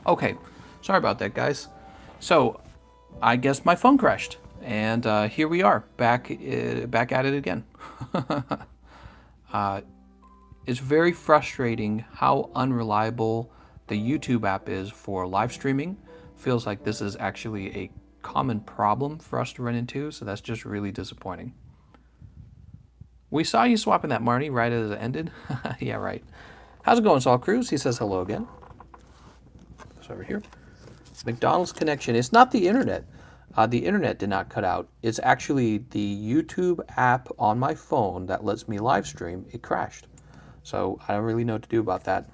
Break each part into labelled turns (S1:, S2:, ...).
S1: Okay, sorry about that, guys. So, I guess my phone crashed, and here we are, back at it again. It's very frustrating how unreliable the YouTube app is for live streaming. Feels like this is actually a common problem for us to run into, so that's just really disappointing. We saw you swapping that Marnie right as it ended. Yeah, right. How's it going, Saul Cruz? He says hello again. It's over here. McDonald's connection. It's not the internet. The internet did not cut out. It's actually the YouTube app on my phone that lets me live stream. It crashed. So I don't really know what to do about that.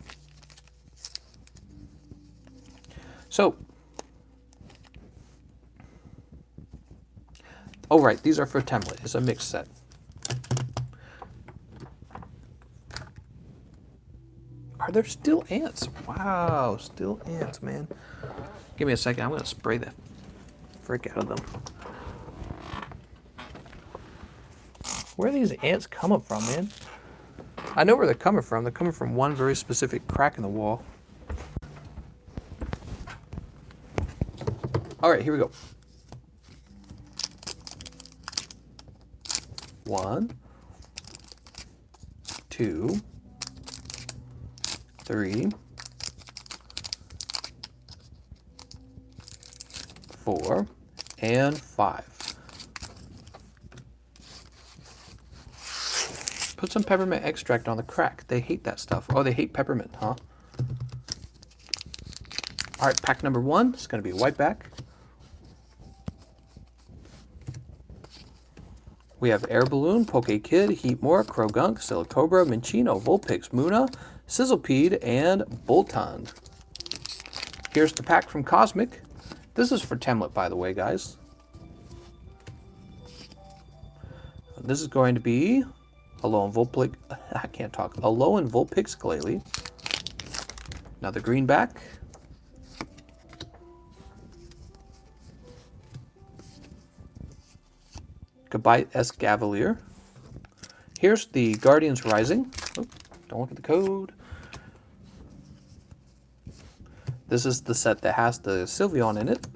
S1: So, oh right, these are for template. It's a mixed set. Are there still ants? Wow, still ants, man. Give me a second. I'm going to spray the frick out of them. Where are these ants coming from, man? I know where they're coming from. They're coming from one very specific crack in the wall. All right, here we go. 1, 2, 3, 4, and 5. Put some peppermint extract on the crack. They hate that stuff. Oh, they hate peppermint, huh? All right, pack number 1 is going to be a white back. We have Air Balloon, Poke Kid, Heatmore, Krogunk, Silicobra, Minchino, Vulpix, Muna, Sizzlepede, and Boltund. Here's the pack from Cosmic. This is for template, by the way, guys. This is going to be Alolan Vulpix. I can't talk. Alolan Vulpix Glalie. Another green back. Goodbye, Escavalier. Here's the Guardians Rising. Oh, don't look at the code. This is the set that has the Sylveon in it.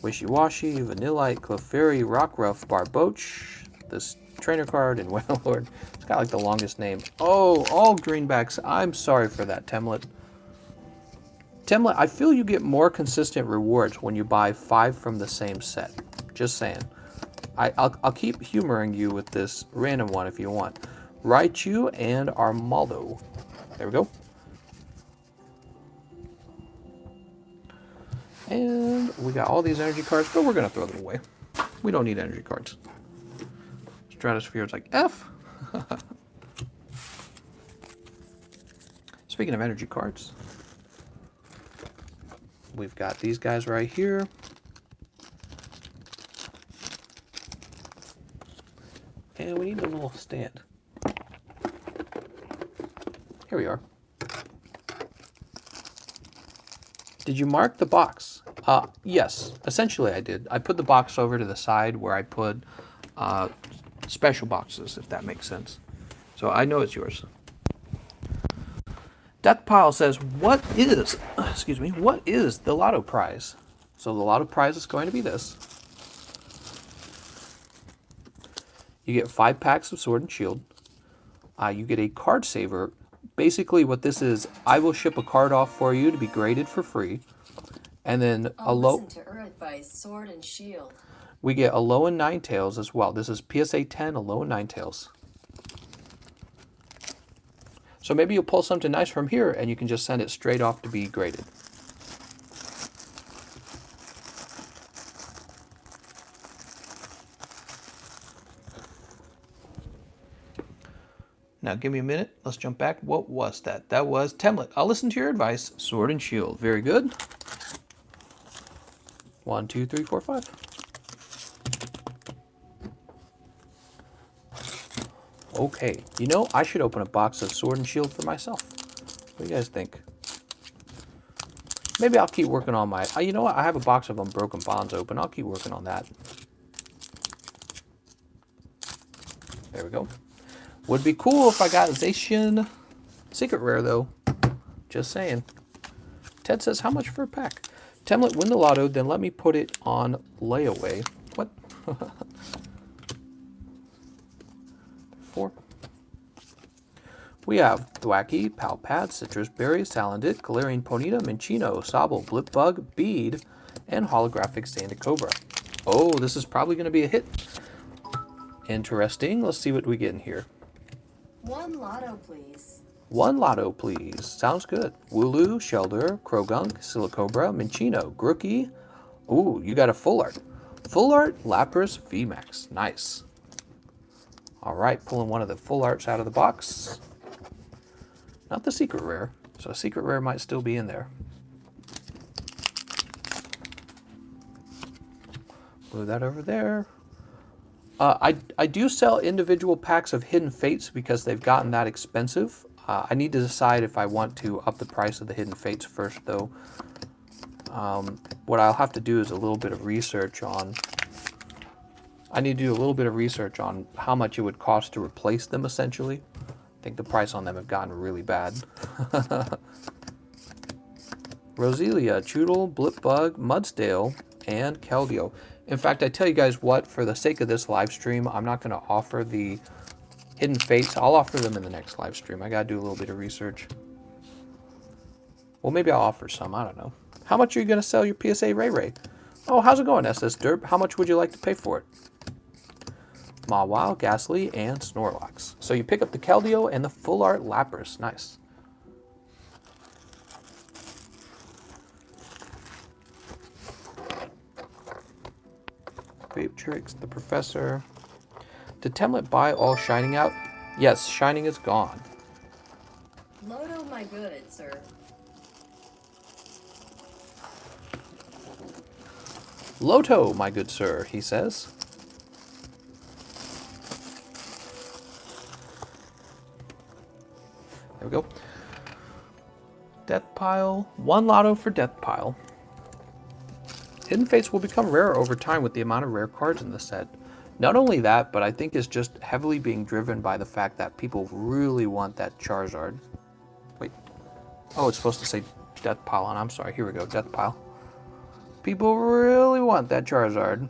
S1: Wishy-Washy, Vanillite, Clefairy, Rockruff, Barboach, this trainer card, and Wailord. It's got like the longest name. Oh, all greenbacks. I'm sorry for that, Temlet. Temlet, I feel you get more consistent rewards when you buy 5 from the same set. Just saying. I'll keep humoring you with this random one if you want. Raichu and Armaldo. There we go. And we got all these energy cards, but we're going to throw them away. We don't need energy cards. Stratosphere is like F. Speaking of energy cards, we've got these guys right here. And we need a little stand. Here we are. Did you mark the box? Yes, essentially I did. I put the box over to the side where I put special boxes, if that makes sense. So I know it's yours. Death Pile says, what is the Lotto prize? So the Lotto prize is going to be this. You get 5 packs of Sword and Shield. You get a card saver. Basically what this is, I will ship a card off for you to be graded for free. And then
S2: listen to Earthvice, Sword and Shield.
S1: We get Alolan Ninetales as well. This is PSA 10 Alolan Ninetales. So maybe you'll pull something nice from here and you can just send it straight off to be graded. Now give me a minute. Let's jump back. What was that? That was Temlet. I'll listen to your advice. Sword and Shield. Very good. 1, 2, 3, 4, 5. Okay, you know, I should open a box of Sword and Shield for myself. What do you guys think? Maybe I'll keep working on my... you know what? I have a box of Unbroken Bonds open. I'll keep working on that. There we go. Would be cool if I got Zacian Secret Rare, though. Just saying. Ted says, how much for a pack? Temlet, win the lotto, then let me put it on layaway. What? 4. We have Thwacky, Palpad, Citrus Berry, Salandit, Galarian Ponyta, Minccino, Sobble, Blipbug, Bead, and Holographic Cobra. Oh, this is probably going to be a hit. Interesting. Let's see what we get in here.
S2: 1 lotto, please.
S1: 1 lotto, please. Sounds good. Wooloo, Shelder, Krogunk, Silicobra, Minccino, Grookey. Ooh, you got a full art. Full art, Lapras, VMAX. Nice. All right, pulling one of the full arts out of the box. Not the secret rare, so a secret rare might still be in there. Move that over there. I do sell individual packs of Hidden Fates because they've gotten that expensive. I need to decide if I want to up the price of the Hidden Fates first, though. What I'll have to do is a little bit of research on... I need to do a little bit of research on how much it would cost to replace them, essentially. I think the price on them have gotten really bad. Roselia, Choodle, Blipbug, Mudsdale, and Keldeo. In fact, I tell you guys what, for the sake of this live stream, I'm not going to offer the Hidden Fates. I'll offer them in the next live stream. I got to do a little bit of research. Well, maybe I'll offer some. I don't know. How much are you going to sell your PSA Ray Ray? Oh, how's it going, SS Derp? How much would you like to pay for it? Mawile, Ghastly, and Snorlax. So you pick up the Keldeo and the Full Art Lapras. Nice. Vape Tricks, the Professor. Did Temlet buy all Shining out? Yes, Shining is gone.
S2: Loto, my good, sir.
S1: Loto, my good sir, he says. There we go. Death Pile. 1 lotto for Death Pile. Hidden Fates will become rarer over time with the amount of rare cards in the set. Not only that, but I think it's just heavily being driven by the fact that people really want that Charizard. Wait. Oh, it's supposed to say Death Pile on. I'm sorry. Here we go. Death Pile. People really want that Charizard.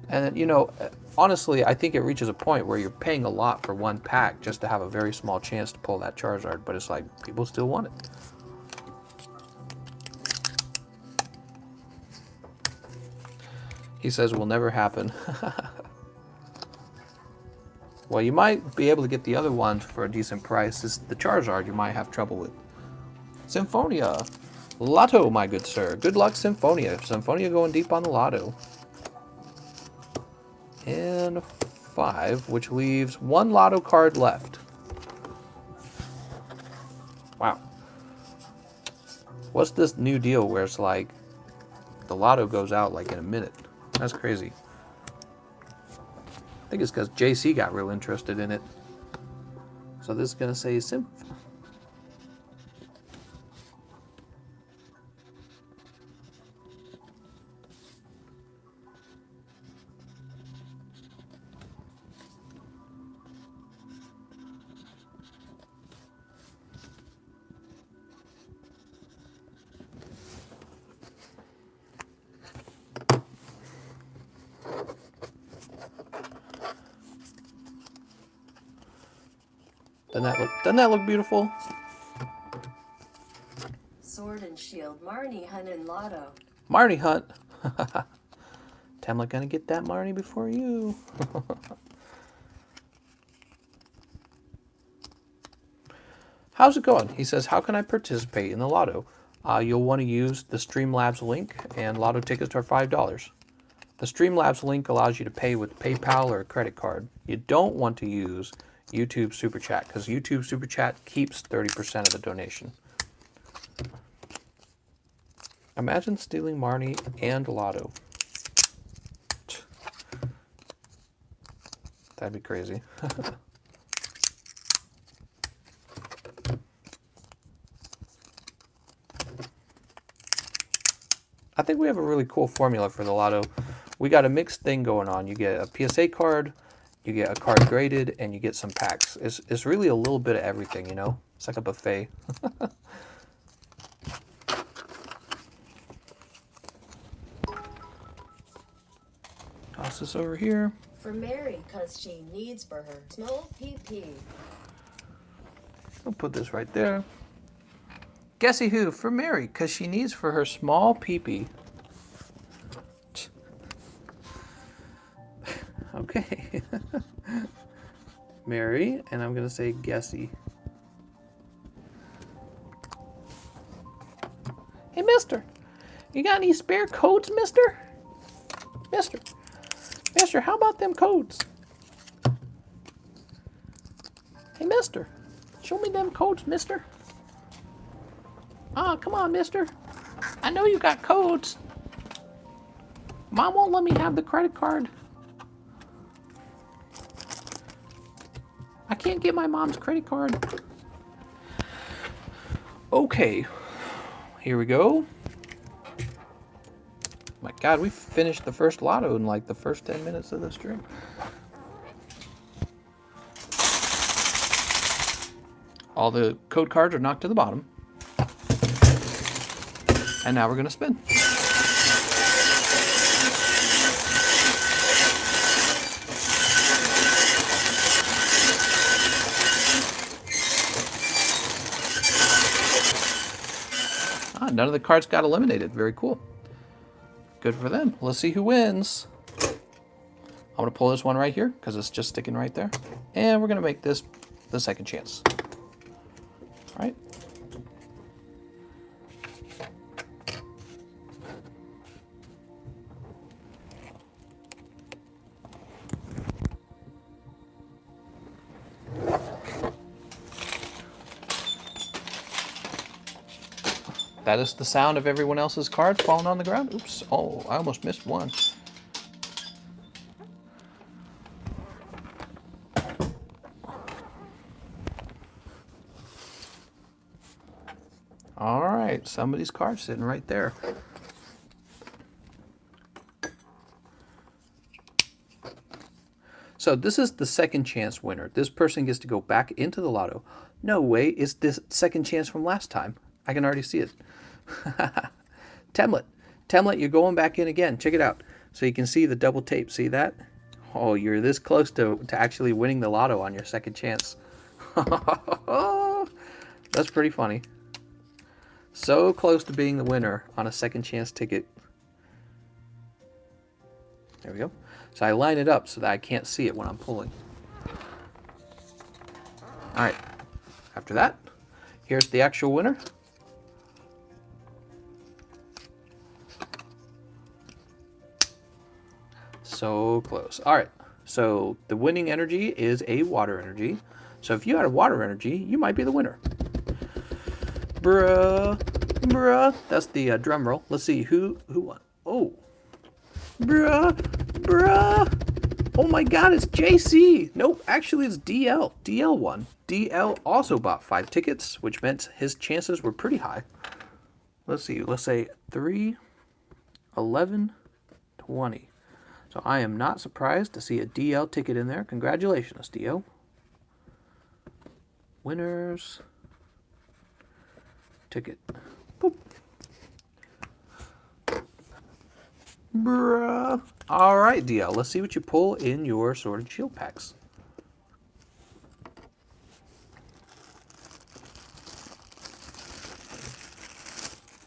S1: And, you know, honestly, I think it reaches a point where you're paying a lot for one pack just to have a very small chance to pull that Charizard. But it's like, people still want it. He says will never happen. Well, you might be able to get the other ones for a decent price. It's the Charizard you might have trouble with. Symphonia. Lotto, my good sir. Good luck, Symphonia. Symphonia going deep on the Lotto. And 5, which leaves 1 Lotto card left. Wow. What's this new deal where it's like the Lotto goes out like in a minute? That's crazy. I think it's because JC got real interested in it. So this is going to say Symph. Doesn't that look beautiful?
S2: Sword and Shield, Marnie, Hunt, and Lotto.
S1: Marnie Hunt. Tamlet gonna get that Marnie before you. How's it going? He says, how can I participate in the Lotto? You'll want to use the Streamlabs link, and Lotto tickets are $5. The Streamlabs link allows you to pay with PayPal or a credit card. You don't want to use YouTube Super Chat, because YouTube Super Chat keeps 30% of the donation. Imagine stealing Marnie and Lotto. That'd be crazy. I think we have a really cool formula for the lotto. We got a mixed thing going on. You get a PSA card, you get a card graded, and you get some packs. It's really a little bit of everything, you know? It's like a buffet. Toss this over here.
S2: For Mary, 'cause she needs for her small pee-pee.
S1: I'll put this right there. Guessy who? For Mary, because she needs for her small pee-pee. Okay. Mary, and I'm going to say Guessy. Hey, mister. You got any spare codes, mister? Mister, how about them codes? Hey, mister. Show me them codes, mister. Ah, come on, mister. I know you got codes. Mom won't let me have the credit card. I can't get my mom's credit card. Okay. Here we go. My God, we finished the first lotto in like the first 10 minutes of the stream. All the code cards are knocked to the bottom. And now we're going to spin. Ah, none of the cards got eliminated. Very cool. Good for them. Let's see who wins. I'm going to pull this one right here because it's just sticking right there. And we're going to make this the second chance. All right. That is the sound of everyone else's cards falling on the ground. Oops. Oh, I almost missed one. All right, somebody's card sitting right there. So this is the second chance winner. This person gets to go back into the lotto. No way, it's this second chance from last time. I can already see it. Temlet, you're going back in again. Check it out. So you can see the double tape. See that? Oh, you're this close to actually winning the lotto on your second chance. That's pretty funny. So close to being the winner on a second chance ticket. There we go. So I line it up so that I can't see it when I'm pulling. All right. After that, here's the actual winner. So close. All right. So the winning energy is a water energy. So if you had a water energy, you might be the winner. Bruh. That's the drum roll. Let's see who won. Oh. Bruh. Oh my God, it's JC. Nope, actually it's DL. DL won. DL also bought 5 tickets, which meant his chances were pretty high. Let's see. Let's say 3, 11, 20. So I am not surprised to see a DL ticket in there. Congratulations, DL. Winners. Ticket. Boop. Bruh. All right, DL. Let's see what you pull in your Sword and Shield packs.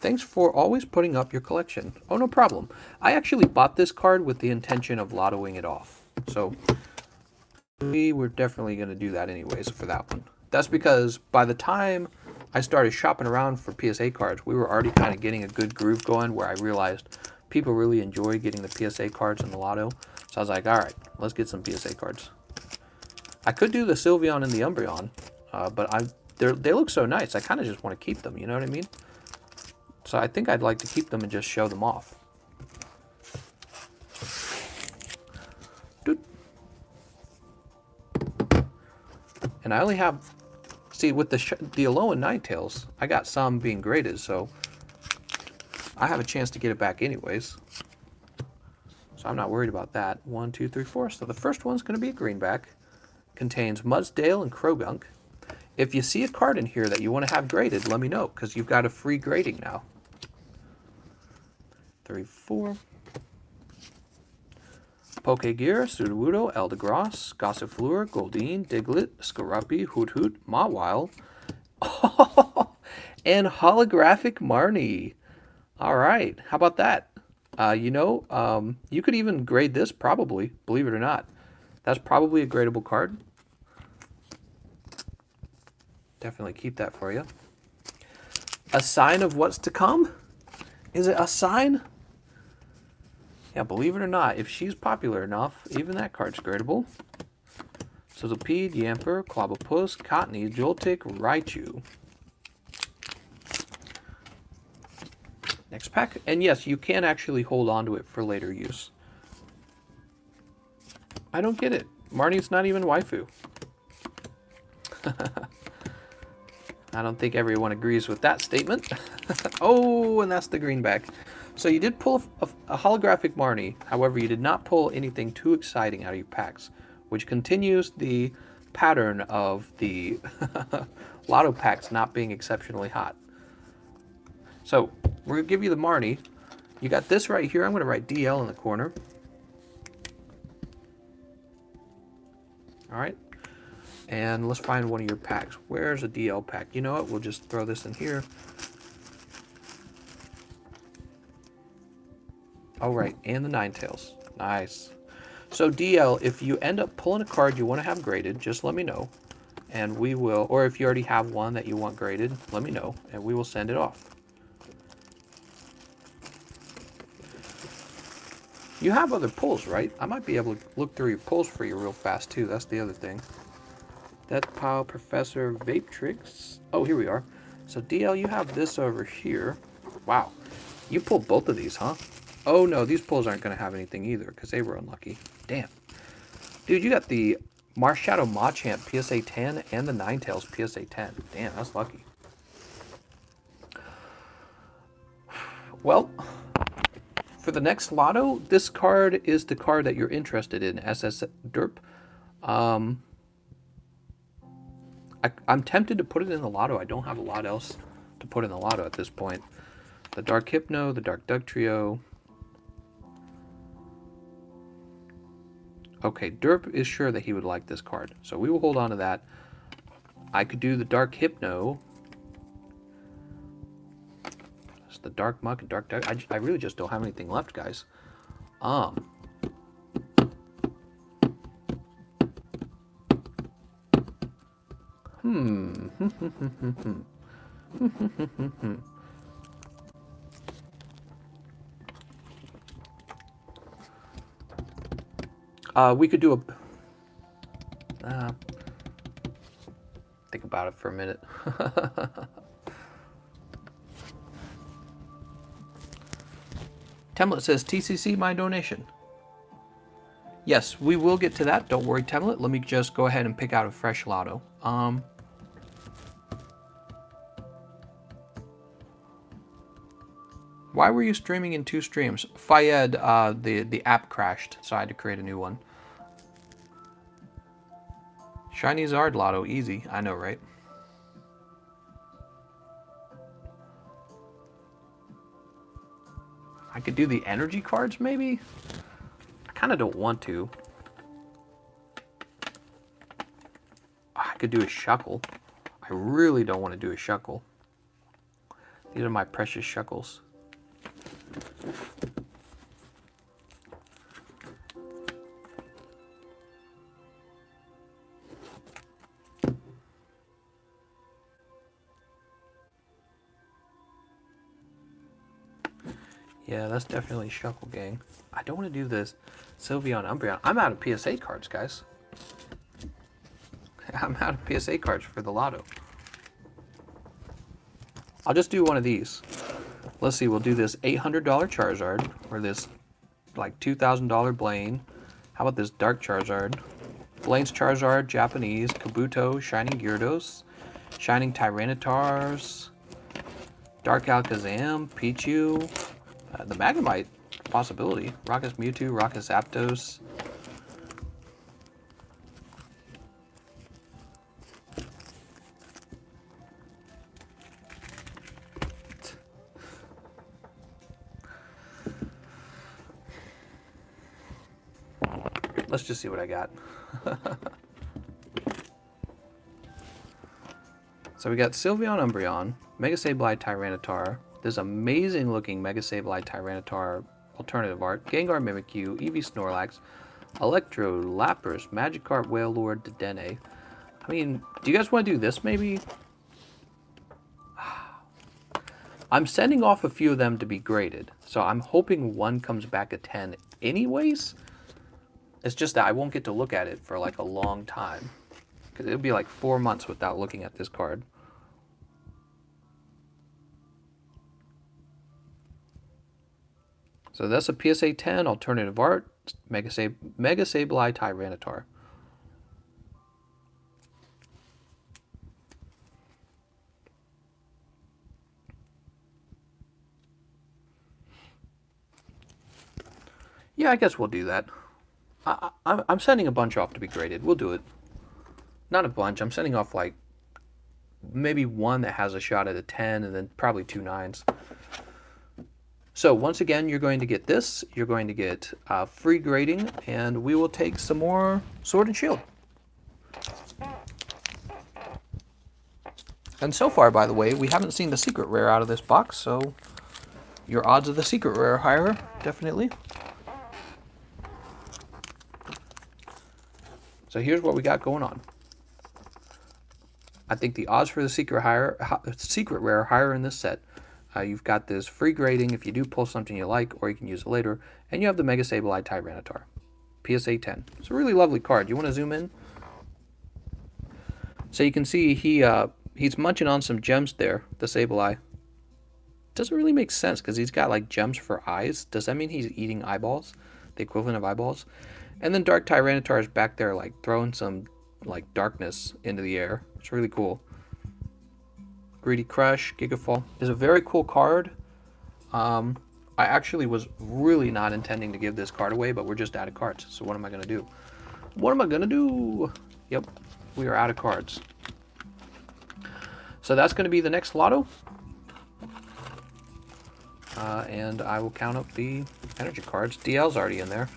S1: Thanks for always putting up your collection. Oh, no problem. I actually bought this card with the intention of lottoing it off. So we were definitely going to do that anyways for that one. That's because by the time I started shopping around for PSA cards, we were already kind of getting a good groove going where I realized people really enjoy getting the PSA cards in the lotto. So I was like, all right, let's get some PSA cards. I could do the Sylveon and the Umbreon, but they look so nice. I kind of just want to keep them, you know what I mean? So I think I'd like to keep them and just show them off. Doot. And I only have, see, with the Alolan Ninetales, I got some being graded, so I have a chance to get it back anyways. So I'm not worried about that. 1, 2, 3, 4. So the first one's going to be a greenback. Contains Mudsdale and Krogunk. If you see a card in here that you want to have graded, let me know, because you've got a free grading now. 3, 4. Pokegear, Sudowoodo, Eldegoss, Gossifleur, Goldeen, Diglett, Skorupi, Hoothoot, Mawile, and Holographic Marnie. All right, how about that? You could even grade this probably, believe it or not. That's probably a gradable card. Definitely keep that for you. A sign of what's to come? Is it a sign? Yeah, believe it or not, if she's popular enough, even that card's gradable. Sizzlipede, Yamper, Clobbopus, Cottonee, Joltik, Raichu. Next pack. And yes, you can actually hold on to it for later use. I don't get it. Marnie's not even waifu. I don't think everyone agrees with that statement. Oh, and that's the greenback. So you did pull a holographic Marnie. However, you did not pull anything too exciting out of your packs, which continues the pattern of the lotto packs not being exceptionally hot. So we're going to give you the Marnie. You got this right here. I'm going to write DL in the corner. All right. And let's find one of your packs. Where's a DL pack? You know what? We'll just throw this in here. Oh, right. And the Ninetales. Nice. So DL, if you end up pulling a card you want to have graded, just let me know. And we will, or if you already have one that you want graded, let me know. And we will send it off. You have other pulls, right? I might be able to look through your pulls for you real fast, too. That's the other thing. That pile, Professor Vape Tricks. Oh, here we are. So, DL, you have this over here. Wow. You pulled both of these, huh? Oh, no, these pulls aren't going to have anything either, because they were unlucky. Damn. Dude, you got the Marshadow Machamp PSA 10 and the Ninetales PSA 10. Damn, that's lucky. Well, for the next lotto, this card is the card that you're interested in, SS Derp. I'm tempted to put it in the lotto. I don't have a lot else to put in the lotto at this point. The Dark Hypno, the Dark Dugtrio. Okay, Derp is sure that he would like this card, so we will hold on to that. I could do the Dark Hypno. It's the Dark Muck and Dark Dug. I really just don't have anything left, guys. We could do a... think about it for a minute. Temlet says, TCC my donation. Yes, we will get to that. Don't worry, Temlet. Let me just go ahead and pick out a fresh lotto. Why were you streaming in 2 streams? Fayed, the app crashed, so I had to create a new one. Shiny Zard Lotto, easy. I know, right? I could do the energy cards, maybe? I kind of don't want to. I could do a Shuckle. I really don't want to do a Shuckle. These are my precious Shuckles. Yeah, that's definitely Shuckle Gang. I don't want to do this Sylveon Umbreon. I'm out of PSA cards, guys. I'm out of PSA cards for the lotto. I'll just do one of these. Let's see, we'll do this $800 Charizard, or this like $2,000 Blaine. How about this Dark Charizard? Blaine's Charizard, Japanese, Kabuto, Shining Gyarados, Shining Tyranitars, Dark Alakazam, Pichu, The Magnemite, possibility. Rockus Mewtwo, Rockus Zapdos. Let's just see what I got. So we got Sylveon Umbreon, Mega Sableye Tyranitar, this amazing looking Mega Sableye Tyranitar alternative art, Gengar Mimikyu, Eevee Snorlax, Electro, Lapras, Magikarp, Wailord, Dedenne. I mean, do you guys want to do this maybe? I'm sending off a few of them to be graded, so I'm hoping one comes back a 10 anyways. It's just that I won't get to look at it for like a long time. Because it'll be like 4 months without looking at this card. So that's a PSA 10 alternative art, Mega Sableye Tyranitar. Yeah, I guess we'll do that. I'm sending a bunch off to be graded. We'll do it. Not a bunch. I'm sending off like maybe one that has a shot at a 10 and then probably 2 9s. So once again, you're going to get this. You're going to get free grading, and we will take some more Sword and Shield. And so far, by the way, we haven't seen the secret rare out of this box, so your odds of the secret rare are higher, definitely. So here's what we got going on. I think the odds for the secret rare are higher in this set. You've got this free grading if you do pull something you like, or you can use it later. And you have the Mega Sableye Tyranitar. PSA 10. It's a really lovely card. You want to zoom in? So you can see he's munching on some gems there, the Sableye. Doesn't really make sense because he's got like gems for eyes. Does that mean he's eating eyeballs? The equivalent of eyeballs? And then Dark Tyranitar is back there like throwing some like darkness into the air. It's really cool. Greedy Crush, Gigafall is a very cool card. I actually was really not intending to give this card away, but we're just out of cards. So what am I going to do? What am I going to do? Yep, we are out of cards. So that's going to be the next lotto. And I will count up the energy cards. DL's already in there.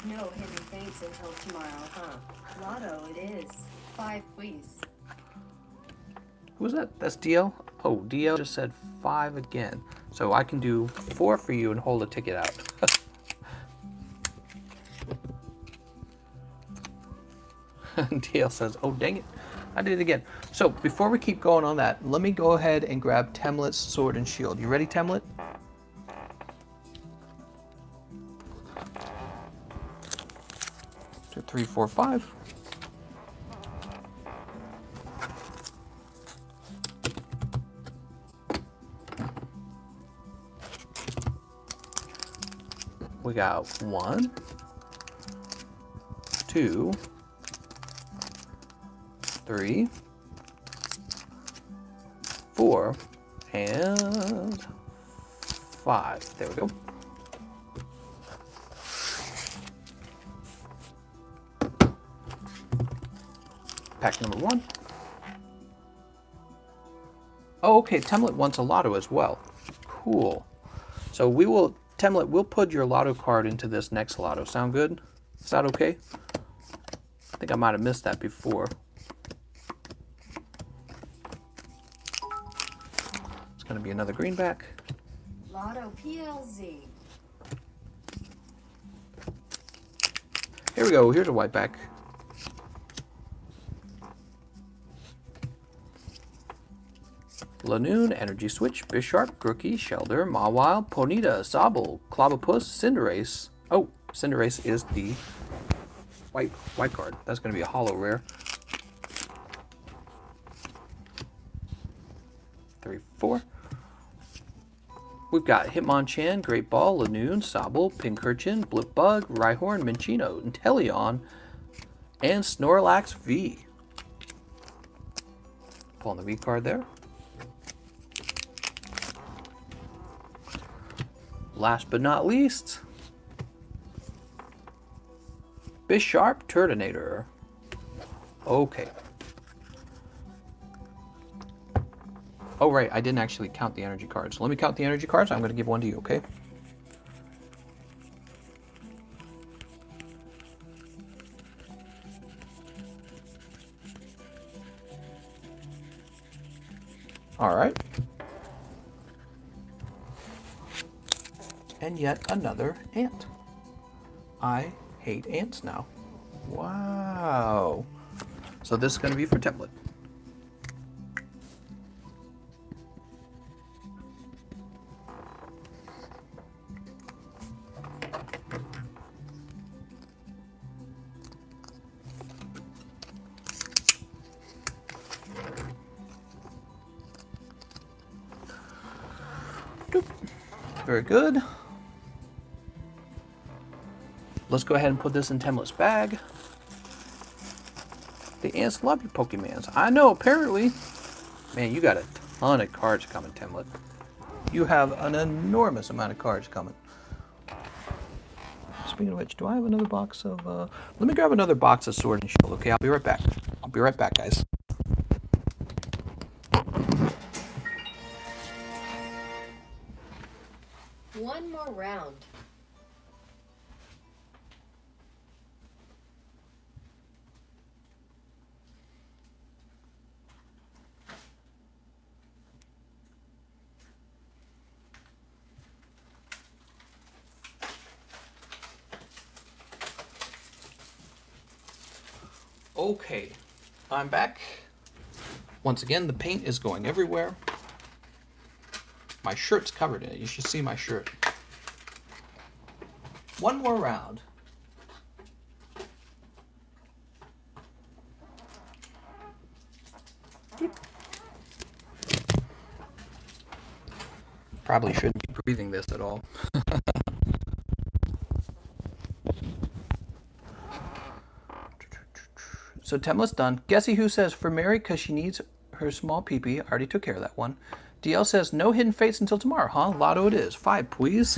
S2: No hidden fates until tomorrow, huh? Lotto it is. 5, please.
S1: Who was that? That's DL? Oh, DL just said 5 again. So I can do 4 for you and hold a ticket out. DL says, oh dang it, I did it again. So before we keep going on that, let me go ahead and grab Temlet's Sword and Shield. You ready, Temlet? Two, 3, 4, 5. We got 1, 2, 3, 4, and 5. There we go. Pack number 1. Oh, okay, Temlet wants a lotto as well. Cool. So Temlet, we'll put your lotto card into this next lotto. Sound good? Is that okay? I think I might have missed that before. It's going to be another greenback.
S2: Lotto PLZ.
S1: Here we go. Here's a whiteback. Lanoon, Energy Switch, Bisharp, Grookey, Shelder, Mawile, Ponyta, Sobble, Clobbopus, Cinderace. Oh, Cinderace is the white card. That's going to be a holo rare. 3, 4. We've got Hitmonchan, Great Ball, Lanoon, Sobble, Pincurchin, Blipbug, Rhyhorn, Minccino, Inteleon, and Snorlax V. Pulling the V card there. Last but not least, Bisharp Turtonator. Okay. Oh, right, I didn't actually count the energy cards. Let me count the energy cards. I'm going to give one to you, okay? All right. And yet another ant. I hate ants now. Wow. So this is going to be for template. Very good. Let's go ahead and put this in Temlet's bag. The ants love your Pokemons. I know, apparently. Man, you got a ton of cards coming, Temlet. You have an enormous amount of cards coming. Speaking of which, do I have another box of... Let me grab another box of Sword and Shield, okay? I'll be right back. I'll be right back, guys.
S2: One more round.
S1: Okay, I'm back. Once again, the paint is going everywhere. My shirt's covered in it. You should see my shirt. One more round. Probably shouldn't be breathing this at all. So Temlet's done. Guessy who says for Mary because she needs her small peepee. Already took care of that one. DL says no hidden fates until tomorrow, huh? Lotto it is. 5, please.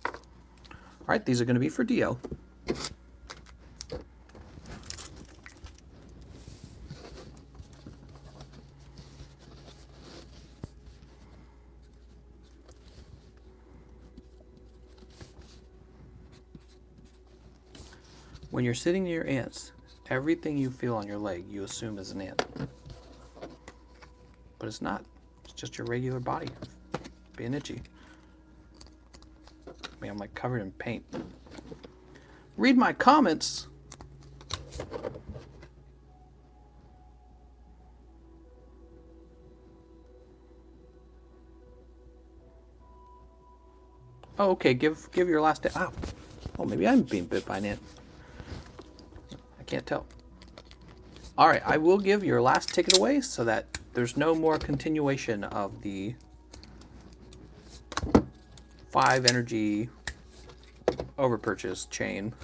S1: All right, these are going to be for DL. When you're sitting near ants, everything you feel on your leg you assume is an ant. But it's not. It's just your regular body being itchy. Man, I'm like covered in paint. Read my comments. Oh, okay. Give your last. Ow. Oh, maybe I'm being bit by an ant. Can't tell. All right, I will give your last ticket away so that there's no more continuation of the 5 energy overpurchase chain.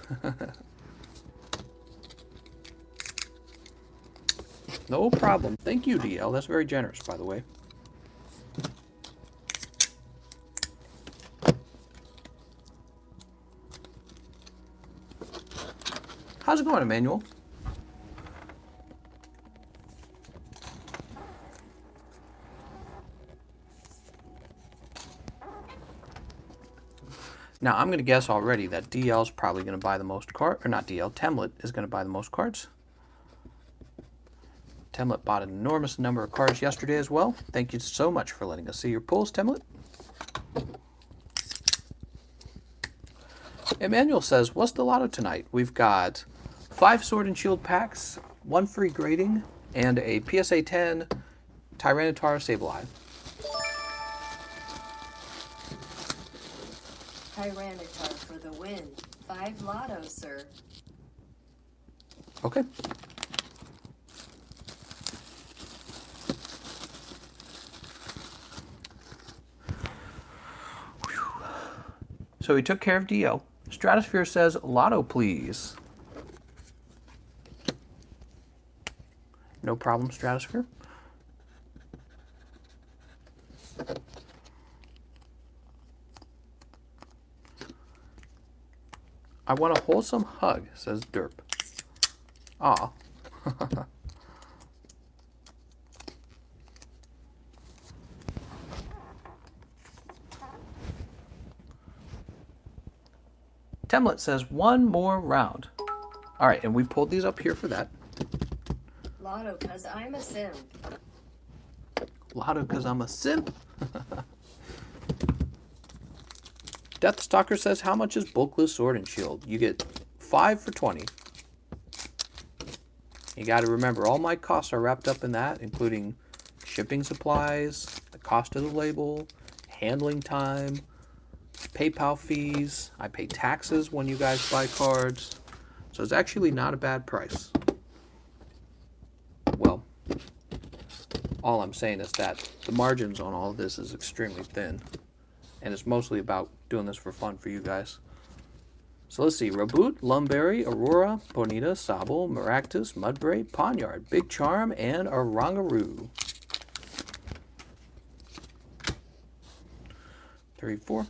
S1: No problem. Thank you, DL. That's very generous, by the way. How's it going, Emmanuel? Now, I'm going to guess already that DL is probably going to buy the most cards, or not DL, Temlet is going to buy the most cards. Temlet bought an enormous number of cards yesterday as well. Thank you so much for letting us see your pulls, Temlet. Emmanuel says, what's the lotto tonight? We've got 5 Sword and Shield packs, 1 free grading, and a PSA 10 Tyranitar Sableye.
S2: Tyranitar for the win. 5 lotto, sir.
S1: Okay. So he took care of DL. Stratosphere says, lotto, please. No problem, Stratosphere. I want a wholesome hug, says Derp. Aw. Temlet says one more round. All right, and we pulled these up here for that.
S2: Lotto, cause I'm a simp.
S1: Lotto, cause I'm a simp. Deathstalker says, how much is Bulkless Sword and Shield? You get 5 for 20. You got to remember, all my costs are wrapped up in that, including shipping supplies, the cost of the label, handling time, PayPal fees. I pay taxes when you guys buy cards. So it's actually not a bad price. Well, all I'm saying is that the margins on all of this is extremely thin. And it's mostly about doing this for fun for you guys. So let's see. Reboot, Lumberry, Aurora, Bonita, Sobble, Maractus, Mudbray, Ponyard, Big Charm, and Orangaroo. 34.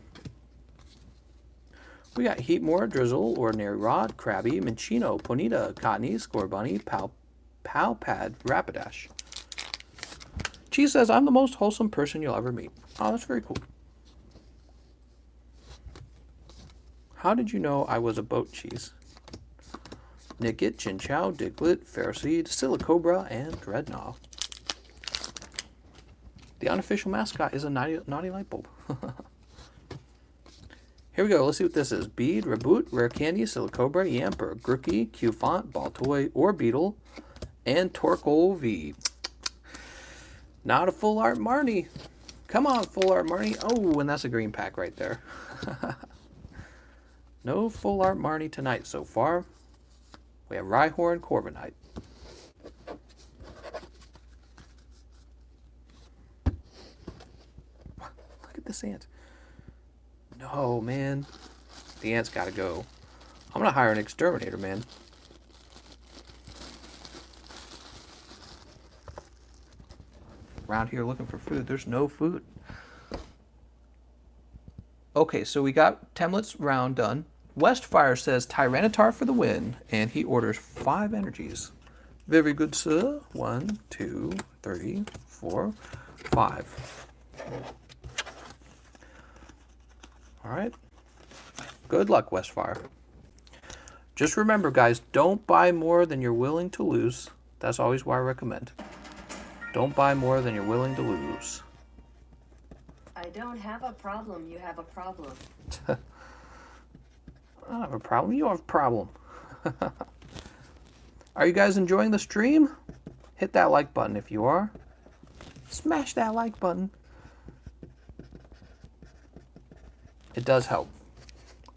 S1: We got Heatmore, Drizzle, Ordinary Rod, Krabby, Minchino, Ponita, Cottony, Scorbunny, Palpad, Rapidash. Cheese says, I'm the most wholesome person you'll ever meet. Oh, that's very cool. How did you know I was a boat, Cheese? Nickit, Chinchow, Diglett, Ferroseed, Silicobra, and Dreadnought. The unofficial mascot is a naughty light bulb. Here we go. Let's see what this is. Bead, Reboot, Rare Candy, Silicobra, Yamper, Grookie, Q-Font, Baltoy, Orbeetle, and Torkoal V. Not a full art Marnie. Come on, full art Marnie. Oh, and that's a green pack right there. No full art Marnie tonight so far. We have Rhyhorn, Corviknight. Look at this ant. No, man. The ant's got to go. I'm going to hire an exterminator, man. Around here looking for food. There's no food. Okay, so we got Temlet's round done. Westfire says Tyranitar for the win, and he orders 5 energies. Very good, sir. 1, 2, 3, 4, 5. All right. Good luck, Westfire. Just remember, guys, don't buy more than you're willing to lose. That's always what I recommend. Don't buy more than you're willing to lose.
S2: I don't have a problem, you have a problem.
S1: I don't have a problem. You have a problem. Are you guys enjoying the stream? Hit that like button if you are. Smash that like button. It does help.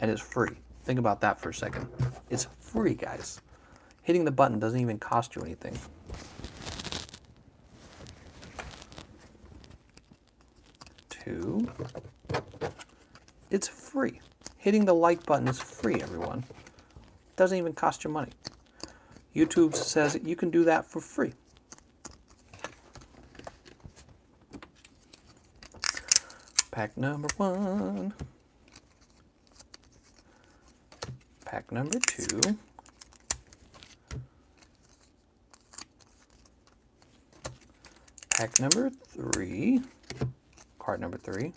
S1: And it's free. Think about that for a second. It's free, guys. Hitting the button doesn't even cost you anything. Two. It's free. Hitting the like button is free, everyone. It doesn't even cost you money. YouTube says you can do that for free. Pack number 1. Pack number 2. Pack number 3. Card number 3.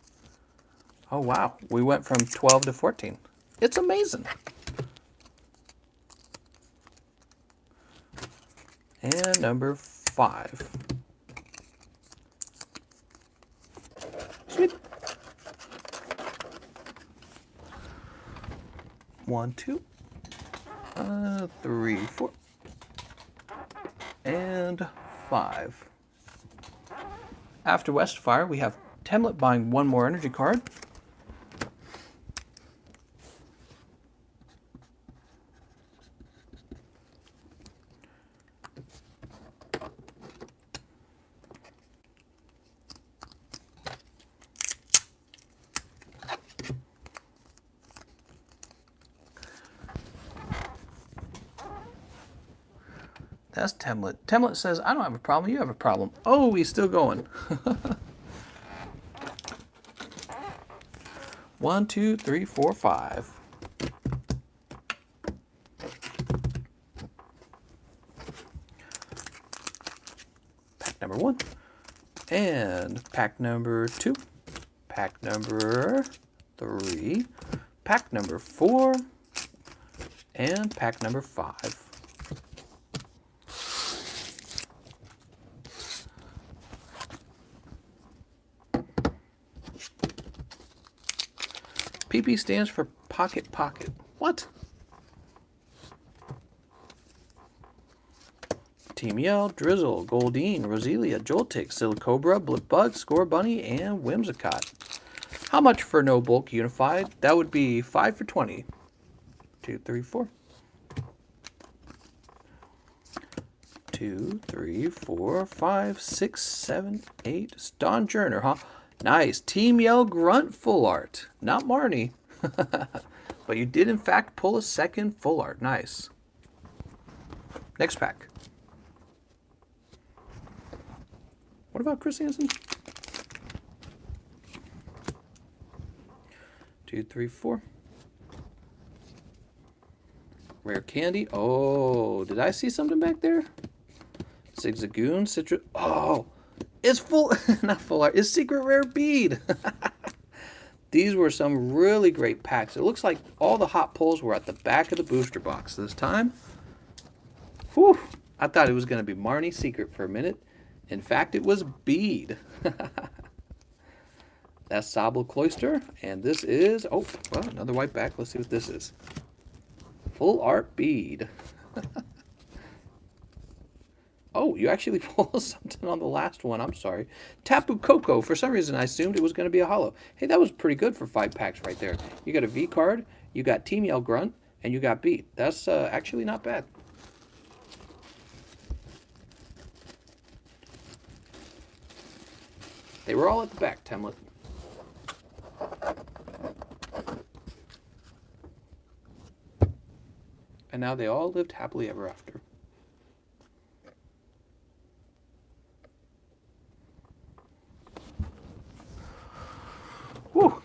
S1: Oh, wow. We went from 12 to 14. It's amazing. And number 5. Sweet. 1, 2, 3, 4, and 5. After Westfire, we have Temlet buying 1 more energy card. That's Temlet. Temlet says, I don't have a problem, you have a problem. Oh, he's still going. 1, 2, 3, 4, 5. Pack number 1. And pack number 2. Pack number 3. Pack number 4. And pack number 5. PP stands for pocket pocket. What? Team Yell, Drizzle, Goldine, Roselia, Joltik, Silicobra, Blipbug, Score Bunny, and Whimsicott. How much for no bulk unified? That would be 5 for 20. 2, 3, 4. 2, 3, 4, 5, 6, 7, 8. Don Journer, huh? Nice. Team Yell Grunt full art. Not Marnie. But you did, in fact, pull a second full art. Nice. Next pack. What about Chris Hansen? 2, 3, 4. Rare candy. Oh, did I see something back there? Zigzagoon, Citrus. Oh, it's full, not full art. It's secret rare bead. These were some really great packs. It looks like all the hot pulls were at the back of the booster box this time. Whew. I thought it was going to be Marnie's secret for a minute. In fact, it was bead. That's Sable Cloister. And this is, oh, well, another white back. Let's see what this is. Full art bead. Oh, you actually pulled something on the last one. I'm sorry. Tapu Koko. For some reason, I assumed it was going to be a holo. Hey, that was pretty good for 5 packs right there. You got a V card, you got Team Yell Grunt, and you got bead. That's actually not bad. They were all at the back, Temlet. And now they all lived happily ever after. Whew.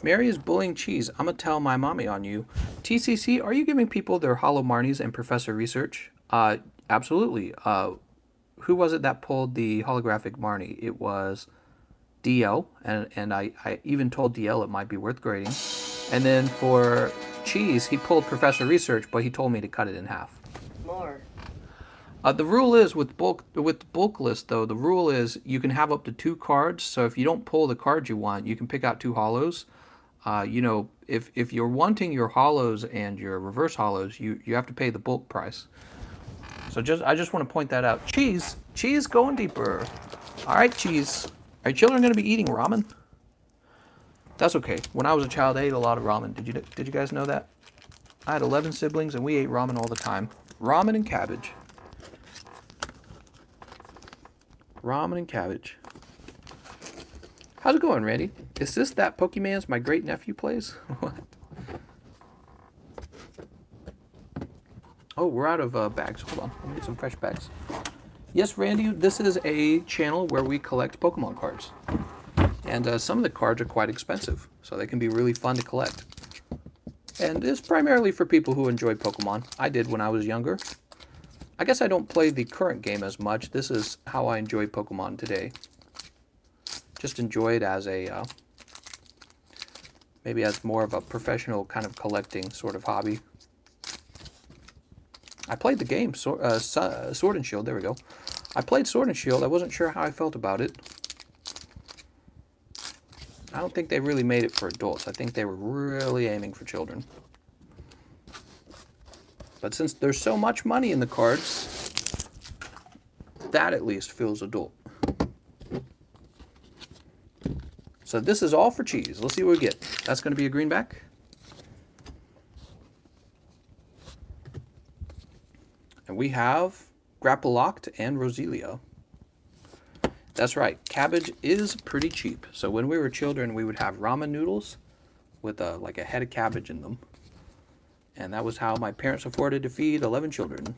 S1: Mary is bullying Cheese. I'm going to tell my mommy on you. TCC, are you giving people their hollow Marnies and Professor Research? Absolutely. Who was it that pulled the holographic Marnie? It was DL, and I even told DL it might be worth grading. And then for Cheese, he pulled Professor Research, but he told me to cut it in half.
S2: More.
S1: The rule is with bulk list though, the rule is you can have up to 2 cards. So if you don't pull the cards you want, you can pick out 2 hollows. You know, if you're wanting your hollows and your reverse hollows, you have to pay the bulk price. So I just want to point that out. Cheese going deeper. All right, Cheese. Are your children going to be eating ramen? That's okay. When I was a child, I ate a lot of ramen. Did you guys know that? I had 11 siblings and we ate ramen all the time. Ramen and cabbage. Ramen and cabbage. How's it going, Randy? Is this that Pokemon's my great nephew plays? What? Oh, we're out of bags. Hold on. Let me get some fresh bags. Yes, Randy, this is a channel where we collect Pokemon cards. And some of the cards are quite expensive, so they can be really fun to collect. And it's primarily for people who enjoy Pokemon. I did when I was younger. I guess I don't play the current game as much. This is how I enjoy Pokemon today. Just enjoy it as a, maybe as more of a professional kind of collecting sort of hobby. I played the game, Sword and Shield, there we go. I played Sword and Shield, I wasn't sure how I felt about it. I don't think they really made it for adults. I think they were really aiming for children. But since there's so much money in the cards, that at least feels adult. So this is all for Cheese. Let's see what we get. That's going to be a greenback. And we have Grapple Locked and Roselia. That's right. Cabbage is pretty cheap. So when we were children, we would have ramen noodles with like a head of cabbage in them. And that was how my parents afforded to feed 11 children.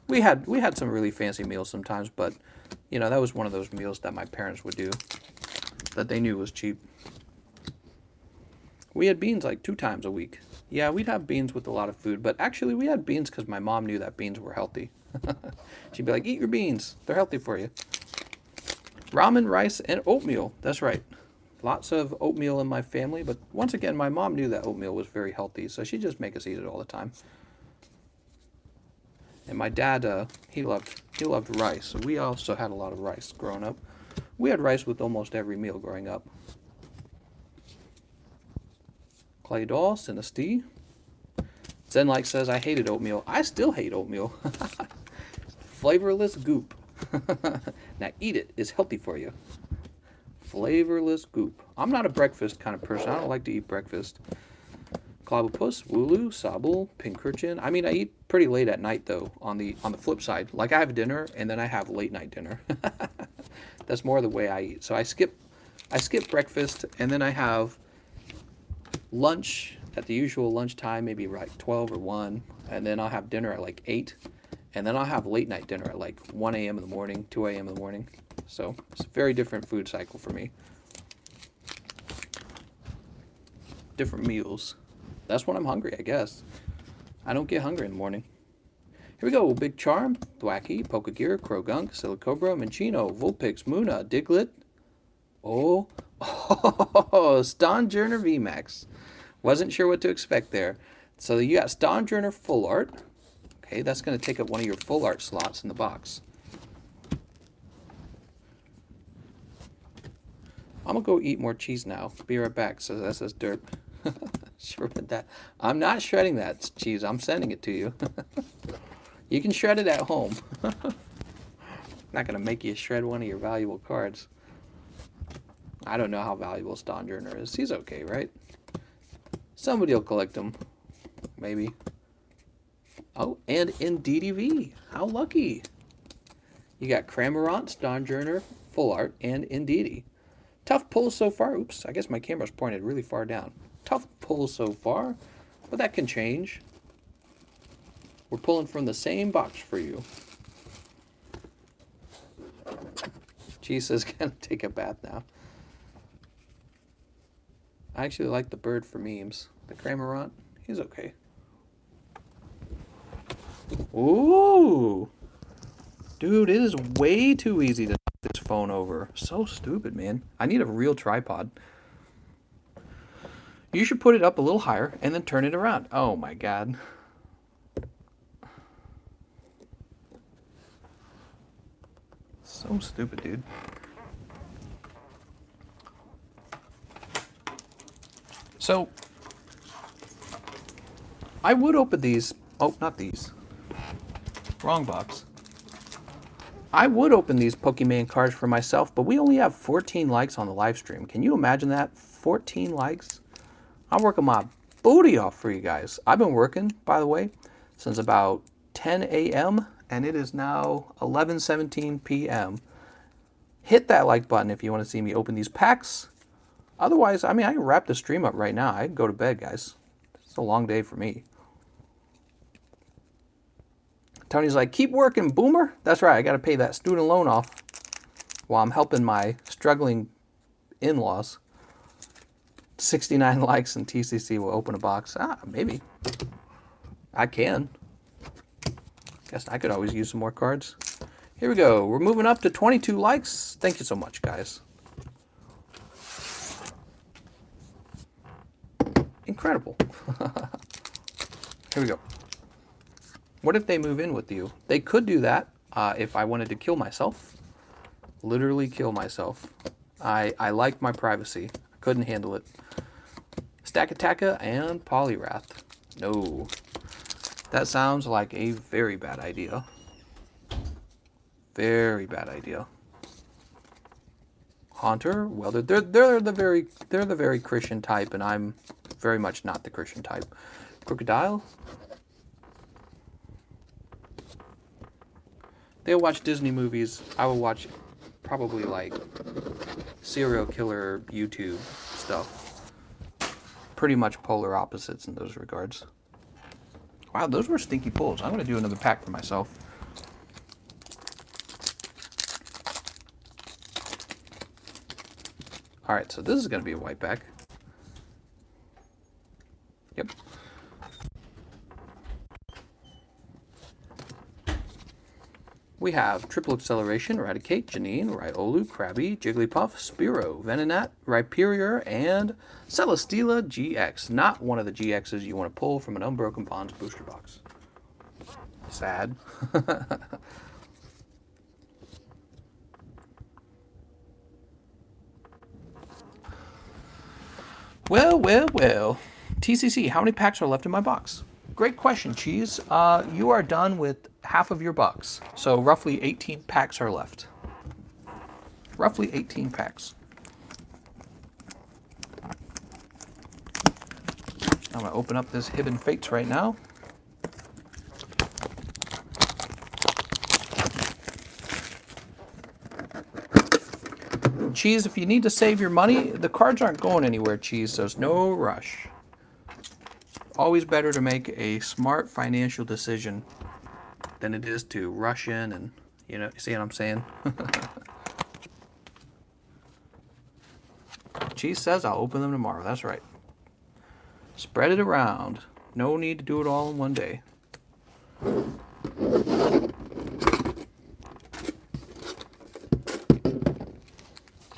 S1: we had some really fancy meals sometimes, but you know, that was one of those meals that my parents would do that they knew was cheap. We had beans like 2 times a week. Yeah, we'd have beans with a lot of food, but actually we had beans because my mom knew that beans were healthy. She'd be like, eat your beans. They're healthy for you. Ramen, rice, and oatmeal. That's right. Lots of oatmeal in my family, but once again, my mom knew that oatmeal was very healthy, so she'd just make us eat it all the time. And my dad, he loved rice, so we also had a lot of rice growing up. We had rice with almost every meal growing up. Clay Doll, Synesty. Zenlike says, I hated oatmeal. I still hate oatmeal. Flavorless goop. Now eat it. It's healthy for you. Flavorless goop. I'm not a breakfast kind of person. I don't like to eat breakfast. Clobopus, Wooloo, Sabul, Pinkerchin. I mean, I eat pretty late at night though. On the flip side, like I have dinner and then I have late night dinner. That's more the way I eat. So I skip breakfast and then I have lunch at the usual lunchtime, maybe like 12 or 1, and then I'll have dinner at like 8, and then I'll have late night dinner at like 1 a.m. in the morning, 2 a.m. in the morning. So it's a very different food cycle for me. Different meals. That's when I'm hungry, I guess. I don't get hungry in the morning. Here we go. Big Charm, Thwacky, Pokegear, Krogunk, Silicobra, Minchino, Vulpix, Muna, Diglett. Oh, Stonjourner VMAX. Wasn't sure what to expect there. So you got Stonjourner Full Art. Okay, that's going to take up one of your Full Art slots in the box. I'm going to go eat more cheese now. Be right back, says SS Derp. Shred that. I'm not shredding that cheese. I'm sending it to you. You can shred it at home. Not going to make you shred one of your valuable cards. I don't know how valuable Stonjourner is. He's okay, right? Somebody will collect him. Maybe. Oh, and in DDV. How lucky. You got Cramorant, Stonjourner, Full Art, and Indeedee. Tough pull so far. Oops, I guess my camera's pointed really far down. Tough pull so far, but that can change. We're pulling from the same box for you. Cheese says, gonna take a bath now. I actually like the bird for memes. The Cramorant, he's okay. Ooh! Dude, it is way too easy to knock this phone over. So stupid, man. I need a real tripod. You should put it up a little higher and then turn it around. Oh my god. So stupid, dude. So, I would open these. Oh, not these. Wrong box. I would open these Pokemon cards for myself, but we only have 14 likes on the live stream. Can you imagine that? 14 likes? I'm working my booty off for you guys. I've been working, by the way, since about 10 a.m. and it is now 11:17 p.m. Hit that like button if you want to see me open these packs. Otherwise, I mean, I can wrap the stream up right now. I can go to bed, guys. It's a long day for me. Tony's like, keep working, boomer. That's right, I got to pay that student loan off while I'm helping my struggling in-laws. 69 likes and TCC will open a box. Maybe. I can. Guess I could always use some more cards. Here we go. We're moving up to 22 likes. Thank you so much, guys. Incredible. Here we go. What if they move in with you? They could do that if I wanted to kill myself. Literally kill myself. I like my privacy. I couldn't handle it. Stackataka and Poliwrath. No. That sounds like a very bad idea. Very bad idea. Haunter, well, they're the very Christian type, and I'm very much not the Christian type. Crocodile. They'll watch Disney movies. I will watch probably like serial killer YouTube stuff. Pretty much polar opposites in those regards. Wow, those were stinky pulls. I'm going to do another pack for myself. Alright, so this is going to be a white pack. Yep. We have Triple Acceleration, Eradicate, Janine, Riolu, Krabby, Jigglypuff, Spearow, Venonat, Rhyperior, and Celesteela GX. Not one of the GXs you want to pull from an Unbroken Bonds booster box. Sad. Well. TCC, how many packs are left in my box? Great question, Cheese. You are done with half of your box. So roughly 18 packs are left. Roughly 18 packs. I'm going to open up this Hidden Fates right now. Cheese, if you need to save your money, the cards aren't going anywhere, Cheese, so there's no rush. Always better to make a smart financial decision than it is to rush in and, you know, see what I'm saying? Cheese says I'll open them tomorrow. That's right. Spread it around. No need to do it all in one day.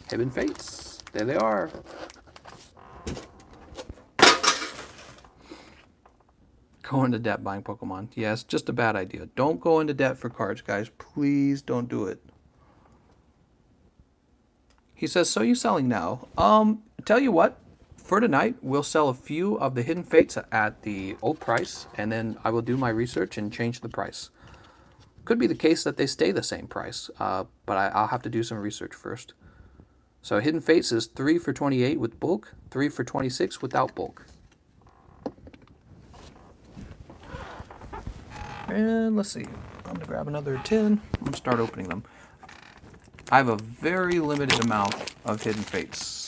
S1: Hidden Fates. There they are. Go into debt buying Pokemon. Yes, just a bad idea. Don't go into debt for cards, guys. Please don't do it. He says, so you selling now? Tell you what, for tonight, we'll sell a few of the Hidden Fates at the old price, and then I will do my research and change the price. Could be the case that they stay the same price, but I'll have to do some research first. So Hidden Fates is 3 for 28 with bulk, 3 for 26 without bulk. And let's see, I'm going to grab another tin. I'm going to start opening them. I have a very limited amount of Hidden Fates.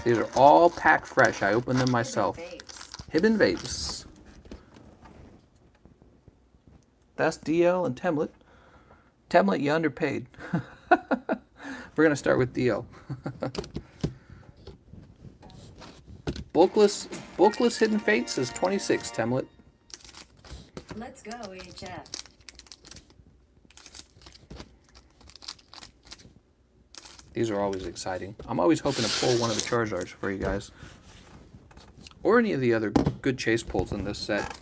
S1: These are all packed fresh. I opened them myself. Hidden Fates. That's DL and Temlet. Temlet, you underpaid. We're going to start with DL. Bulkless Hidden Fates is 26, Temlet.
S2: Let's go, HF.
S1: These are always exciting. I'm always hoping to pull one of the Charizards for you guys. Or any of the other good chase pulls in this set.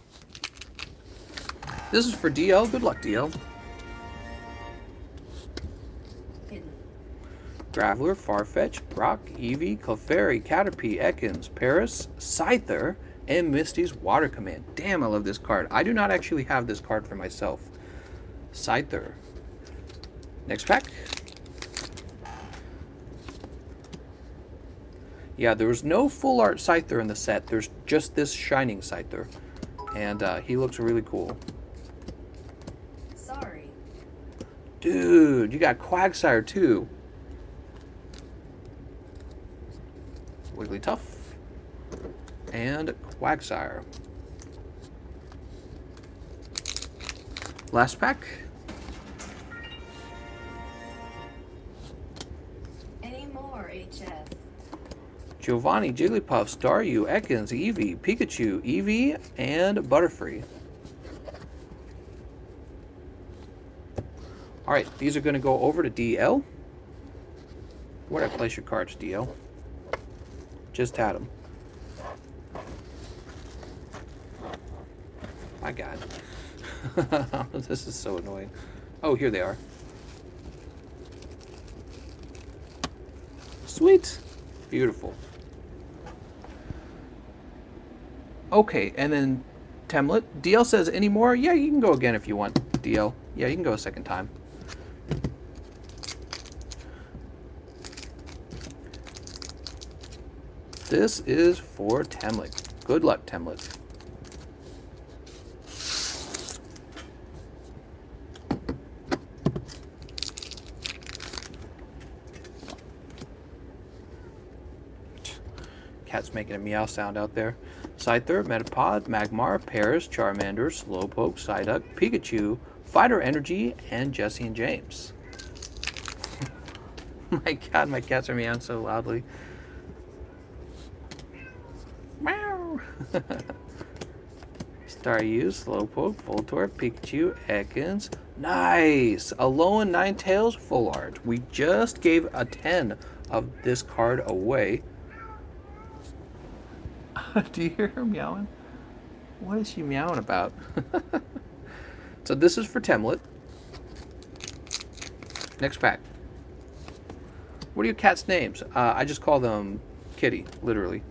S1: This is for DL. Good luck, DL. Graveler, Farfetch, Brock, Eevee, Clefairy, Caterpie, Ekans, Paris, Scyther, and Misty's Water Command. Damn, I love this card. I do not actually have this card for myself. Scyther. Next pack. Yeah, there was no full art Scyther in the set. There's just this shining Scyther. And he looks really cool.
S2: Sorry.
S1: Dude, you got Quagsire too. Wigglytuff. And Quagsire. Last pack.
S2: Any more, HF?
S1: Giovanni, Jigglypuff, Staryu, Ekans, Eevee, Pikachu, Eevee, and Butterfree. Alright, these are going to go over to DL. Where'd I place your cards, DL? Just had them. My God. This is so annoying. Oh, here they are. Sweet. Beautiful. Okay, and then Temlet. DL says, any more? Yeah, you can go again if you want, DL. Yeah, you can go a second time. This is for Temlet. Good luck, Temlet. Cat's making a meow sound out there. Scyther, Metapod, Magmar, Paris, Charmander, Slowpoke, Psyduck, Pikachu, Fighter Energy, and Jesse and James. My god, my cats are meowing so loudly. Meow! Staryu, Slowpoke, Voltorb, Pikachu, Ekans. Nice! Alolan Ninetales full art. We just gave a 10 of this card away. Do you hear her meowing? What is she meowing about? So this is for Temlet. Next pack. What are your cats' names? I just call them Kitty, literally.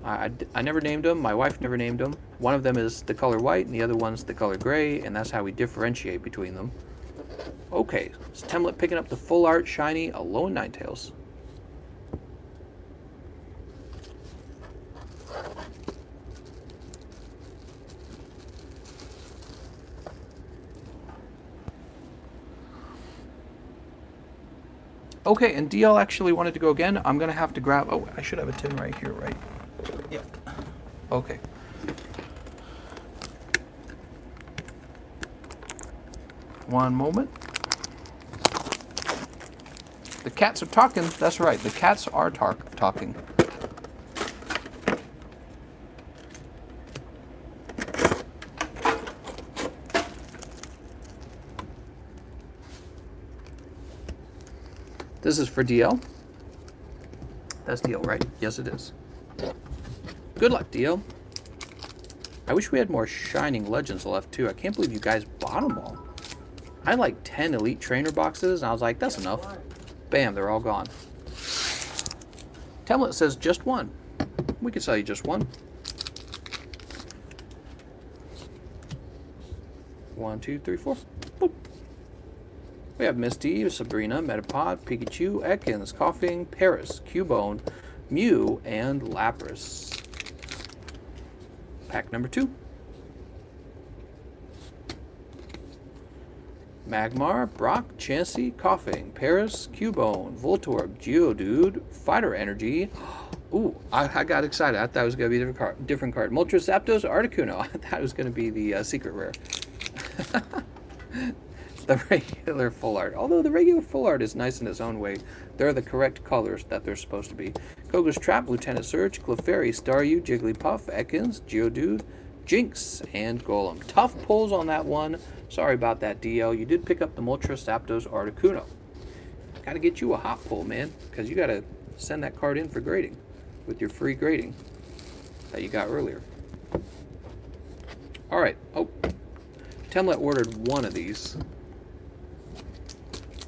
S1: I never named them. My wife never named them. One of them is the color white, and the other one's the color gray, and that's how we differentiate between them. Okay, so Temlet picking up the full art shiny Alolan Ninetales. Okay, and DL actually wanted to go again. I'm going to have to grab... Oh, I should have a tin right here, right? Yeah. Okay. One moment. The cats are talking. That's right. The cats are talking. This is for DL. That's DL, right? Yes, it is. Good luck, DL. I wish we had more Shining Legends left, too. I can't believe you guys bought them all. I had like 10 Elite Trainer boxes, and I was like, that's enough. Bam, they're all gone. Temlet says just one. We could sell you just one. 1, 2, 3, 4. Boop. We have Misty, Sabrina, Metapod, Pikachu, Ekans, Coughing, Paris, Cubone, Mew, and Lapras. Pack number 2. Magmar, Brock, Chansey, Coughing, Paris, Cubone, Voltorb, Geodude, Fighter Energy. Ooh, I got excited. I thought it was going to be a different card. Moltres, Zapdos, Articuno. I thought it was going to be the secret rare. The regular full art. Although the regular full art is nice in its own way, they're the correct colors that they're supposed to be. Koga's Trap, Lieutenant Surge, Clefairy, Staryu, Jigglypuff, Ekans, Geodude, Jinx, and Golem. Tough pulls on that one. Sorry about that, DL. You did pick up the Moltres, Zapdos, Articuno. Gotta get you a hot pull, man, because you gotta send that card in for grading with your free grading that you got earlier. Alright. Oh, Temlet ordered one of these.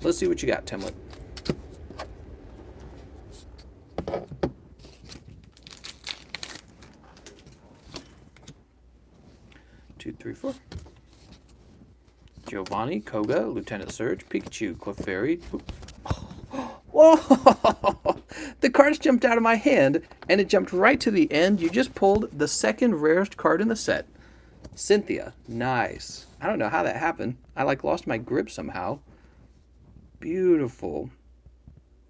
S1: Let's see what you got, Temlet. Two, three, four. Giovanni, Koga, Lieutenant Surge, Pikachu, Clefairy. Whoa! The cards jumped out of my hand, and it jumped right to the end. You just pulled the second rarest card in the set. Cynthia. Nice. I don't know how that happened. I lost my grip somehow. Beautiful.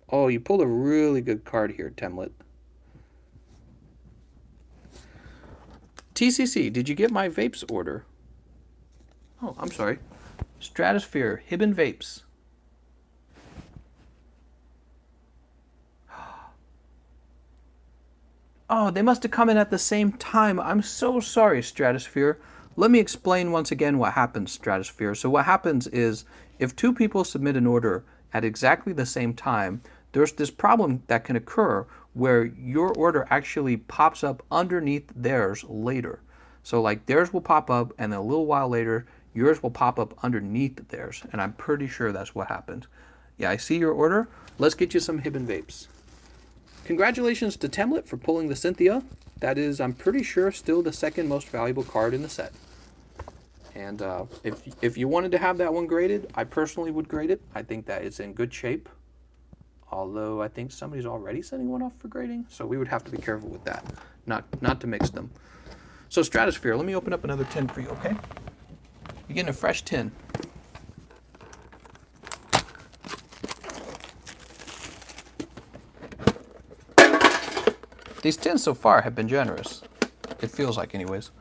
S1: Oh, you pulled a really good card here, Temlet. TCC, did you get my vapes order? Oh, I'm sorry. Stratosphere, Hibben Vapes. Oh, they must have come in at the same time. I'm so sorry, Stratosphere. Let me explain once again what happens, Stratosphere. So what happens is, if two people submit an order at exactly the same time, there's this problem that can occur where your order actually pops up underneath theirs later. So like theirs will pop up, and then a little while later, yours will pop up underneath theirs. And I'm pretty sure that's what happened. Yeah, I see your order. Let's get you some Hibben Vapes. Congratulations to Temlet for pulling the Cynthia. That is, I'm pretty sure, still the second most valuable card in the set. And if you wanted to have that one graded, I personally would grade it. I think that it's in good shape. although I think somebody's already sending one off for grading, so we would have to be careful with that, not to mix them. So Stratosphere, let me open up another tin for you, okay? You're getting a fresh tin. These tins so far have been generous. It feels like, anyways.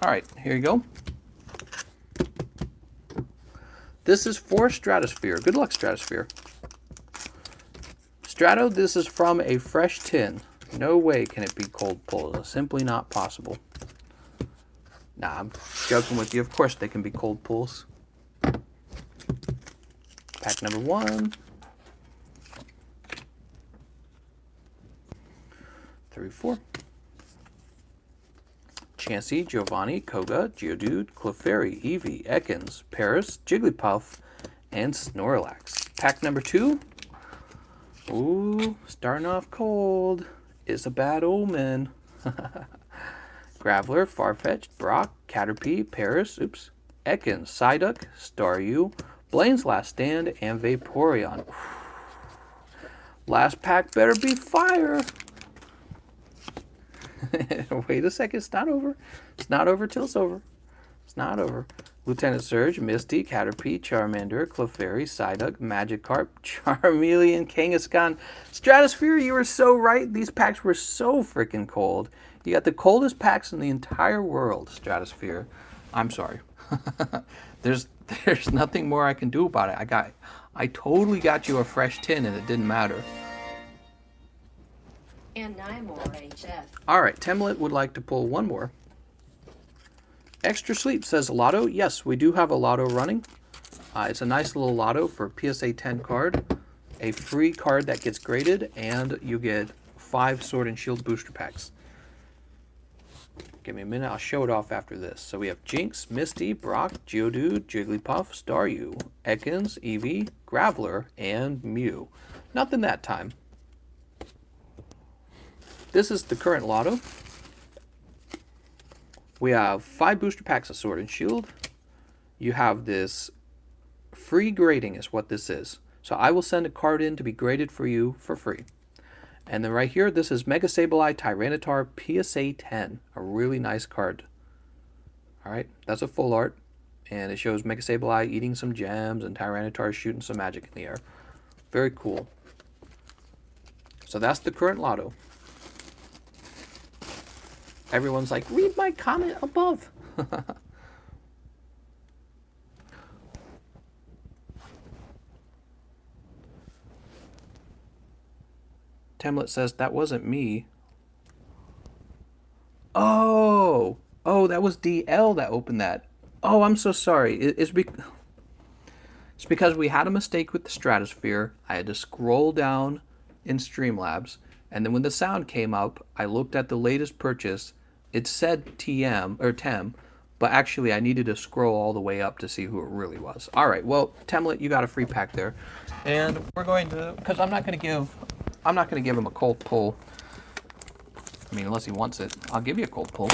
S1: All right, here you go. This is for Stratosphere. Good luck, Stratosphere. Strato, this is from a fresh tin. No way can it be cold pull. It's simply not possible. Nah, I'm joking with you. Of course they can be cold pulls. Pack number 1. 3, 4. Chansey, Giovanni, Koga, Geodude, Clefairy, Eevee, Ekans, Paris, Jigglypuff, and Snorlax. Pack number 2. Ooh, starting off cold. Is a bad omen. Graveler, Farfetch'd, Brock, Caterpie, Paris, Ekans, Psyduck, Staryu, Blaine's Last Stand, and Vaporeon. Last pack better be fire. Wait a second, it's not over. It's not over till it's over. It's not over. Lieutenant Surge, Misty, Caterpie, Charmander, Clefairy, Psyduck, Magikarp, Charmeleon, Kangaskhan. Stratosphere, you were so right. These packs were so freaking cold. You got the coldest packs in the entire world, Stratosphere. I'm sorry. There's nothing more I can do about it. I totally got you a fresh tin and it didn't matter.
S2: And 9 more HF.
S1: All right, Temlet would like to pull one more. Extra Sleep says Lotto. Yes, we do have a Lotto running. It's a nice little Lotto for PSA 10 card. A free card that gets graded, and you get 5 Sword and Shield booster packs. Give me a minute, I'll show it off after this. So we have Jinx, Misty, Brock, Geodude, Jigglypuff, Staryu, Ekans, Eevee, Graveler, and Mew. Nothing that time. This is the current Lotto. We have 5 booster packs of Sword and Shield. You have this free grading is what this is. So I will send a card in to be graded for you for free. And then right here, this is Mega Sableye Tyranitar PSA 10. A really nice card. Alright, that's a full art. And it shows Mega Sableye eating some gems and Tyranitar shooting some magic in the air. Very cool. So that's the current Lotto. Everyone's like, read my comment above. Temlet says, that wasn't me. Oh, that was DL that opened that. Oh, I'm so sorry. It's because we had a mistake with the Stratosphere. I had to scroll down in Streamlabs, and then when the sound came up, I looked at the latest purchase. It said TM or Tem, but actually I needed to scroll all the way up to see who it really was. All right, well, Temlet, you got a free pack there, and we're going to, because I'm not going to give him a cold pull. I mean, unless he wants it, I'll give you a cold pull.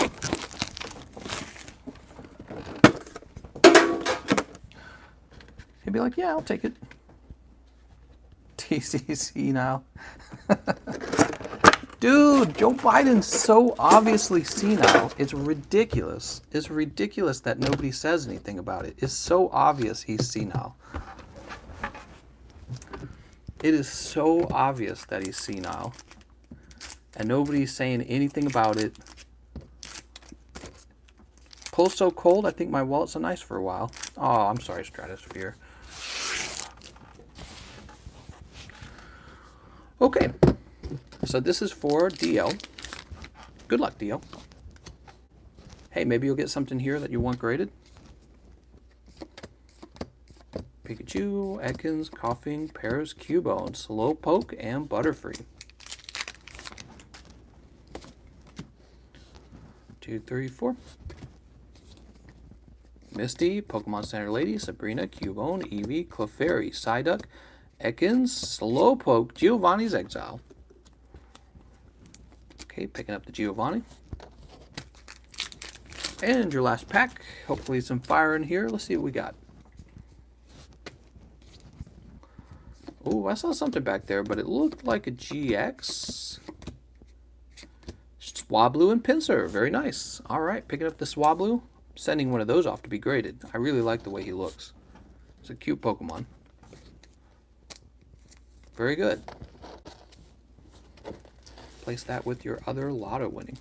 S1: He'd be like, yeah, I'll take it. TCC now. Dude, Joe Biden's so obviously senile. It's ridiculous. It's ridiculous that nobody says anything about it. It's so obvious he's senile. It is so obvious that he's senile. And nobody's saying anything about it. Pull's so cold, I think my wallet's so nice for a while. Oh, I'm sorry, Stratosphere. Okay. So this is for DL. Good luck, DL. Hey, maybe you'll get something here that you want graded. Pikachu, Ekans, Coughing, Paris, Cubone, Slowpoke, and Butterfree. 2, 3, 4. Misty, Pokemon Center Lady, Sabrina, Cubone, Eevee, Clefairy, Psyduck, Ekans, Slowpoke, Giovanni's Exile. Okay, picking up the Giovanni. And your last pack. Hopefully some fire in here. Let's see what we got. Oh, I saw something back there, but it looked like a GX. Swablu and Pinsir. Very nice. All right, picking up the Swablu. Sending one of those off to be graded. I really like the way he looks. It's a cute Pokemon. Very good. Place that with your other lotto winning.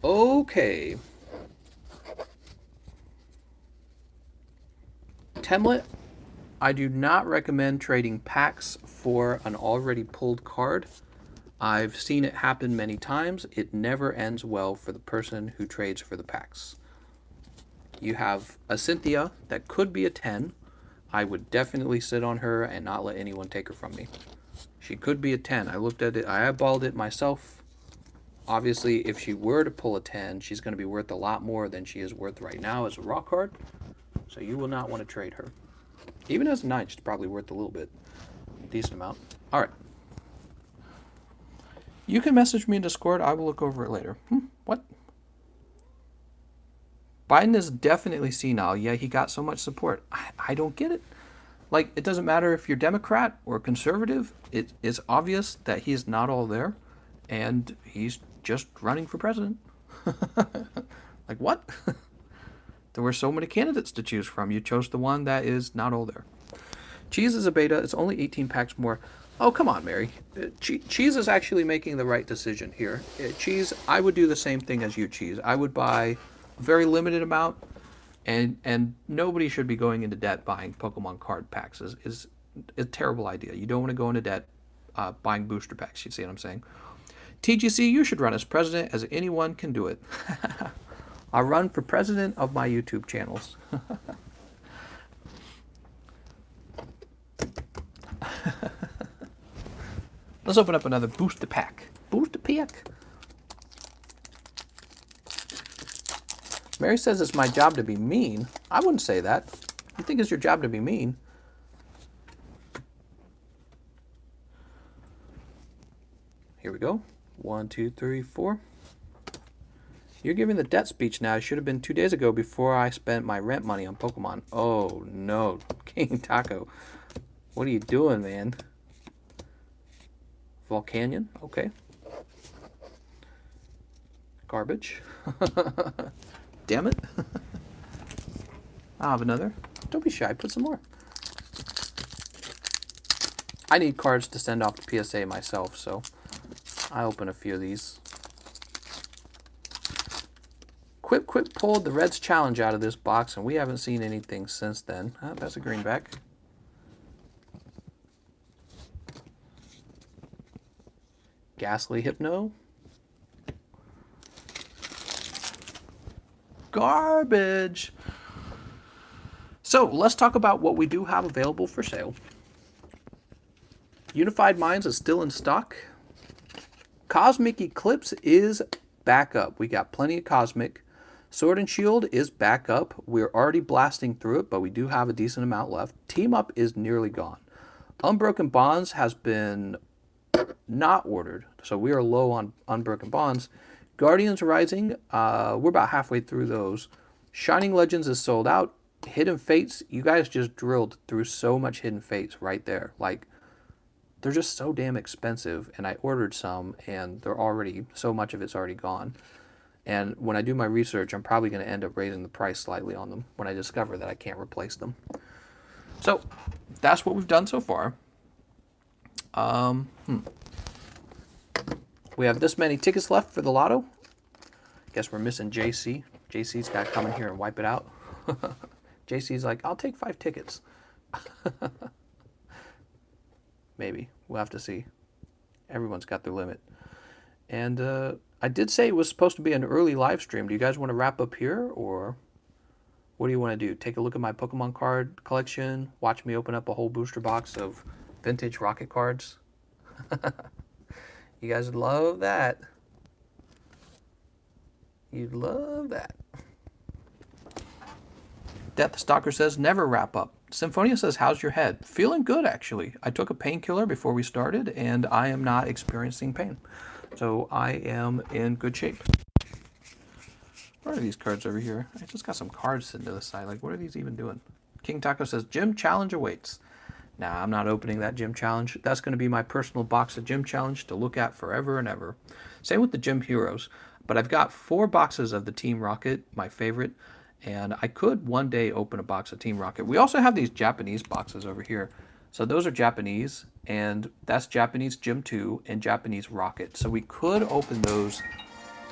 S1: Okay. Temlet, I do not recommend trading packs for an already pulled card. I've seen it happen many times. It never ends well for the person who trades for the packs. You have a Cynthia that could be a 10. I would definitely sit on her and not let anyone take her from me. She could be a 10. I looked at it. I eyeballed it myself. Obviously, if she were to pull a 10, she's going to be worth a lot more than she is worth right now as a raw card. So you will not want to trade her. Even as a 9, she's probably worth a little bit. Decent amount. All right. You can message me in Discord. I will look over it later. What? Biden is definitely senile. Yeah, he got so much support. I don't get it. Like, it doesn't matter if you're Democrat or conservative. It's obvious that he is not all there. And he's just running for president. Like, what? There were so many candidates to choose from. You chose the one that is not all there. Cheese is a beta. It's only 18 packs more. Oh, come on, Mary. Cheese is actually making the right decision here. Cheese, I would do the same thing as you, Cheese. I would buy a very limited amount, and nobody should be going into debt buying Pokemon card packs. Is a terrible idea. You don't want to go into debt buying booster packs. You see what I'm saying? TGC, you should run as president, as anyone can do it. I'll run for president of my YouTube channels. Let's open up another booster pack. Booster pack. Mary says it's my job to be mean. I wouldn't say that. You think it's your job to be mean? Here we go. 1, 2, 3, 4. You're giving the debt speech now. It should have been 2 days ago before I spent my rent money on Pokemon. Oh, no. King Taco. What are you doing, man? Volcanion? Okay. Garbage. Damn it. I'll have another. Don't be shy. Put some more. I need cards to send off to PSA myself, so I open a few of these. Quip pulled the Reds challenge out of this box, and we haven't seen anything since then. Oh, that's a greenback. Ghastly Hypno. Garbage. So let's talk about what we do have available for sale. Unified Minds is still in stock. Cosmic Eclipse is back up. We got plenty of Cosmic. Sword and Shield is back up. We're already blasting through it, but we do have a decent amount left. Team Up is nearly gone. Unbroken Bonds has been not ordered, so we are low on Unbroken Bonds. Guardians Rising, we're about halfway through those. Shining Legends is sold out. Hidden Fates, you guys just drilled through so much Hidden Fates right there. Like, they're just so damn expensive, and I ordered some, and they're already, so much of it's already gone. And when I do my research, I'm probably going to end up raising the price slightly on them when I discover that I can't replace them. So, that's what we've done so far. We have this many tickets left for the lotto. Guess we're missing JC. JC's got to come in here and wipe it out. JC's like, I'll take 5 tickets. Maybe. We'll have to see. Everyone's got their limit. And I did say it was supposed to be an early live stream. Do you guys want to wrap up here, or what do you want to do? Take a look at my Pokemon card collection, watch me open up a whole booster box of vintage Rocket cards? You guys would love that. You'd love that. Death Stalker says, never wrap up. Symphonia says, how's your head? Feeling good, actually. I took a painkiller before we started, and I am not experiencing pain. So I am in good shape. What are these cards over here? I just got some cards sitting to the side. Like, what are these even doing? King Taco says, Gym Challenge awaits. Nah, I'm not opening that Gym Challenge. That's going to be my personal box of Gym Challenge to look at forever and ever. Same with the Gym Heroes. But I've got 4 boxes of the Team Rocket, my favorite. And I could one day open a box of Team Rocket. We also have these Japanese boxes over here. So those are Japanese, and that's Japanese Gym 2 and Japanese Rocket. So we could open those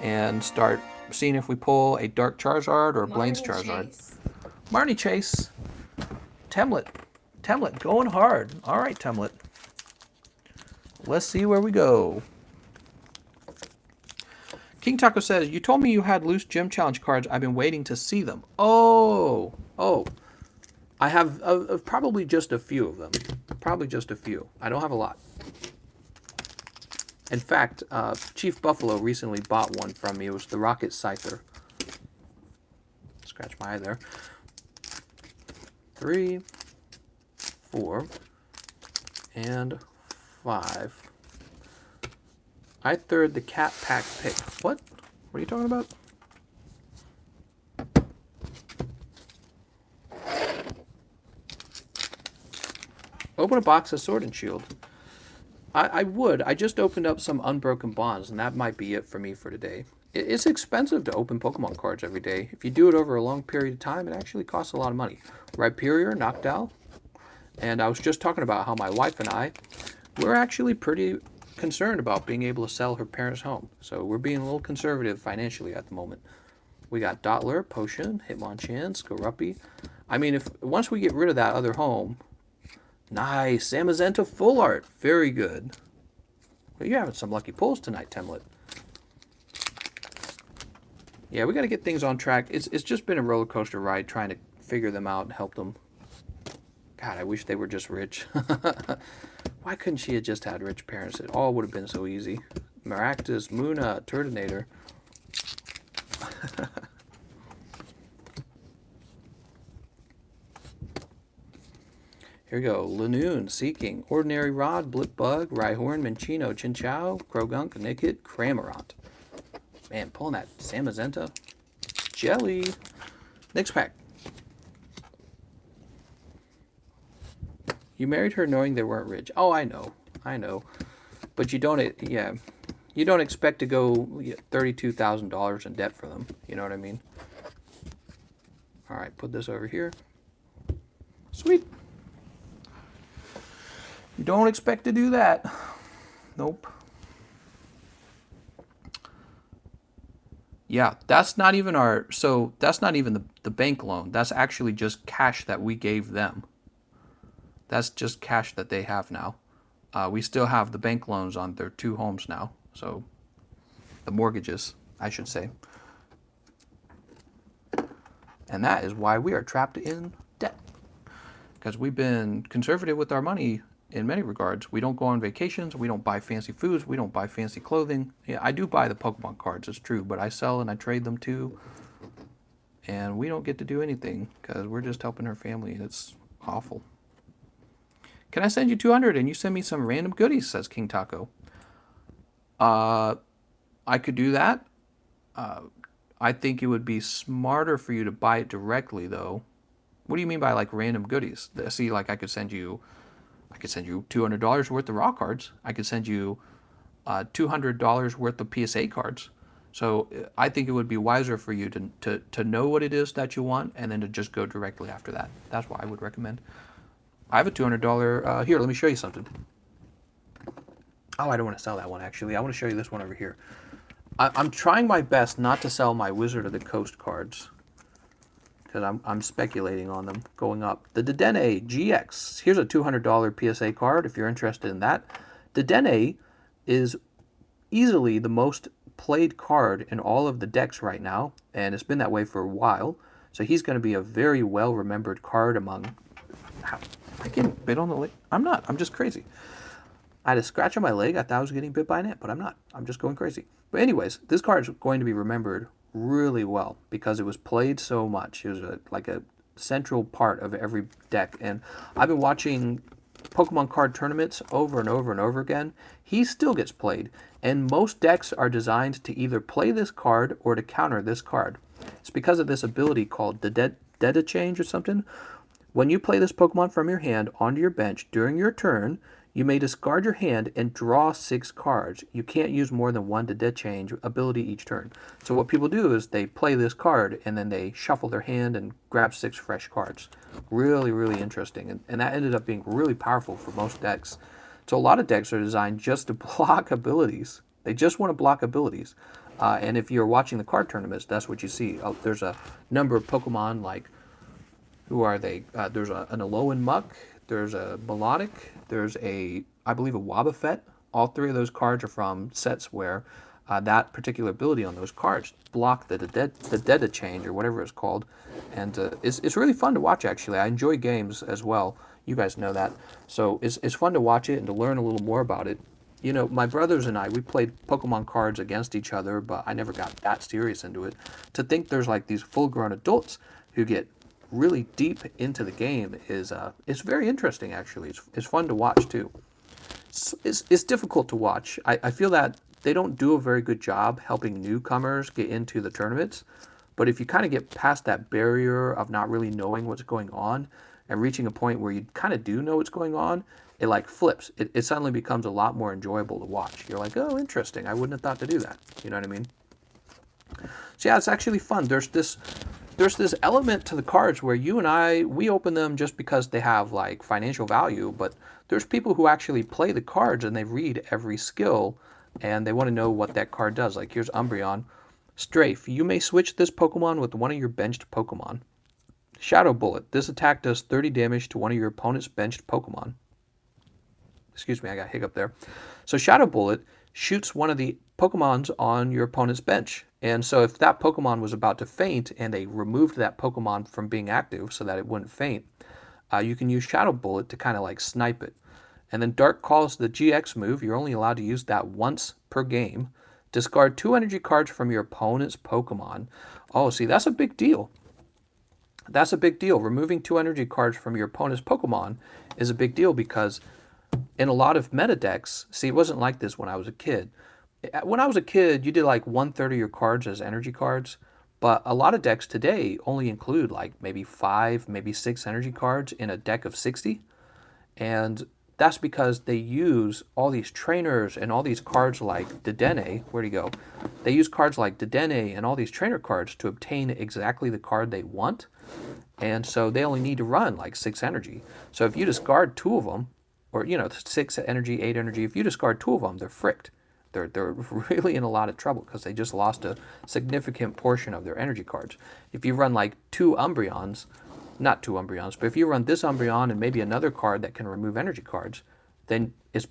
S1: and start seeing if we pull a Dark Charizard or a Blaine's Charizard. Marnie Chase. Temlet. Temlet, going hard. All right, Temlet. Let's see where we go. King Taco says, you told me you had loose Gym Challenge cards. I've been waiting to see them. Oh. I have probably just a few of them. Probably just a few. I don't have a lot. In fact, Chief Buffalo recently bought one from me. It was the Rocket Scyther. Scratch my eye there. 3, 4, and 5. I third the cat pack pick. What? What are you talking about? Open a box of Sword and Shield. I would. I just opened up some Unbroken Bonds, and that might be it for me for today. It's expensive to open Pokemon cards every day. If you do it over a long period of time, it actually costs a lot of money. Rhyperior, Noctowl. And I was just talking about how my wife and I, we're actually pretty concerned about being able to sell her parents' home. So we're being a little conservative financially at the moment. We got Dottler, Potion, Hitmonchan, Skorupi. I mean, if once we get rid of that other home... Nice. Zamazenta full art. Very good. Well, you're having some lucky pulls tonight, Temlet. Yeah, we got to get things on track. It's just been a roller coaster ride trying to figure them out and help them. God, I wish they were just rich. Why couldn't she have just had rich parents? It all would have been so easy. Maractus, Muna, Turtonator. Here we go. Lanoon, Seeking, Ordinary Rod, Blipbug, Rhyhorn, Minccino, Chinchou, Krogunk, Nickit, Cramorant. Man, pulling that Zamazenta. Jelly. Next pack. You married her knowing they weren't rich. Oh, I know. But you don't, yeah. You don't expect to go $32,000 in debt for them. You know what I mean? All right, put this over here. Sweet. You don't expect to do that. Nope. Yeah, that's not even that's not even the bank loan. That's actually just cash that we gave them. That's just cash that they have now. We still have the bank loans on their 2 homes now. So, the mortgages, I should say. And that is why we are trapped in debt. Because we've been conservative with our money in many regards. We don't go on vacations. We don't buy fancy foods. We don't buy fancy clothing. Yeah, I do buy the Pokemon cards, it's true. But I sell and I trade them too. And we don't get to do anything because we're just helping her family. And it's awful. Can I send you 200 and you send me some random goodies, says King Taco. I could do that. I think it would be smarter for you to buy it directly, though. What do you mean by like random goodies? See, like I could send you $200 worth of raw cards. I could send you $200 worth of PSA cards. So I think it would be wiser for you to know what it is that you want and then to just go directly after that. That's what I would recommend. I have a $200. Here, let me show you something. Oh, I don't want to sell that one, actually. I want to show you this one over here. I'm trying my best not to sell my Wizard of the Coast cards because I'm speculating on them going up. The Dedenne GX. Here's a $200 PSA card if you're interested in that. Dedenne is easily the most played card in all of the decks right now, and it's been that way for a while. So he's going to be a very well-remembered card among... I getting bit on the leg? I'm not. I'm just crazy. I had a scratch on my leg. I thought I was getting bit by an ant, but I'm not. I'm just going crazy. But anyways, this card is going to be remembered really well because it was played so much. It was like a central part of every deck. And I've been watching Pokemon card tournaments over and over and over again. He still gets played, and most decks are designed to either play this card or to counter this card. It's because of this ability called the Data Change or something. When you play this Pokemon from your hand onto your bench during your turn, you may discard your hand and draw 6 cards. You can't use more than one Dead Change ability each turn. So what people do is they play this card and then they shuffle their hand and grab 6 fresh cards. Really, really interesting. And that ended up being really powerful for most decks. So a lot of decks are designed just to block abilities. They just want to block abilities. And if you're watching the card tournaments, that's what you see. There's a number of Pokemon like, who are they? There's an Alolan Muck, there's a Melodic, there's I believe a Wobbuffet. All 3 of those cards are from sets where that particular ability on those cards block the Data Change or whatever it's called. And it's really fun to watch, actually. I enjoy games as well. You guys know that. So it's fun to watch it and to learn a little more about it. You know, my brothers and I, we played Pokemon cards against each other, but I never got that serious into it. To think there's like these full-grown adults who get really deep into the game is it's very interesting, actually. It's fun to watch too. It's difficult to watch. I feel that they don't do a very good job helping newcomers get into the tournaments, but if you kind of get past that barrier of not really knowing what's going on and reaching a point where you kind of do know what's going on, it like flips. It suddenly becomes a lot more enjoyable to watch. You're like, oh, interesting, I wouldn't have thought to do that. You know what I mean? So yeah, it's actually fun. There's this element to the cards where you and I, we open them just because they have like financial value, but there's people who actually play the cards and they read every skill and they want to know what that card does. Like here's Umbreon. Strafe, you may switch this Pokemon with one of your benched Pokemon. Shadow Bullet, this attack does 30 damage to one of your opponent's benched Pokemon. Excuse me, I got hiccup there. So Shadow Bullet shoots one of the Pokemons on your opponent's bench. And so if that Pokemon was about to faint and they removed that Pokemon from being active so that it wouldn't faint, you can use Shadow Bullet to kind of like snipe it. And then Dark Calls, the GX move. You're only allowed to use that once per game. Discard 2 energy cards from your opponent's Pokemon. Oh, see, that's a big deal. That's a big deal. Removing 2 energy cards from your opponent's Pokemon is a big deal because in a lot of meta decks, see, it wasn't like this when I was a kid. When I was a kid, you did like 1/3 of your cards as energy cards, but a lot of decks today only include like maybe 5, maybe 6 energy cards in a deck of 60. And that's because they use all these trainers and all these cards like Dedenne. Where'd he go? They use cards like Dedenne and all these trainer cards to obtain exactly the card they want. And so they only need to run like 6 energy. So if you discard 2 of them, or 6 energy, 8 energy, if you discard 2 of them, they're fricked. They're really in a lot of trouble because they just lost a significant portion of their energy cards. If you run like 2 Umbreons, not 2 Umbreons, but if you run this Umbreon and maybe another card that can remove energy cards, then it's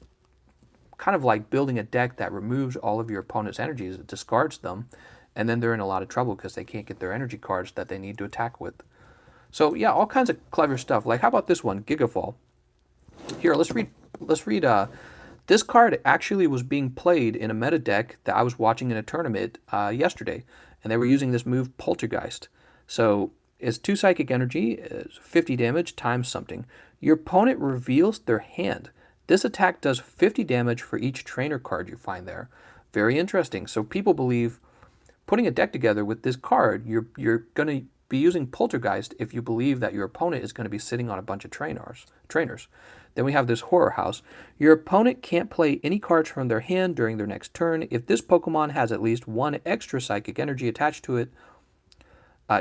S1: kind of like building a deck that removes all of your opponent's energies, it discards them, and then they're in a lot of trouble because they can't get their energy cards that they need to attack with. So yeah, all kinds of clever stuff. Like how about this one, Gigafall? Here, let's read. This card actually was being played in a meta deck that I was watching in a tournament yesterday, and they were using this move Poltergeist. So it's 2 psychic energy, it's 50 damage times something. Your opponent reveals their hand. This attack does 50 damage for each trainer card you find there. Very interesting. So people believe putting a deck together with this card, you're going to be using Poltergeist if you believe that your opponent is going to be sitting on a bunch of trainers. Then we have this Horror House. Your opponent can't play any cards from their hand during their next turn. If this Pokemon has at least 1 extra psychic energy attached to it,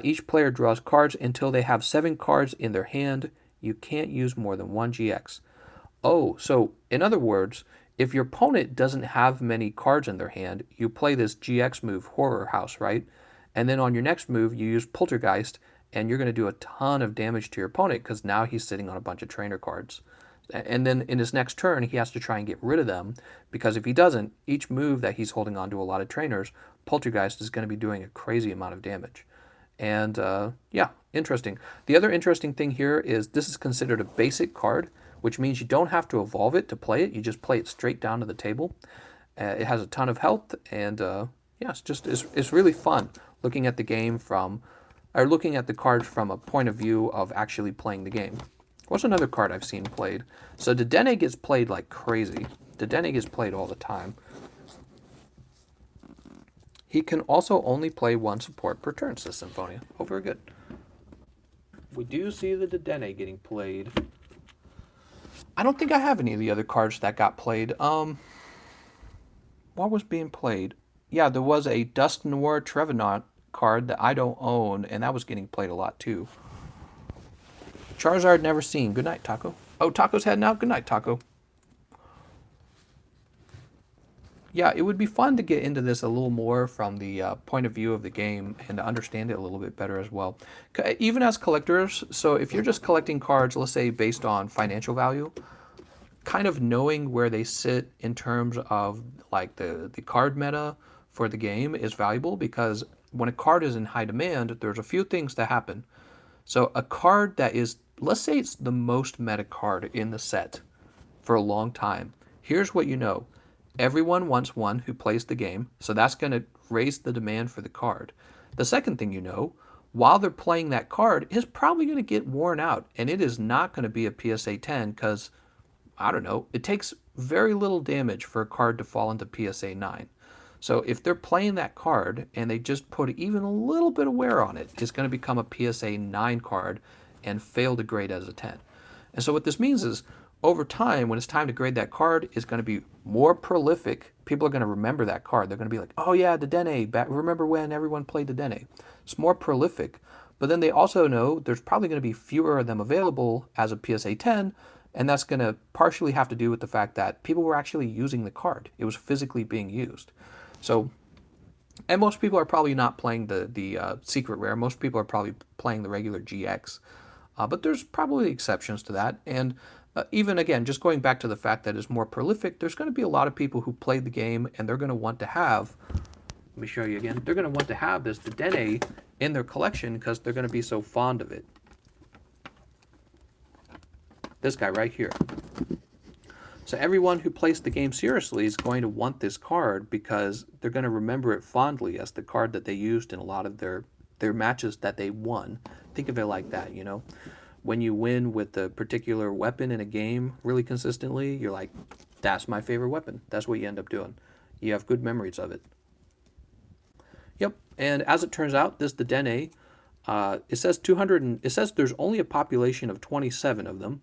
S1: each player draws cards until they have 7 cards in their hand. You can't use more than 1 GX. Oh, so in other words, if your opponent doesn't have many cards in their hand, you play this GX move, Horror House, right? And then on your next move, you use Poltergeist, and you're going to do a ton of damage to your opponent because now he's sitting on a bunch of trainer cards. And then in his next turn, he has to try and get rid of them, because if he doesn't, each move that he's holding on to a lot of trainers, Poltergeist is going to be doing a crazy amount of damage. And yeah, interesting. The other interesting thing here is this is considered a basic card, which means you don't have to evolve it to play it. You just play it straight down to the table. It has a ton of health, and yeah, it's really fun looking at the game from are looking at the cards from a point of view of actually playing the game. What's another card I've seen played? So Dedenne gets played like crazy. Dedenne gets played all the time. He can also only play one support per turn, says Symphonia. Oh, very good. We do see the Dedenne getting played. I don't think I have any of the other cards that got played. What was being played? Yeah, there was a Dusk Noir Trevenant card that I don't own, and that was getting played a lot too. Charizard never seen. Good night, Taco. Oh, Taco's heading out. Good night, Taco. Yeah, it would be fun to get into this a little more from the point of view of the game and to understand it a little bit better as well. Even as collectors, so if you're just collecting cards, let's say based on financial value, kind of knowing where they sit in terms of like the card meta for the game is valuable, because when a card is in high demand, there's a few things that happen. So a card that is, let's say it's the most meta card in the set for a long time. Here's what you know. Everyone wants one who plays the game, so that's going to raise the demand for the card. The second thing you know, while they're playing that card, is probably going to get worn out, and it is not going to be a PSA 10 because, I don't know, it takes very little damage for a card to fall into PSA 9. So if they're playing that card and they just put even a little bit of wear on it, it's going to become a PSA 9 card and fail to grade as a 10. And so what this means is, over time, when it's time to grade that card, it's going to be more prolific. People are going to remember that card. They're going to be like, oh yeah, Dedenne, remember when everyone played Dedenne? It's more prolific. But then they also know there's probably going to be fewer of them available as a PSA 10, and that's going to partially have to do with the fact that people were actually using the card. It was physically being used. So, and most people are probably not playing the secret rare. Most people are probably playing the regular GX. But there's probably exceptions to that. And even again, just going back to the fact that it's more prolific, there's going to be a lot of people who played the game and they're going to want to have, let me show you again, they're going to want to have this Dedenne in their collection because they're going to be so fond of it. This guy right here. So everyone who plays the game seriously is going to want this card because they're going to remember it fondly as the card that they used in a lot of their matches that they won. Think of it like that, you know? When you win with a particular weapon in a game really consistently, you're like, that's my favorite weapon. That's what you end up doing. You have good memories of it. Yep, and as it turns out, this Dedenne, it says 200. It says there's only a population of 27 of them,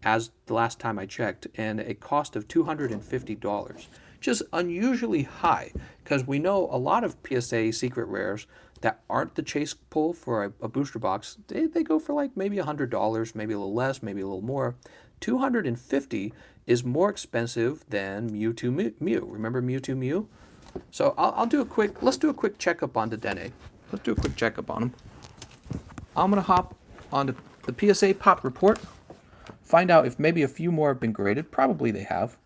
S1: as the last time I checked, and a cost of $250, which is unusually high because we know a lot of PSA secret rares that aren't the chase pull for a booster box, they go for like maybe $100, maybe a little less, maybe a little more. $250 is more expensive than Mewtwo Mew. Remember Mewtwo Mew? So let's do a quick checkup on Dedenne. Let's do a quick checkup on him. I'm gonna hop onto the PSA Pop Report, find out if maybe a few more have been graded. Probably they have.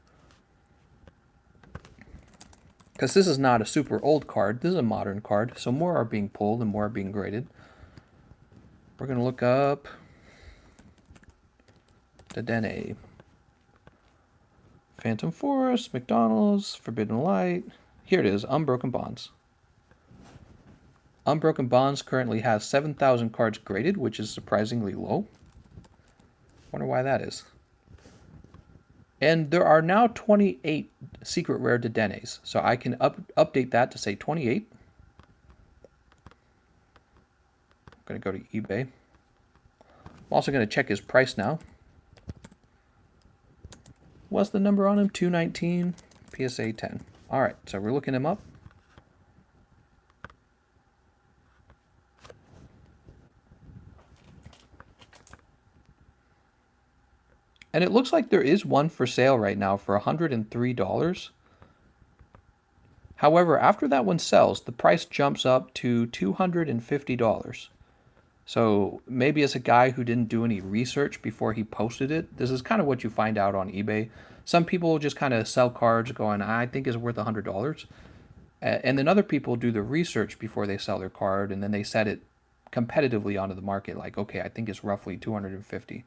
S1: Because this is not a super old card, this is a modern card, so more are being pulled and more are being graded. We're going to look up Dedenne. Phantom Forest, McDonald's, Forbidden Light. Here it is, Unbroken Bonds. Unbroken Bonds currently has 7,000 cards graded, which is surprisingly low. Wonder why that is. And there are now 28 secret rare Dedennes, so I can update that to say 28. I'm going to go to eBay. I'm also going to check his price now. What's the number on him? 219, PSA 10. All right, so we're looking him up. And it looks like there is one for sale right now for $103. However, after that one sells, the price jumps up to $250. So maybe it's a guy who didn't do any research before he posted it. This is kind of what you find out on eBay. Some people just kind of sell cards going, I think it's worth $100. And then other people do the research before they sell their card, and then they set it competitively onto the market. Like, okay, I think it's roughly $250.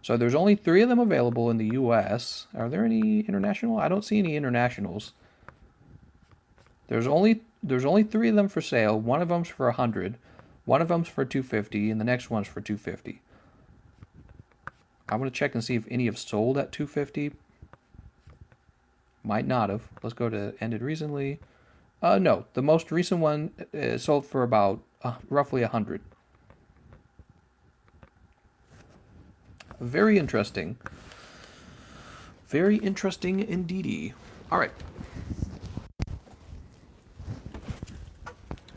S1: So there's only 3 of them available in the U.S. Are there any international? I don't see any internationals. There's only 3 of them for sale. One of them's for $100. One of them's for 250 and the next one's for 250. I'm going to check and see if any have sold at 250. Might not have. Let's go to ended recently. No, the most recent one sold for about roughly 100. Very interesting. Very interesting indeedy. All right.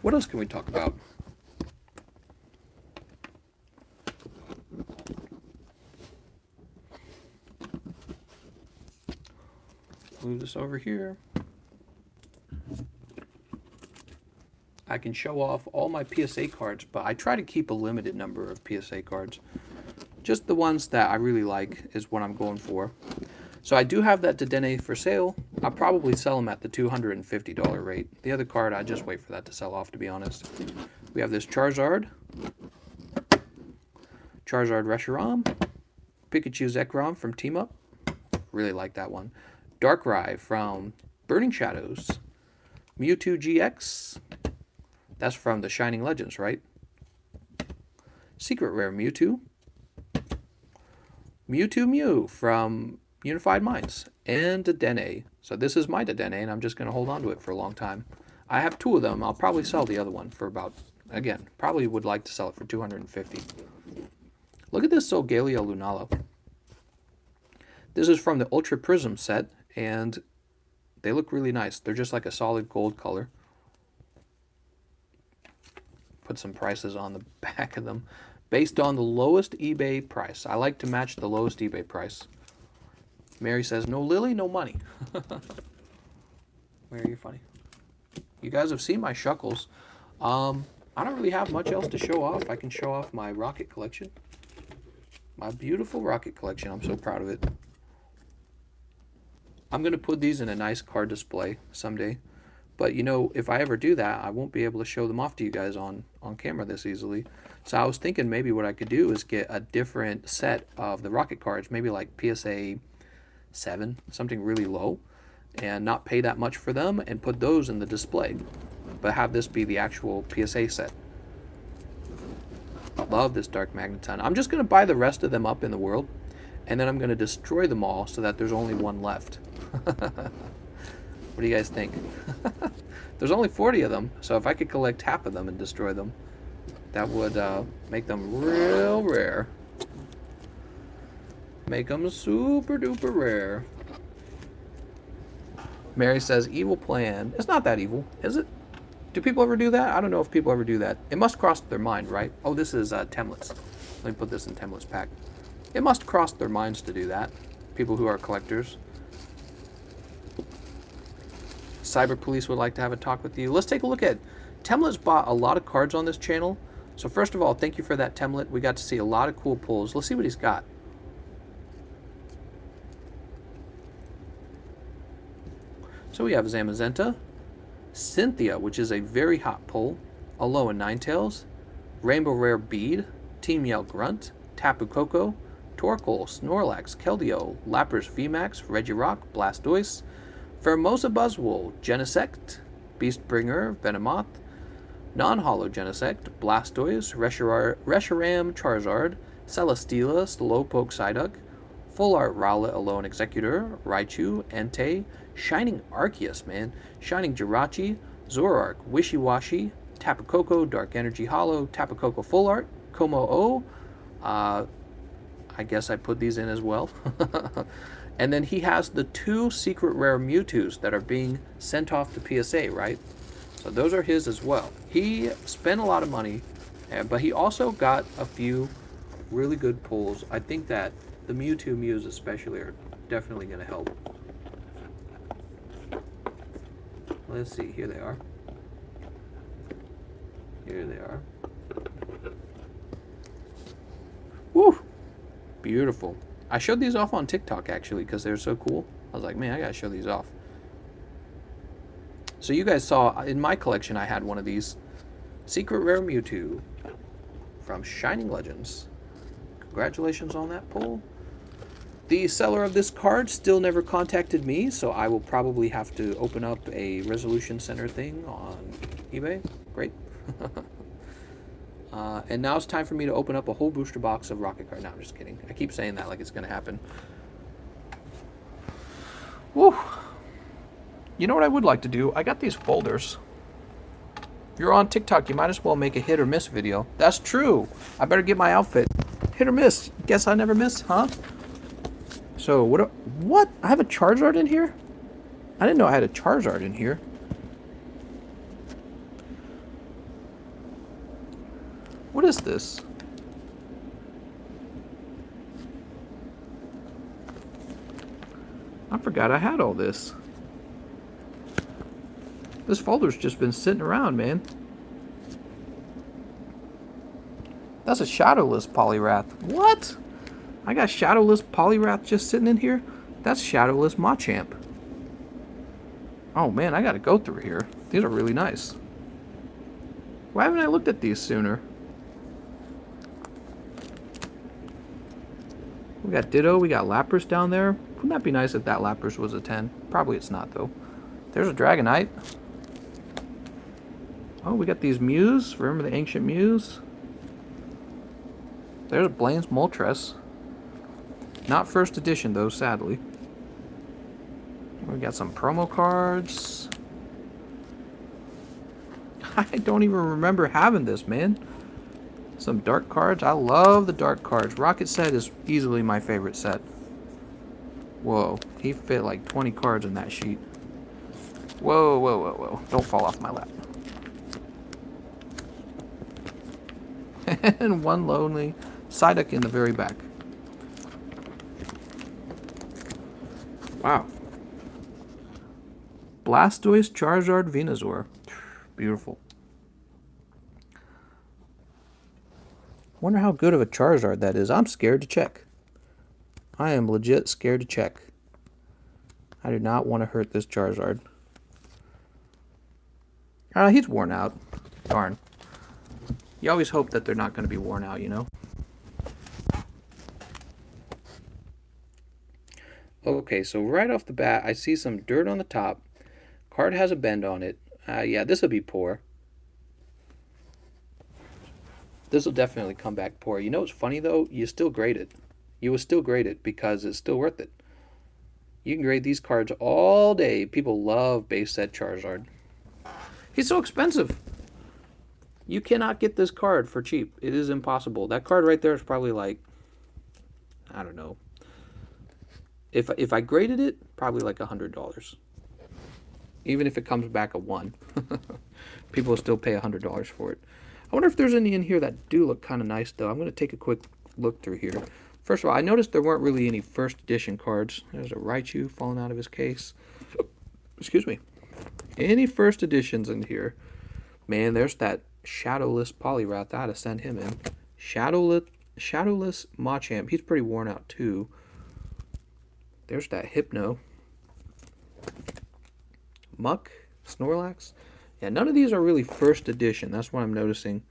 S1: What else can we talk about? Move this over here. I can show off all my PSA cards, but I try to keep a limited number of PSA cards. Just the ones that I really like is what I'm going for. So I do have that Dedenne for sale. I'll probably sell them at the $250 rate. The other card, I just wait for that to sell off, to be honest. We have this Charizard Reshiram, Pikachu Zekrom from Team Up. Really like that one. Darkrai from Burning Shadows. Mewtwo GX. That's from the Shining Legends, right? Secret Rare Mewtwo. Mewtwo Mew from Unified Minds. And Dedenne. So this is my Dedenne, and I'm just going to hold on to it for a long time. I have two of them. I'll probably sell the other one for about, again, probably would like to sell it for $250. Look at this Solgaleo Lunala. This is from the Ultra Prism set, and they look really nice. They're just like a solid gold color. Put some prices on the back of them. Based on the lowest eBay price. I like to match the lowest eBay price. Mary says, no Lily, no money. Mary, you're funny. You guys have seen my Shuckles. I don't really have much else to show off. I can show off my rocket collection. My beautiful rocket collection. I'm so proud of it. I'm going to put these in a nice card display someday. But, you know, if I ever do that, I won't be able to show them off to you guys on camera this easily. So I was thinking maybe what I could do is get a different set of the rocket cards, maybe like PSA 7, something really low, and not pay that much for them and put those in the display. But have this be the actual PSA set. Love this Dark Magneton. I'm just going to buy the rest of them up in the world, and then I'm going to destroy them all so that there's only one left. What do you guys think? There's only 40 of them, so if I could collect half of them and destroy them, that would make them real rare. Make them super duper rare. Mary says, evil plan. It's not that evil, is it? Do people ever do that? I don't know if people ever do that. It must cross their mind, right? Oh, this is Temlets. Let me put this in Temlets pack. It must cross their minds to do that. People who are collectors. Cyber Police would like to have a talk with you. Let's take a look at... Temlet's bought a lot of cards on this channel. So first of all, thank you for that, Temlet. We got to see a lot of cool pulls. Let's see what he's got. So we have Zamazenta, Cynthia, which is a very hot pull, Alolan Ninetales, Rainbow Rare Bead, Team Yell Grunt, Tapu Koko, Torkoal, Snorlax, Keldeo, Lapras VMAX, Regirock, Blastoise, Pheromosa Buzzwole, Genesect, Beastbringer, Venomoth, Non-Holo Genesect, Blastoise, Reshiram Charizard, Celesteela, Slowpoke Psyduck, Full Art Rowlet Alone Executor, Raichu, Entei, Shining Arceus, man, Shining Jirachi, Zoroark, Wishy-Washy, Tapu Koko, Dark Energy Holo, Tapu Koko Full Art, Como-O, I guess I put these in as well. And then he has the 2 secret rare Mewtwo's that are being sent off to PSA, right? So those are his as well. He spent a lot of money, but he also got a few really good pulls. I think that the Mewtwo Mews especially are definitely going to help. Let's see, here they are. Here they are. Woo! Beautiful. I showed these off on TikTok actually because they're so cool. I was like, man, I gotta show these off. So you guys saw in my collection I had one of these Secret Rare Mewtwo from Shining Legends. Congratulations on that pull. The seller of this card still never contacted me, so I will probably have to open up a resolution center thing on eBay. Great. And now it's time for me to open up a whole booster box of Rocket Card. No, I'm just kidding. I keep saying that like it's going to happen. Woo! You know what I would like to do? I got these folders. If you're on TikTok, you might as well make a hit or miss video. That's true. I better get my outfit. Hit or miss. Guess I never miss, huh? So, what? I have a Charizard in here? I didn't know I had a Charizard in here. What is this? I forgot I had all this. This folder's just been sitting around, man. That's a Shadowless Poliwrath. What? I got Shadowless Poliwrath just sitting in here? That's Shadowless Machamp. Oh man, I gotta go through here. These are really nice. Why haven't I looked at these sooner? We got Ditto, we got Lapras down there. Wouldn't that be nice if that Lapras was a 10? Probably it's not, though. There's a Dragonite. Oh, we got these Mews. Remember the Ancient Mews? There's Blaine's Moltres. Not first edition, though, sadly. We got some promo cards. I don't even remember having this, man. Some dark cards. I love the dark cards. Rocket set is easily my favorite set. Whoa, he fit like 20 cards in that sheet. Whoa, whoa, whoa, whoa. Don't fall off my lap. And one lonely Psyduck in the very back. Wow. Blastoise, Charizard, Venusaur. Beautiful. Wonder how good of a Charizard that is. I'm scared to check. I am legit scared to check. I do not want to hurt this Charizard. He's worn out. Darn. You always hope that they're not going to be worn out, you know? Okay, so right off the bat, I see some dirt on the top. Card has a bend on it. Yeah, this will be poor. This will definitely come back poor. You know what's funny, though? You still grade it. You will still grade it because it's still worth it. You can grade these cards all day. People love base set Charizard. He's so expensive. You cannot get this card for cheap. It is impossible. That card right there is probably like, I don't know. If I graded it, probably like $100. Even if it comes back a 1. People will still pay $100 for it. I wonder if there's any in here that do look kind of nice, though. I'm going to take a quick look through here. First of all, I noticed there weren't really any first edition cards. There's a Raichu falling out of his case. Excuse me. Any first editions in here? Man, there's that Shadowless Poliwrath. I ought to send him in. Shadowless Machamp. He's pretty worn out, too. There's that Hypno. Muck. Snorlax. Yeah, none of these are really first edition. That's what I'm noticing.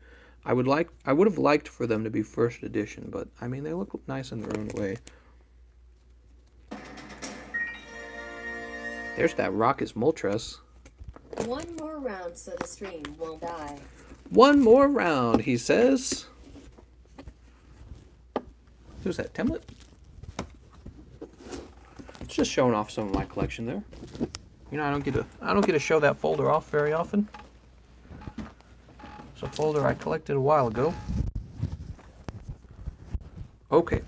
S1: I would have liked for them to be first edition, but I mean they look nice in their own way. There's that Rocket's Moltres.
S2: One more round so the stream won't die.
S1: One more round, he says. Who's that, Temlet? It's just showing off some of my collection there. You know, I don't get to show that folder off very often. It's a folder I collected a while ago. Okay.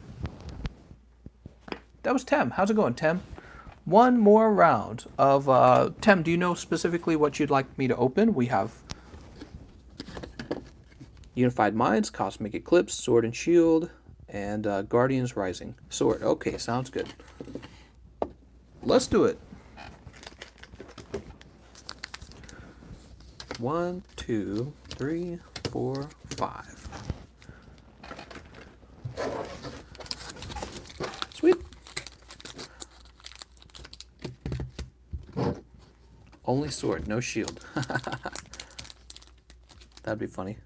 S1: That was Tem. How's it going, Tem? One more round of Tem, do you know specifically what you'd like me to open? We have Unified Minds, Cosmic Eclipse, Sword and Shield, and Guardians Rising. Sword. Okay, sounds good. Let's do it. 1, 2, 3, 4, 5. Sweet. Only sword, no shield. That'd be funny.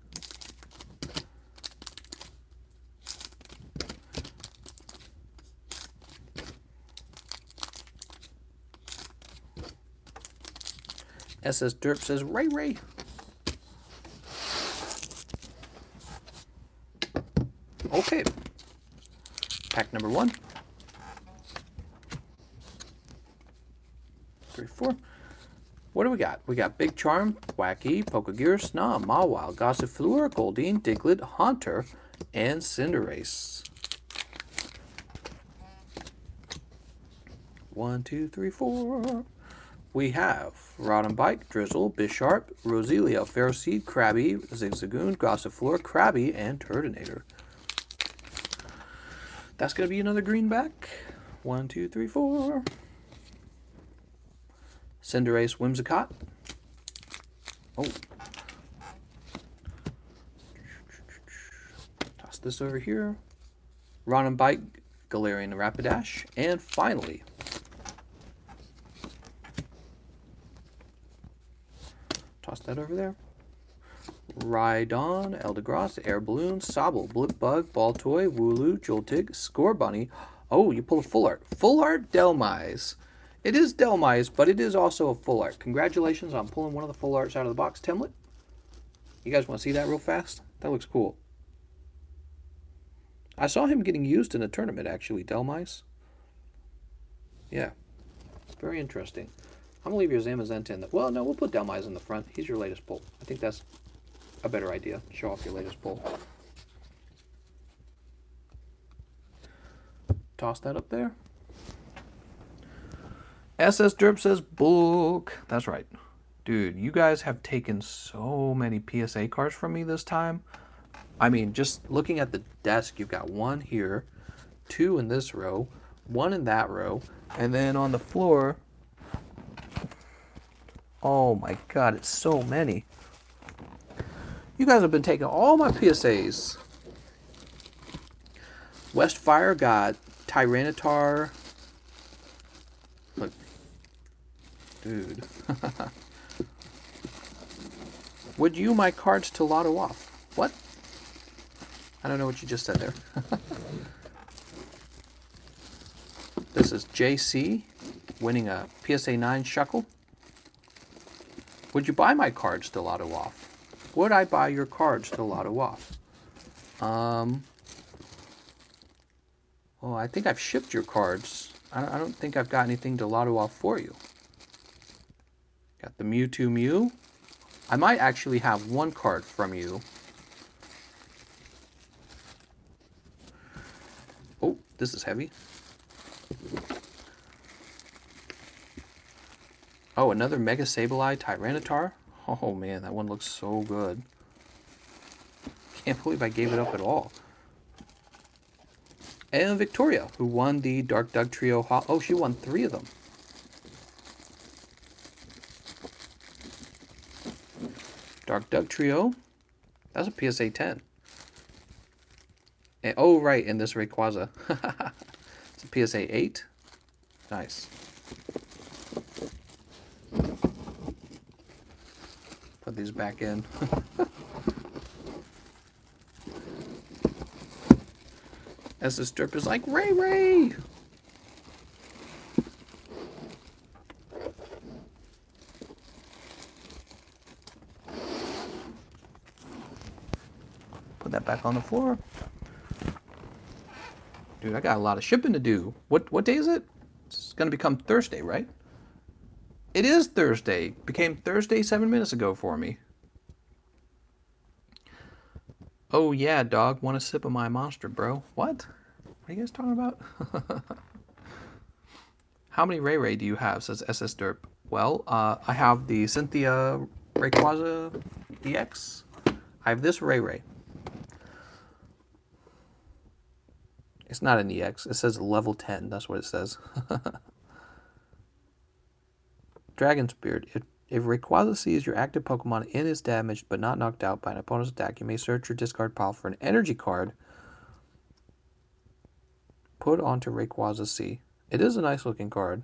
S1: SS Derp says, Ray Ray. Okay. Pack number 1. 3, 4. What do we got? We got Big Charm, Wacky, Pokegear, Snom, Mawile, Gossifleur, Goldeen, Diglett, Haunter, and Cinderace. 1, 2, 3, 4. We have Roddenbike, Drizzle, Bisharp, Roselia, Ferroseed, Krabby, Zigzagoon, Gossifleur, Krabby, and Turtonator. That's going to be another greenback. 1, 2, 3, 4. Cinderace, Whimsicott. Oh. Toss this over here. Roddenbike, Galarian Rapidash. And finally, toss that over there. Rhydon, Eldegoss, Air Balloon, Sobble, Blipbug, Baltoy, Wooloo, Joltig, Scorbunny. Oh, you pull a full art. Full art Delmise. It is Delmise, but it is also a full art. Congratulations on pulling one of the full arts out of the box. Temlet, you guys want to see that real fast? That looks cool. I saw him getting used in a tournament, actually, Delmise. Yeah, very interesting. I'm going to leave your Zamazenta in the... Well, no, we'll put Delmise in the front. He's your latest pull. I think that's a better idea. Show off your latest pull. Toss that up there. SS Derp says book. That's right. Dude, you guys have taken so many PSA cards from me this time. I mean, just looking at the desk, you've got 1 here, 2 in this row, 1 in that row, and then on the floor... Oh my god, it's so many. You guys have been taking all my PSAs. Westfire got Tyranitar. Look. Dude. Would you my cards to lotto off? What? I don't know what you just said there. This is JC winning a PSA 9 Shuckle. Would you buy my cards to lotto off? Would I buy your cards to lotto off? Well, I think I've shipped your cards. I don't think I've got anything to lotto off for you. Got the Mewtwo Mew. I might actually have 1 card from you. Oh, this is heavy. Oh, another Mega Sableye Tyranitar. Oh man, that one looks so good. Can't believe I gave it up at all. And Victoria, who won the Dark Doug Trio. Oh, she won 3 of them. Dark Doug Trio. That's a PSA 10. And, oh, right, and this Rayquaza. It's a PSA 8. Nice. Put these back in. As this Derp is like, Ray Ray! Put that back on the floor. Dude, I got a lot of shipping to do. What day is it? It's gonna become Thursday, right? It is Thursday. Became Thursday 7 minutes ago for me. Oh yeah, dog. Want a sip of my monster, bro? What? What are you guys talking about? How many Ray Ray do you have? Says SS Derp. Well, I have the Cynthia Rayquaza EX. I have this Ray Ray. It's not an EX. It says level 10. That's what it says. Dragon's Beard. If Rayquaza sees your active Pokemon and is damaged but not knocked out by an opponent's attack, you may search your discard pile for an energy card put onto Rayquaza C. It is a nice looking card.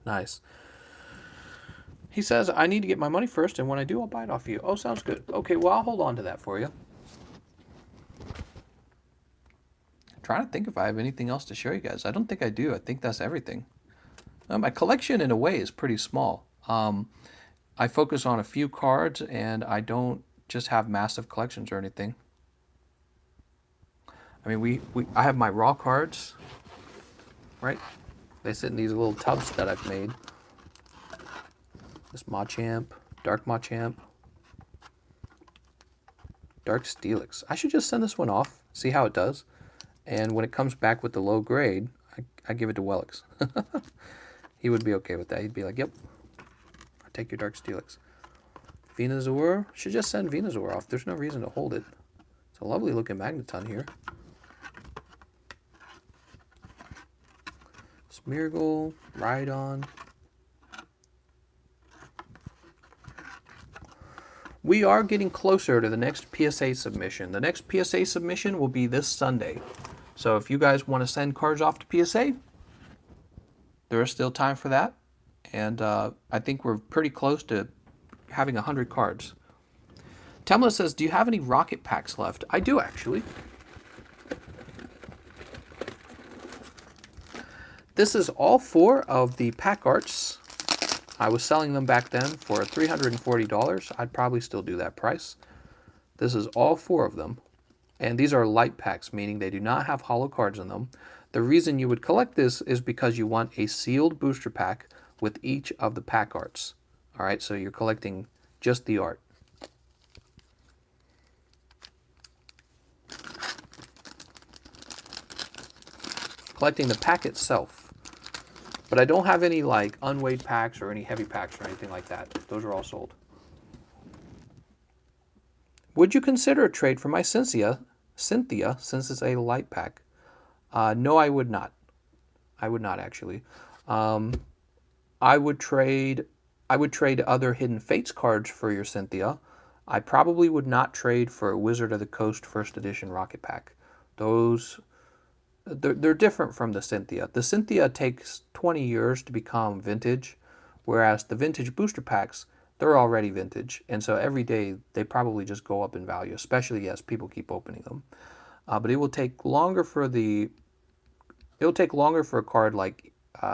S1: Nice. He says, I need to get my money first, and when I do, I'll buy it off you. Oh, sounds good. Okay, well, I'll hold on to that for you. Trying to think if I have anything else to show you guys. I don't think I do. I think that's everything. My collection, in a way, is pretty small. I focus on a few cards, and I don't just have massive collections or anything. I mean, I have my raw cards, right? They sit in these little tubs that I've made. This Machamp, Dark Machamp, Dark Steelix. I should just send this one off, see how it does. And when it comes back with the low grade, I give it to Wellix. He would be okay with that. He'd be like, yep, I'll take your Dark Steelix. Venusaur, should just send Venusaur off. There's no reason to hold it. It's a lovely looking Magneton here. Smeargle, Rhydon. We are getting closer to the next PSA submission. The next PSA submission will be this Sunday. So if you guys want to send cards off to PSA, there is still time for that. And I think we're pretty close to having 100 cards. Temla says, do you have any rocket packs left? I do, actually. This is all 4 of the pack arts. I was selling them back then for $340. I'd probably still do that price. This is all 4 of them. And these are light packs, meaning they do not have holo cards in them. The reason you would collect this is because you want a sealed booster pack with each of the pack arts. All right, so you're collecting just the art. Collecting the pack itself. But I don't have any like unweighed packs or any heavy packs or anything like that. Those are all sold. Would you consider a trade for my Cynthia, since it's a light pack? No, I would not. I would not actually. I would trade other Hidden Fates cards for your Cynthia. I probably would not trade for a Wizard of the Coast First Edition Rocket Pack. They're different from the Cynthia. The Cynthia takes 20 years to become vintage, whereas the vintage booster packs, they're already vintage. And so every day they probably just go up in value, especially as people keep opening them. But it will take longer for a card like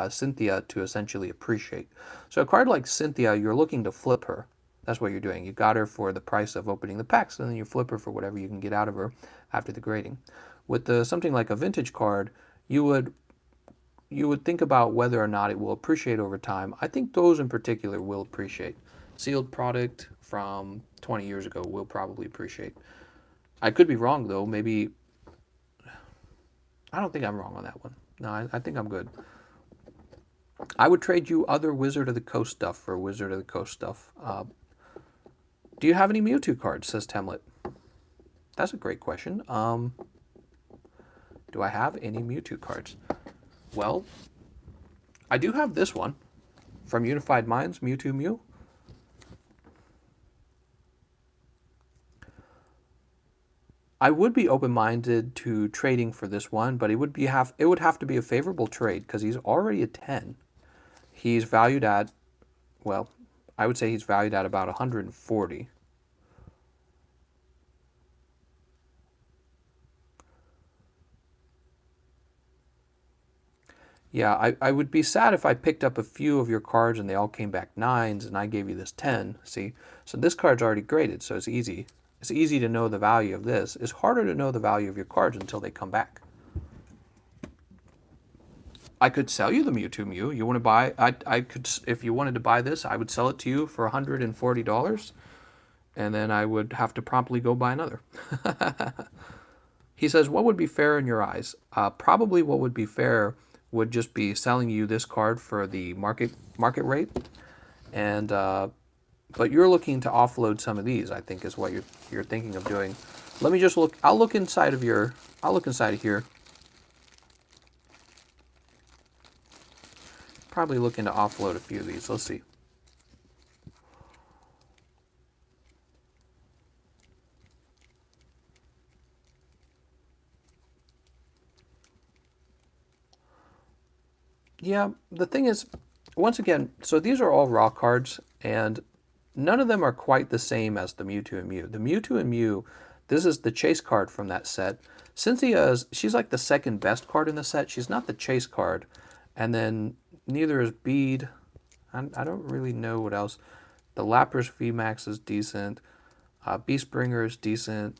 S1: Cynthia to essentially appreciate. So a card like Cynthia, you're looking to flip her. That's what you're doing. You got her for the price of opening the packs, and then you flip her for whatever you can get out of her after the grading. With something like a vintage card, you would think about whether or not it will appreciate over time. I think those in particular will appreciate. Sealed product from 20 years ago will probably appreciate. I could be wrong though. Maybe I don't think I'm wrong on that one. No, I think I'm good. I would trade you other Wizard of the Coast stuff for Wizard of the Coast stuff. Do you have any Mewtwo cards? Says Temlet. That's a great question. Do I have any Mewtwo cards? Well, I do have this one from Unified Minds, Mewtwo Mew. I would be open-minded to trading for this one, but it would have to be a favorable trade because he's already a 10. He's valued at, well, I would say he's valued at about 140. Yeah, I would be sad if I picked up a few of your cards and they all came back 9s and I gave you this 10. See, so this card's already graded, so it's easy. It's easy to know the value of this. It's harder to know the value of your cards until they come back. I could sell you the Mewtwo Mew. You want to buy? I could, if you wanted to buy this, I would sell it to you for $140, and then I would have to promptly go buy another. He says, what would be fair in your eyes? Probably what would be fair would just be selling you this card for the market rate, and but you're looking to offload some of these. I think is what you're thinking of doing. Let me just look. I'll look inside of here. Probably looking to offload a few of these. Let's see. Yeah, the thing is, once again, so these are all raw cards, and none of them are quite the same as the Mewtwo and Mew. The Mewtwo and Mew, this is the chase card from that set. She's like the second best card in the set. She's not the chase card. And then neither is Bead. I don't really know what else. The Lapras VMAX is decent. Beastbringer is decent.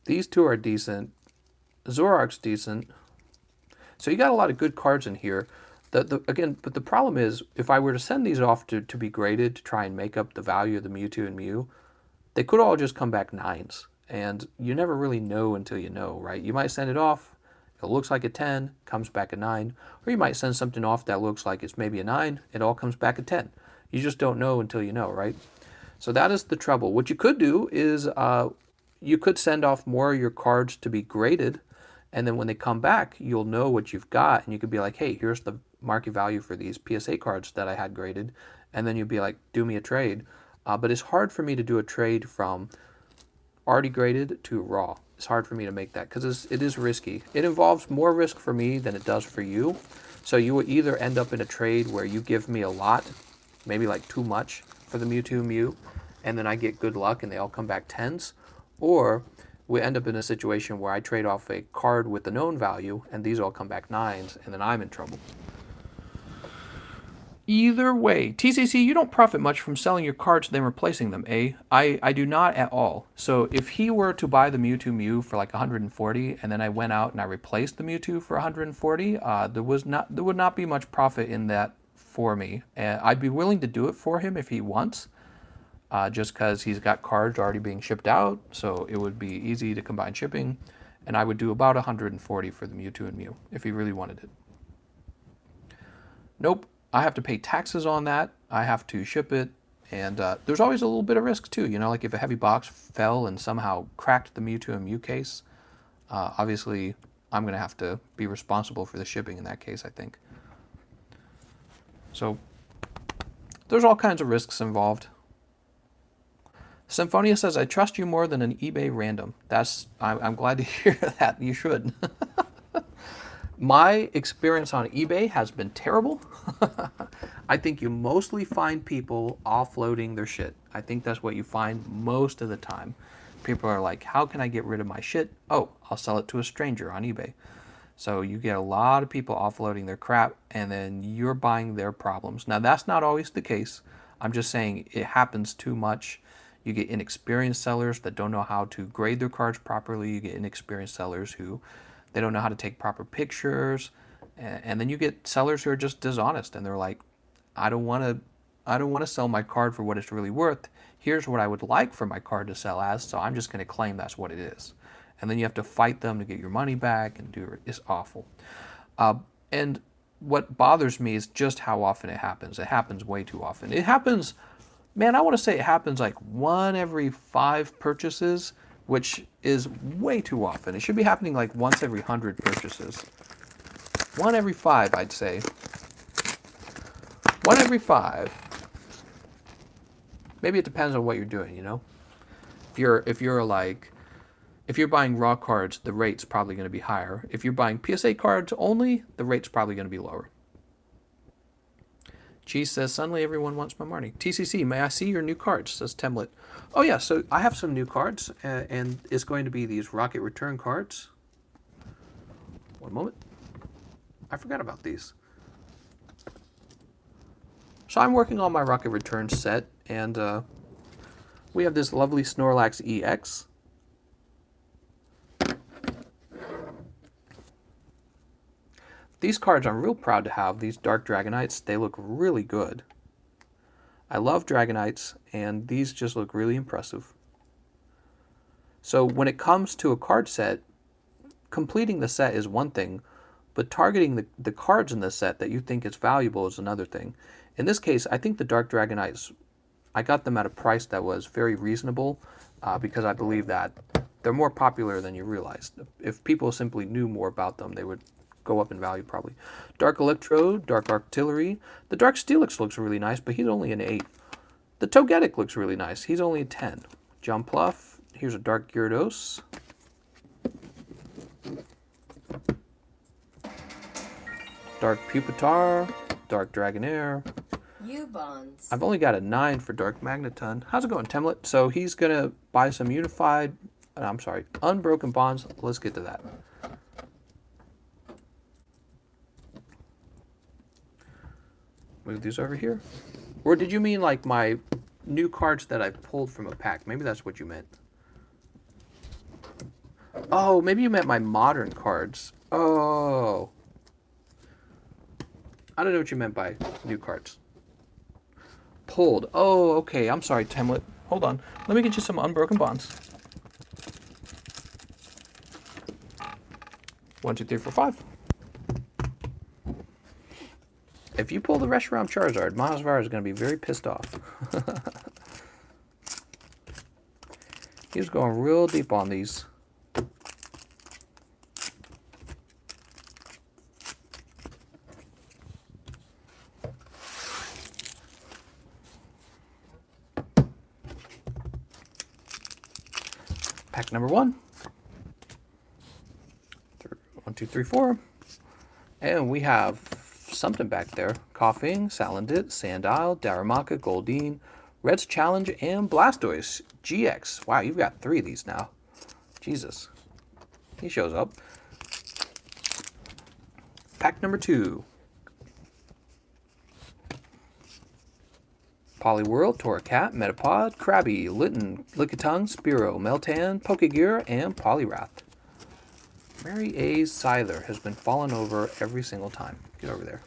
S1: These two are decent. Zoroark's decent. So you got a lot of good cards in here. Again, but the problem is, if I were to send these off to be graded to try and make up the value of the Mewtwo and Mew, they could all just come back 9s. And you never really know until you know, right? You might send it off, it looks like a 10, comes back a 9. Or you might send something off that looks like it's maybe a 9, it all comes back a 10. You just don't know until you know, right? So that is the trouble. What you could do is you could send off more of your cards to be graded, and then when they come back, you'll know what you've got, and you could be like, hey, here's the market value for these PSA cards that I had graded, and then you'd be like, do me a trade. But it's hard for me to do a trade from already graded to raw. It's hard for me to make that because it is risky. It involves more risk for me than it does for you. So you will either end up in a trade where you give me a lot, maybe like too much for the Mewtwo Mew, and then I get good luck and they all come back 10s, or we end up in a situation where I trade off a card with the known value and these all come back 9s, and then I'm in trouble. Either way, TCC, you don't profit much from selling your cards and then replacing them, eh? I do not at all. So if he were to buy the Mewtwo Mew for like 140 and then I went out and I replaced the Mewtwo for 140, there would not be much profit in that for me. I'd be willing to do it for him if he wants, just because he's got cards already being shipped out, so it would be easy to combine shipping, and I would do about 140 for the Mewtwo and Mew if he really wanted it. Nope. I have to pay taxes on that. I have to ship it. And there's always a little bit of risk too. You know, like if a heavy box fell and somehow cracked the Mewtwo and Mew case, obviously I'm going to have to be responsible for the shipping in that case, I think. So there's all kinds of risks involved. Symphonia says, I trust you more than an eBay random. I'm glad to hear that. You should. My experience on eBay has been terrible. I think you mostly find people offloading their shit. I think that's what you find most of the time. People are like, how can I get rid of my shit? Oh, I'll sell it to a stranger on eBay. So you get a lot of people offloading their crap, and then you're buying their problems. Now, that's not always the case. I'm just saying it happens too much. You get inexperienced sellers that don't know how to grade their cards properly. You get inexperienced sellers who they don't know how to take proper pictures, and then you get sellers who are just dishonest, and they're like, I don't want to sell my card for what it's really worth. Here's what I would like for my card to sell as, so I'm just going to claim that's what it is. And then you have to fight them to get your money back, and it's awful. And what bothers me is just how often it happens. It happens way too often. It happens, man, I want to say it happens like 1 every 5 purchases, which is way too often. It should be happening like once every 100 purchases. 1 every 5, I'd say. 1 every 5. Maybe it depends on what you're doing, you know? If you're buying raw cards, the rate's probably going to be higher. If you're buying PSA cards only, the rate's probably going to be lower. Cheese says, suddenly everyone wants my money. TCC, may I see your new cards, says Temlet. Oh yeah, so I have some new cards, and it's going to be these Rocket Return cards. One moment. I forgot about these. So I'm working on my Rocket Return set, and we have this lovely Snorlax EX. These cards I'm real proud to have, these Dark Dragonites. They look really good. I love Dragonites, and these just look really impressive. So when it comes to a card set, completing the set is one thing, but targeting the cards in the set that you think is valuable is another thing. In this case, I think the Dark Dragonites, I got them at a price that was very reasonable because I believe that they're more popular than you realized. If people simply knew more about them, they would go up in value probably. Dark Electrode, Dark Artillery. The Dark Steelix looks really nice, but he's only an 8. The Togetic looks really nice. He's only a 10. Jumpluff. Here's a Dark Gyarados. Dark Pupitar. Dark Dragonair.
S2: U-Bonds.
S1: I've only got a 9 for Dark Magneton. How's it going, Temlet? So he's going to buy some Unbroken Bonds. Let's get to that. Move these over here. Or did you mean like my new cards that I pulled from a pack? Maybe that's what you meant. Oh, maybe you meant my modern cards. Oh. I don't know what you meant by new cards. Pulled. Oh, okay. I'm sorry, Temlet. Hold on. Let me get you some Unbroken Bonds. 1, 2, 3, 4, 5. If you pull the Reshiram Charizard, Mahasvara is going to be very pissed off. He's going real deep on these. Pack number 1. 1, 2, 3, 4. And we have something back there. Coughing, Salandit, Sandile, Darumaka, Goldeen, Red's Challenge, and Blastoise GX. Wow, you've got 3 of these now. Jesus. He shows up. Pack number 2. Poliwhirl, Torracat, Metapod, Krabby, Litten, Lickitung, Spearow, Meltan, Pokegear, and Poliwrath. Mary A's Scyther has been falling over every single time. Get over there.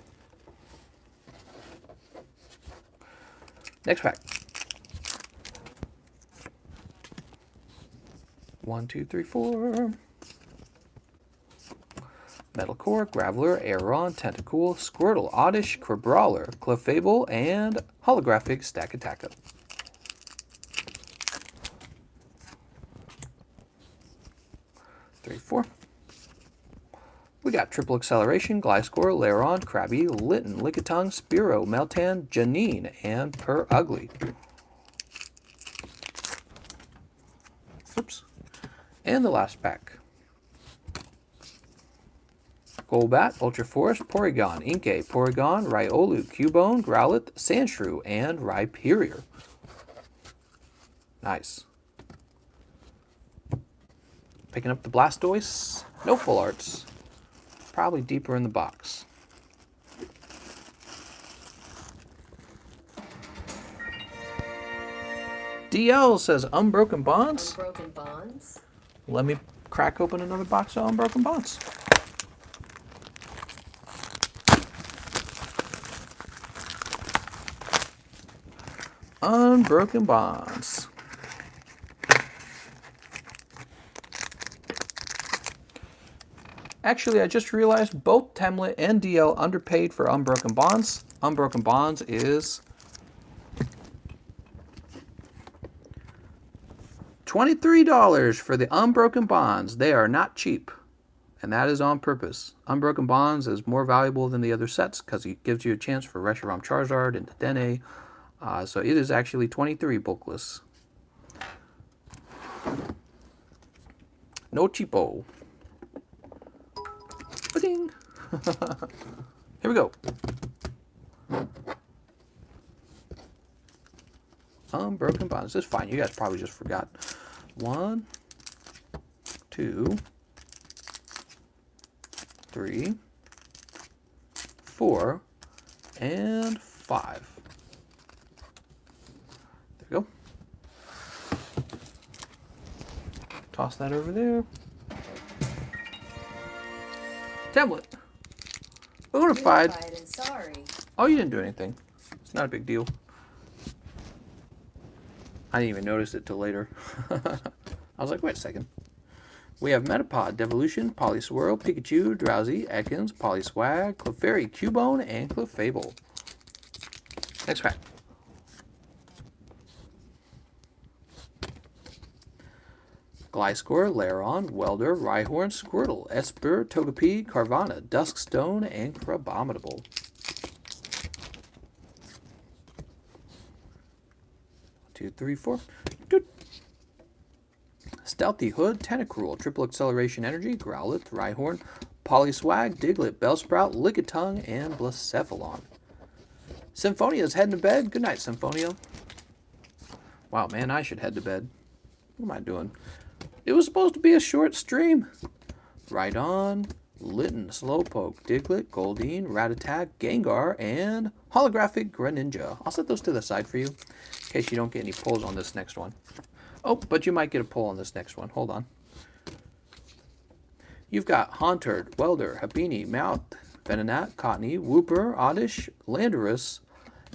S1: Next pack. 1, 2, 3, 4. Metalcore, Graveler, Aeron, Tentacool, Squirtle, Oddish, Crabrawler, Clefable, and Holographic Stakataka. Three, 4. We got Triple Acceleration, Gliscor, Lairon, Krabby, Litten, Lickitung, Spearow, Meltan, Janine, and Per Ugly. Oops. And the last pack. Golbat, Ultra Force, Porygon, Inkay, Porygon, Riolu, Cubone, Growlithe, Sandshrew, and Rhyperior. Nice. Picking up the Blastoise. No full arts. Probably deeper in the box. DL says Unbroken Bonds.
S2: Unbroken Bonds?
S1: Let me crack open another box of Unbroken Bonds. Unbroken Bonds. Actually, I just realized both Temlet and DL underpaid for Unbroken Bonds. Unbroken Bonds is $23 for the Unbroken Bonds. They are not cheap, and that is on purpose. Unbroken Bonds is more valuable than the other sets because it gives you a chance for Reshiram Charizard and Dedenne. So it is actually 23 bookless. No cheapo. Ba-ding. Here we go. Unbroken Bonds. This is fine. You guys probably just forgot. 1, 2, 3, 4, and 5. There we go. Toss that over there. Tablet. Unified.
S2: Unified and sorry.
S1: Oh, you didn't do anything. It's not a big deal. I didn't even notice it till later. I was like, wait a second. We have Metapod, Devolution, Polyswirl, Pikachu, Drowsy, Ekans, Polyswag, Clefairy, Cubone, and Clefable. Next pack. Gliscor, Lairon, Welder, Rhyhorn, Squirtle, Esper, Togepi, Carvana, Duskstone, and Crabominable. Two, three, 4. Doot. Stealthy Hood, Tentacruel, Triple Acceleration Energy, Growlithe, Rhyhorn, Polyswag, Diglett, Bellsprout, Lickitung, and Blacephalon. Symphonia's heading to bed. Good night, Symphonia. Wow, man, I should head to bed. What am I doing? It was supposed to be a short stream. Right on, Litten, Slowpoke, Diglett, Goldeen, Rattata, Gengar, and Holographic Greninja. I'll set those to the side for you in case you don't get any pulls on this next one. Oh, but you might get a pull on this next one. Hold on. You've got Haunter, Welder, Happiny, Mouth, Venonat, Cottonee, Wooper, Oddish, Landorus,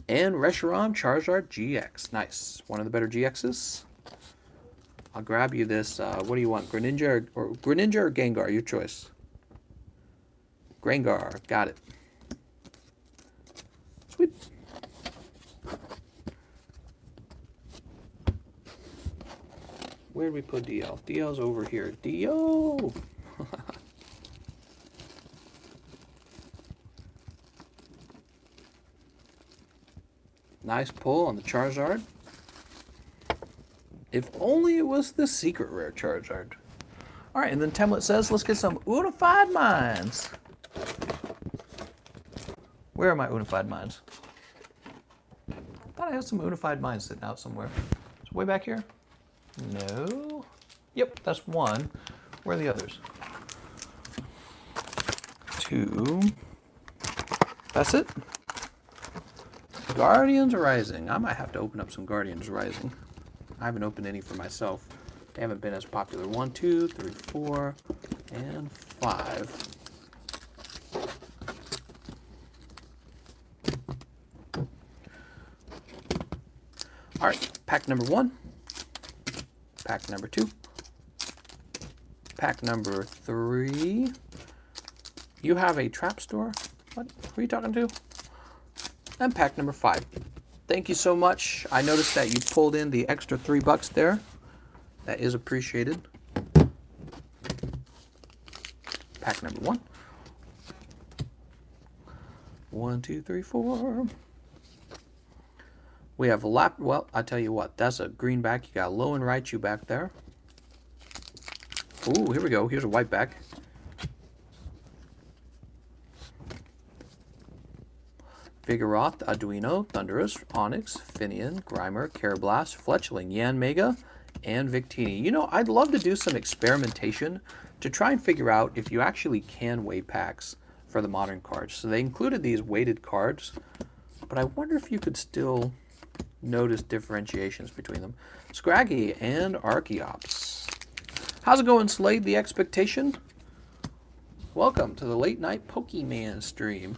S1: and Reshiram Charizard GX. Nice. One of the better GXs. I'll grab you this. What do you want? Greninja or Gengar? Your choice. Gengar. Got it. Sweet. Where did we put DL? DL's over here. DL! Nice pull on the Charizard. If only it was the secret rare Charizard. Alright, and then Temlet says, let's get some Unified Minds. Where are my Unified Minds? I thought I had some Unified Minds sitting out somewhere. It's way back here? No. Yep, that's one. Where are the others? Two. That's it. Guardians Rising. I might have to open up some Guardians Rising. I haven't opened any for myself. They haven't been as popular. 1, 2, 3, 4, and 5. All right, pack number 1. Pack number 2. Pack number 3. You have a trap store? What? Who are you talking to? And pack number 5. Thank you so much. I noticed that you pulled in the extra $3 there. That is appreciated. Pack number 1. 1, 2, 3, 4. We have well, I tell you what, that's a greenback. You got Low and Raichu back there. Ooh, here we go. Here's a white back. Vigoroth, Arduino, Thundurus, Onix, Finian, Grimer, Carablast, Fletchling, Yanmega, and Victini. You know, I'd love to do some experimentation to try and figure out if you actually can weigh packs for the modern cards. So they included these weighted cards, but I wonder if you could still notice differentiations between them. Scraggy and Archeops. How's it going, Slade the Expectation? Welcome to the late night Pokemon stream.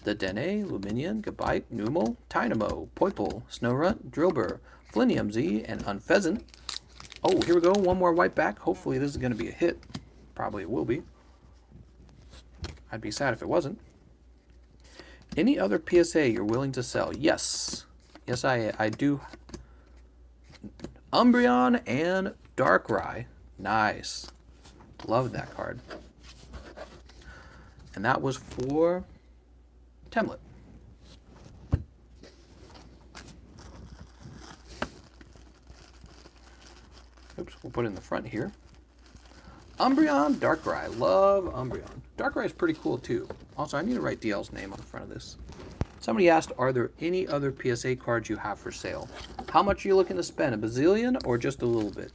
S1: The Dene, Luminion, Gabite, Numel, Tynamo, Poipole, Snorunt, Drillbur, Flinium Z, and Unpheasant. Oh, here we go. One more white back. Hopefully this is going to be a hit. Probably it will be. I'd be sad if it wasn't. Any other PSA you're willing to sell? Yes. Yes, I do. Umbreon and Darkrai. Nice. Love that card. And that was for Temlet. Oops, we'll put it in the front here. Umbreon, Darkrai. Love Umbreon. Darkrai is pretty cool too. Also, I need to write DL's name on the front of this. Somebody asked, are there any other PSA cards you have for sale? How much are you looking to spend? A bazillion or just a little bit?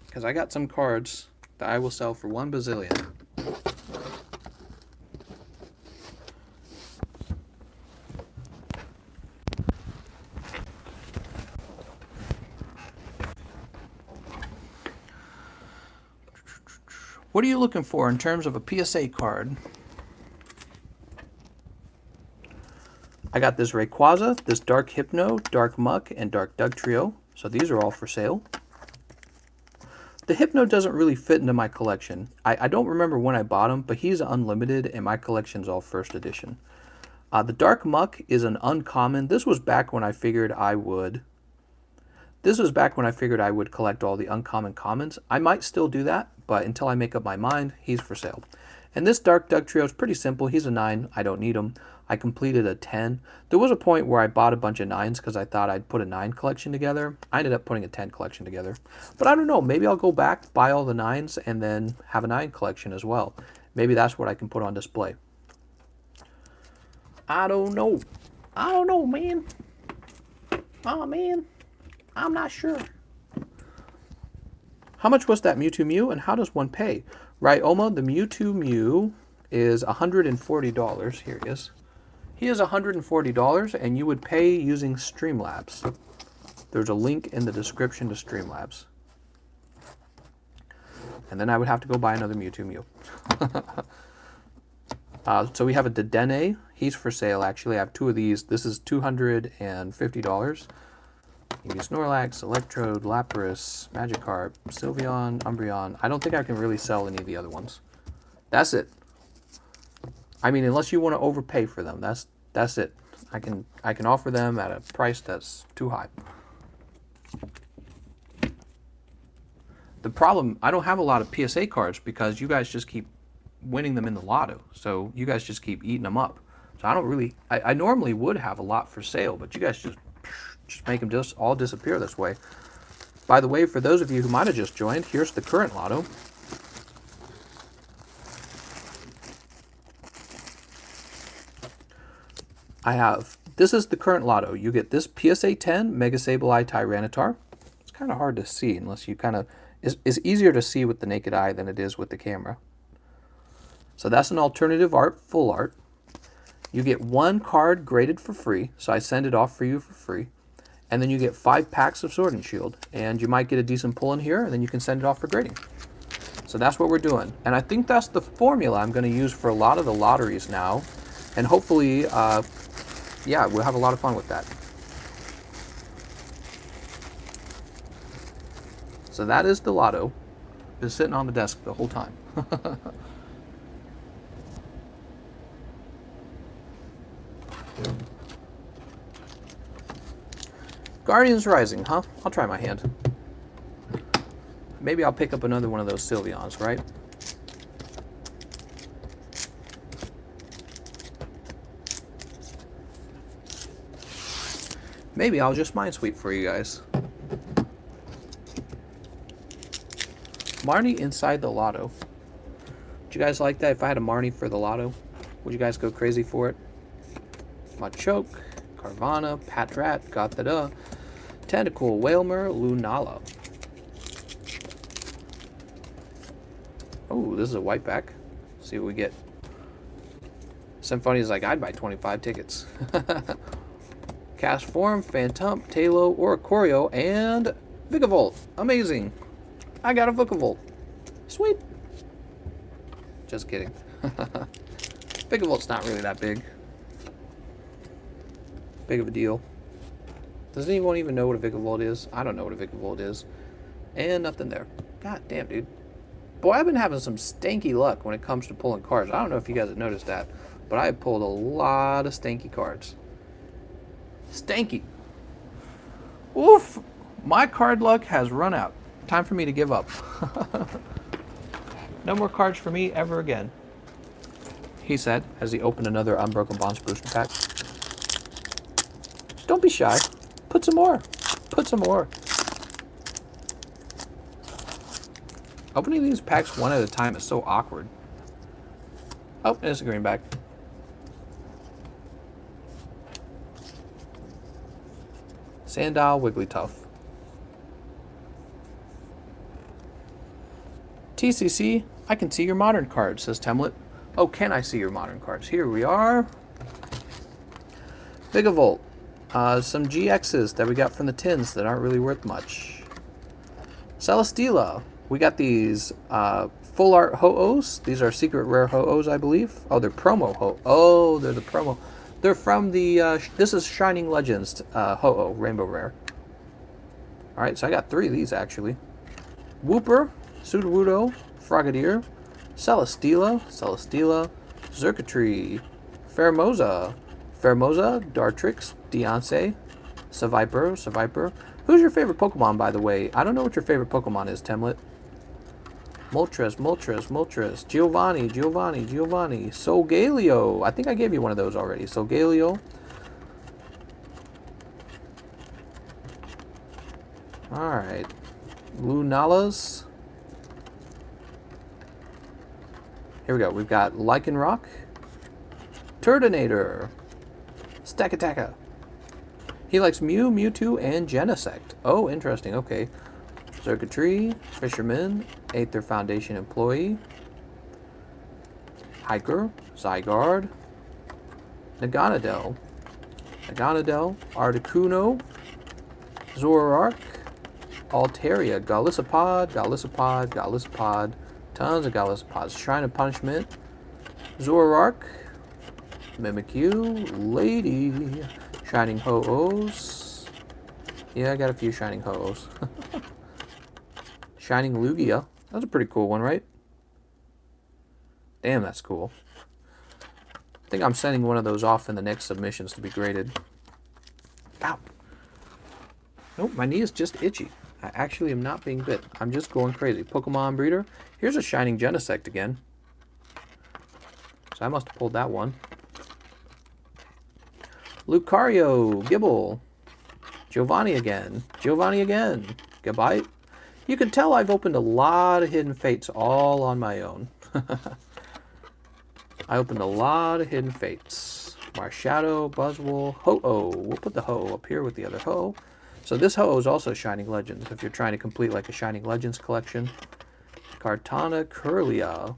S1: Because I got some cards that I will sell for 1 bazillion. What are you looking for in terms of a PSA card? I got this Rayquaza, this Dark Hypno, Dark Muck, and Dark Dugtrio. So these are all for sale. The Hypno doesn't really fit into my collection. I don't remember when I bought him, but he's unlimited and my collection's all first edition. The Dark Muck is an uncommon. This was back when I figured I would collect all the uncommon commons. I might still do that, but until I make up my mind, he's for sale. And this Dark Dugtrio is pretty simple. He's a 9. I don't need him. I completed a 10. There was a point where I bought a bunch of 9s because I thought I'd put a 9 collection together. I ended up putting a 10 collection together. But I don't know. Maybe I'll go back, buy all the 9s, and then have a 9 collection as well. Maybe that's what I can put on display. I don't know. I don't know, man. Oh, man. I'm not sure. How much was that Mewtwo Mew, and how does one pay? Right, Oma, the Mewtwo Mew is $140. Here he is. He is $140, and you would pay using Streamlabs. There's a link in the description to Streamlabs. And then I would have to go buy another Mewtwo Mew. So we have a Dedenne. He's for sale, actually. I have two of these. This is $250. You use Snorlax, Electrode, Lapras, Magikarp, Sylveon, Umbreon. I don't think I can really sell any of the other ones. That's it. I mean, unless you want to overpay for them, that's it. I can offer them at a price that's too high. The problem, I don't have a lot of PSA cards because you guys just keep winning them in the lotto. So you guys just keep eating them up. So I don't really, I normally would have a lot for sale, but you guys just make them just all disappear this way. By the way, for those of you who might have just joined, here's the current lotto. This is the current lotto. You get this PSA 10 Mega Sableye Tyranitar. It's kind of hard to see unless you kind of, it's easier to see with the naked eye than it is with the camera. So that's an alternative art, full art. You get one card graded for free, so I send it off for you for free. And then you get 5 packs of Sword and Shield. And you might get a decent pull in here, and then you can send it off for grading. So that's what we're doing. And I think that's the formula I'm going to use for a lot of the lotteries now. And hopefully, yeah, we'll have a lot of fun with that. So that is the lotto. Been sitting on the desk the whole time. Guardians Rising, huh? I'll try my hand. Maybe I'll pick up another one of those Sylveons, right? Maybe I'll just Minesweep for you guys. Marnie inside the lotto. Would you guys like that if I had a Marnie for the lotto? Would you guys go crazy for it? Machoke, Carvana, Patrat, Gothita, Tentacool, Wailmer, Lunala. Oh, this is a white back. See what we get. Symphony's like, I'd buy 25 tickets. Cast Form, Phantump, Talo, Oricorio, and Vigavolt. Amazing. I got a Vigavolt. Sweet. Just kidding. Vigavolt's not really that big. Big of a deal. Does anyone even know what a Vigavolt is? I don't know what a Vigavolt is. And nothing there. God damn, dude. Boy, I've been having some stanky luck when it comes to pulling cards. I don't know if you guys have noticed that, but I have pulled a lot of stanky cards. Stanky. Oof. My card luck has run out. Time for me to give up. No more cards for me ever again, he said as he opened another Unbroken Bonds booster pack. Don't be shy. Put some more. Put some more. Opening these packs one at a time is so awkward. Oh, there's a greenback. Sandile, Wigglytuff. TCC, I can see your modern cards, says Temlet. Oh, can I see your modern cards? Here we are. Vigavolt. Some GXs that we got from the tins that aren't really worth much. Celesteela. We got these full art Ho-Ohs. These are secret rare Ho-Ohs, I believe. Oh, they're promo Ho. Oh, they're the promo. They're from the, this is Shining Legends Ho-Oh, Rainbow Rare. Alright, so I got 3 of these, actually. Wooper, Sudowoodo, Frogadier, Celesteela, Xurkitree, Pheromosa, Dartrix, Deoncé, Seviper. Who's your favorite Pokemon, by the way? I don't know what your favorite Pokemon is, Temlet. Moltres, Giovanni, Solgaleo. I think I gave you one of those already. Solgaleo. Alright. Lunalas. Here we go. We've got Lycanroc, Turtonator, Stakataka. He likes Mew, Mewtwo, and Genesect. Oh, interesting. Okay. Circuitry, Fisherman, Aether Foundation Employee, Hiker, Zygarde, Naganadel, Articuno, Zoroark, Altaria, Golisopod, tons of Golisopods, Shrine of Punishment, Zoroark, Mimikyu, Lady, Shining Ho-Ohs. Yeah, I got a few Shining Ho-Ohs. Shining Lugia. That's a pretty cool one, right? Damn, that's cool. I think I'm sending one of those off in the next submissions to be graded. Ow. Nope, my knee is just itchy. I actually am not being bit. I'm just going crazy. Pokemon Breeder. Here's a Shining Genesect again. So I must have pulled that one. Lucario, Gibble. Giovanni again. Goodbye. You can tell I've opened a lot of Hidden Fates all on my own. I opened a lot of Hidden Fates. Marshadow, Buzzwole, Ho-Oh. We'll put the Ho-Oh up here with the other Ho-Oh. So this Ho-Oh is also Shining Legends, if you're trying to complete like a Shining Legends collection. Kartana, Kirlia,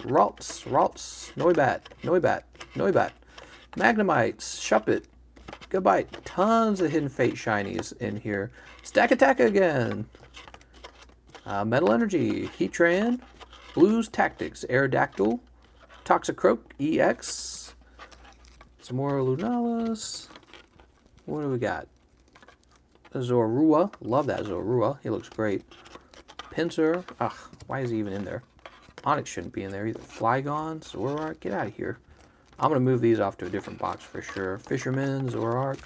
S1: Ralts, Noibat, Magnemites, Shuppet, Goodbye. Tons of Hidden Fate shinies in here. Stack Attack again. Metal Energy, Heatran, Blues Tactics, Aerodactyl, Toxicroak, EX, some more Lunalis. What do we got? Zorua. Love that Zorua. He looks great. Pinsir. Ugh, why is he even in there? Onyx shouldn't be in there either. Flygon, Zoroark. Get out of here. I'm going to move these off to a different box for sure. Fisherman, Zoroark.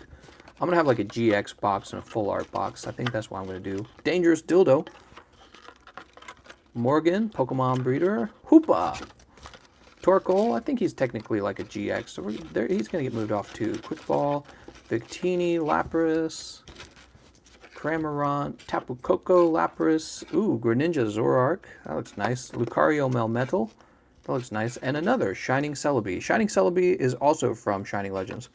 S1: I'm going to have like a GX box and a full art box. I think that's what I'm going to do. Dangerous Dildo. Morgan, Pokemon Breeder. Hoopa. Torkoal. I think he's technically like a GX. So he's going to get moved off too. Quickball. Victini, Lapras. Cramorant, Tapu Koko, Lapras. Ooh, Greninja, Zoroark. That looks nice. Lucario, Melmetal. That looks nice. And another, Shining Celebi. Shining Celebi is also from Shining Legends.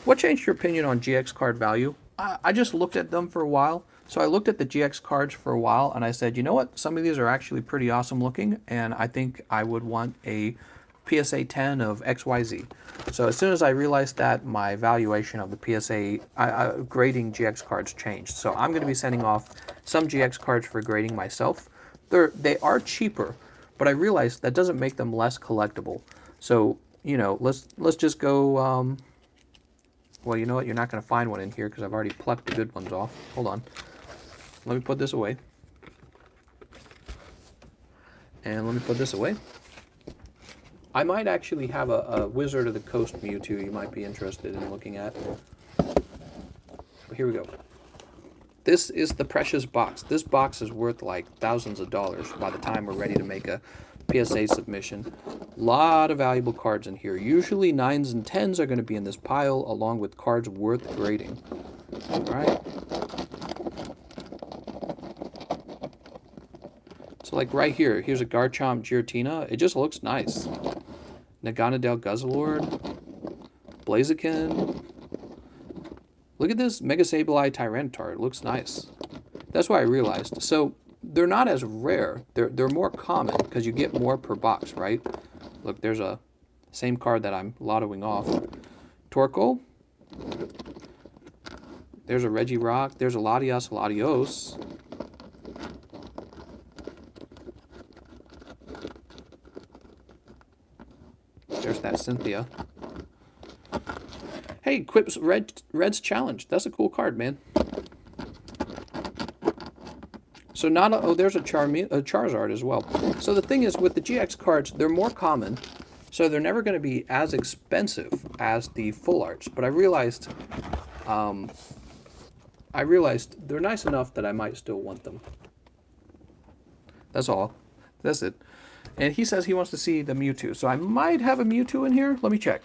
S1: What changed your opinion on GX card value? I just looked at them for a while. So I looked at the GX cards for a while, and I said, you know what? Some of these are actually pretty awesome looking, and I think I would want a PSA 10 of XYZ. So as soon as I realized that, my valuation of the PSA grading GX cards changed. So I'm going to be sending off some GX cards for grading myself. They are cheaper, but I realized that doesn't make them less collectible. So, you know, let's just go, well, you know what? You're not going to find one in here because I've already plucked the good ones off. Hold on. Let me put this away. And let me put this away. I might actually have a Wizard of the Coast Mewtwo you might be interested in looking at. Here we go. This is the precious box. This box is worth like thousands of dollars by the time we're ready to make a PSA submission. A lot of valuable cards in here. Usually 9s and 10s are going to be in this pile along with cards worth grading. All right. So like right here, here's a Garchomp Giratina. It just looks nice. Naganadel Guzzlord, Blaziken. Look at this Mega Sableye Tyranitar. It looks nice. That's what I realized. So they're not as rare. They're more common because you get more per box, right? Look, there's a same card that I'm lottoing off. Torkoal. There's a Regirock. There's a Latios. There's that Cynthia. Hey, Quip's Red's Challenge. That's a cool card, man. So there's a Charizard as well. So the thing is, with the GX cards, they're more common, so they're never going to be as expensive as the full arts. But I realized they're nice enough that I might still want them. That's all. That's it. And he says he wants to see the Mewtwo. So I might have a Mewtwo in here. Let me check.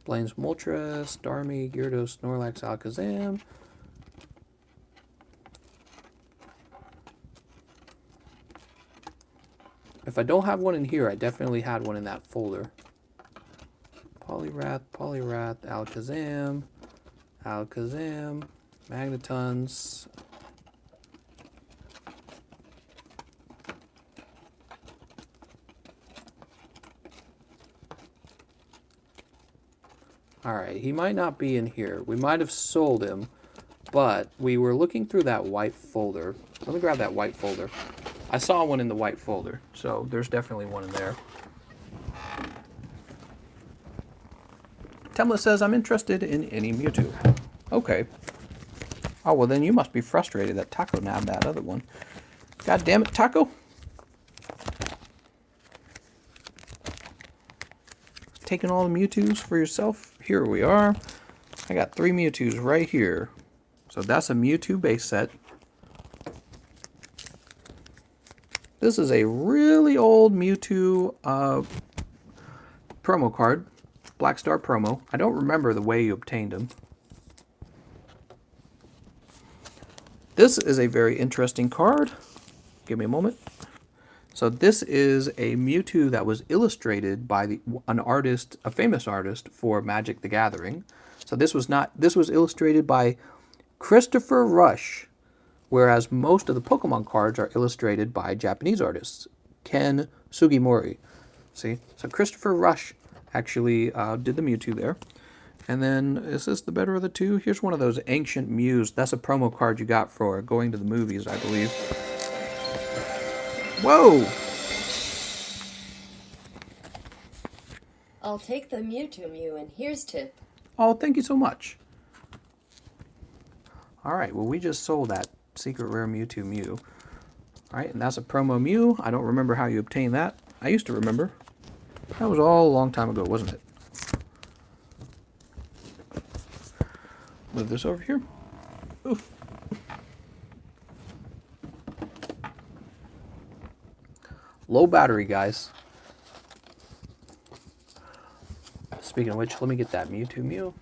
S1: Blaine's Moltres, Starmie, Gyarados, Snorlax, Alakazam. If I don't have one in here, I definitely had one in that folder. Poliwrath, Alakazam, Magnetons. Alright, he might not be in here. We might have sold him, but we were looking through that white folder. Let me grab that white folder. I saw one in the white folder, so there's definitely one in there. Temla says, I'm interested in any Mewtwo. Okay. Oh, well then you must be frustrated that Taco nabbed that other one. God damn it, Taco! Taking all the Mewtwo's for yourself? Here we are. I got 3 Mewtwo's right here. So that's a Mewtwo base set. This is a really old Mewtwo promo card. Black Star promo. I don't remember the way you obtained them. This is a very interesting card. Give me a moment. So this is a Mewtwo that was illustrated by an artist, a famous artist for Magic the Gathering. So this was illustrated by Christopher Rush, whereas most of the Pokemon cards are illustrated by Japanese artists, Ken Sugimori. See, so Christopher Rush actually did the Mewtwo there. And then, is this the better of the two? Here's one of those Ancient Mews. That's a promo card you got for going to the movies, I believe. Whoa!
S2: I'll take the Mewtwo Mew, and here's tip.
S1: Oh, thank you so much. Alright, well we just sold that secret rare Mewtwo Mew. Alright, and that's a promo Mew. I don't remember how you obtained that. I used to remember. That was all a long time ago, wasn't it? Move this over here. Oof. Low battery, guys. Speaking of which, let me get that Mewtwo Mew.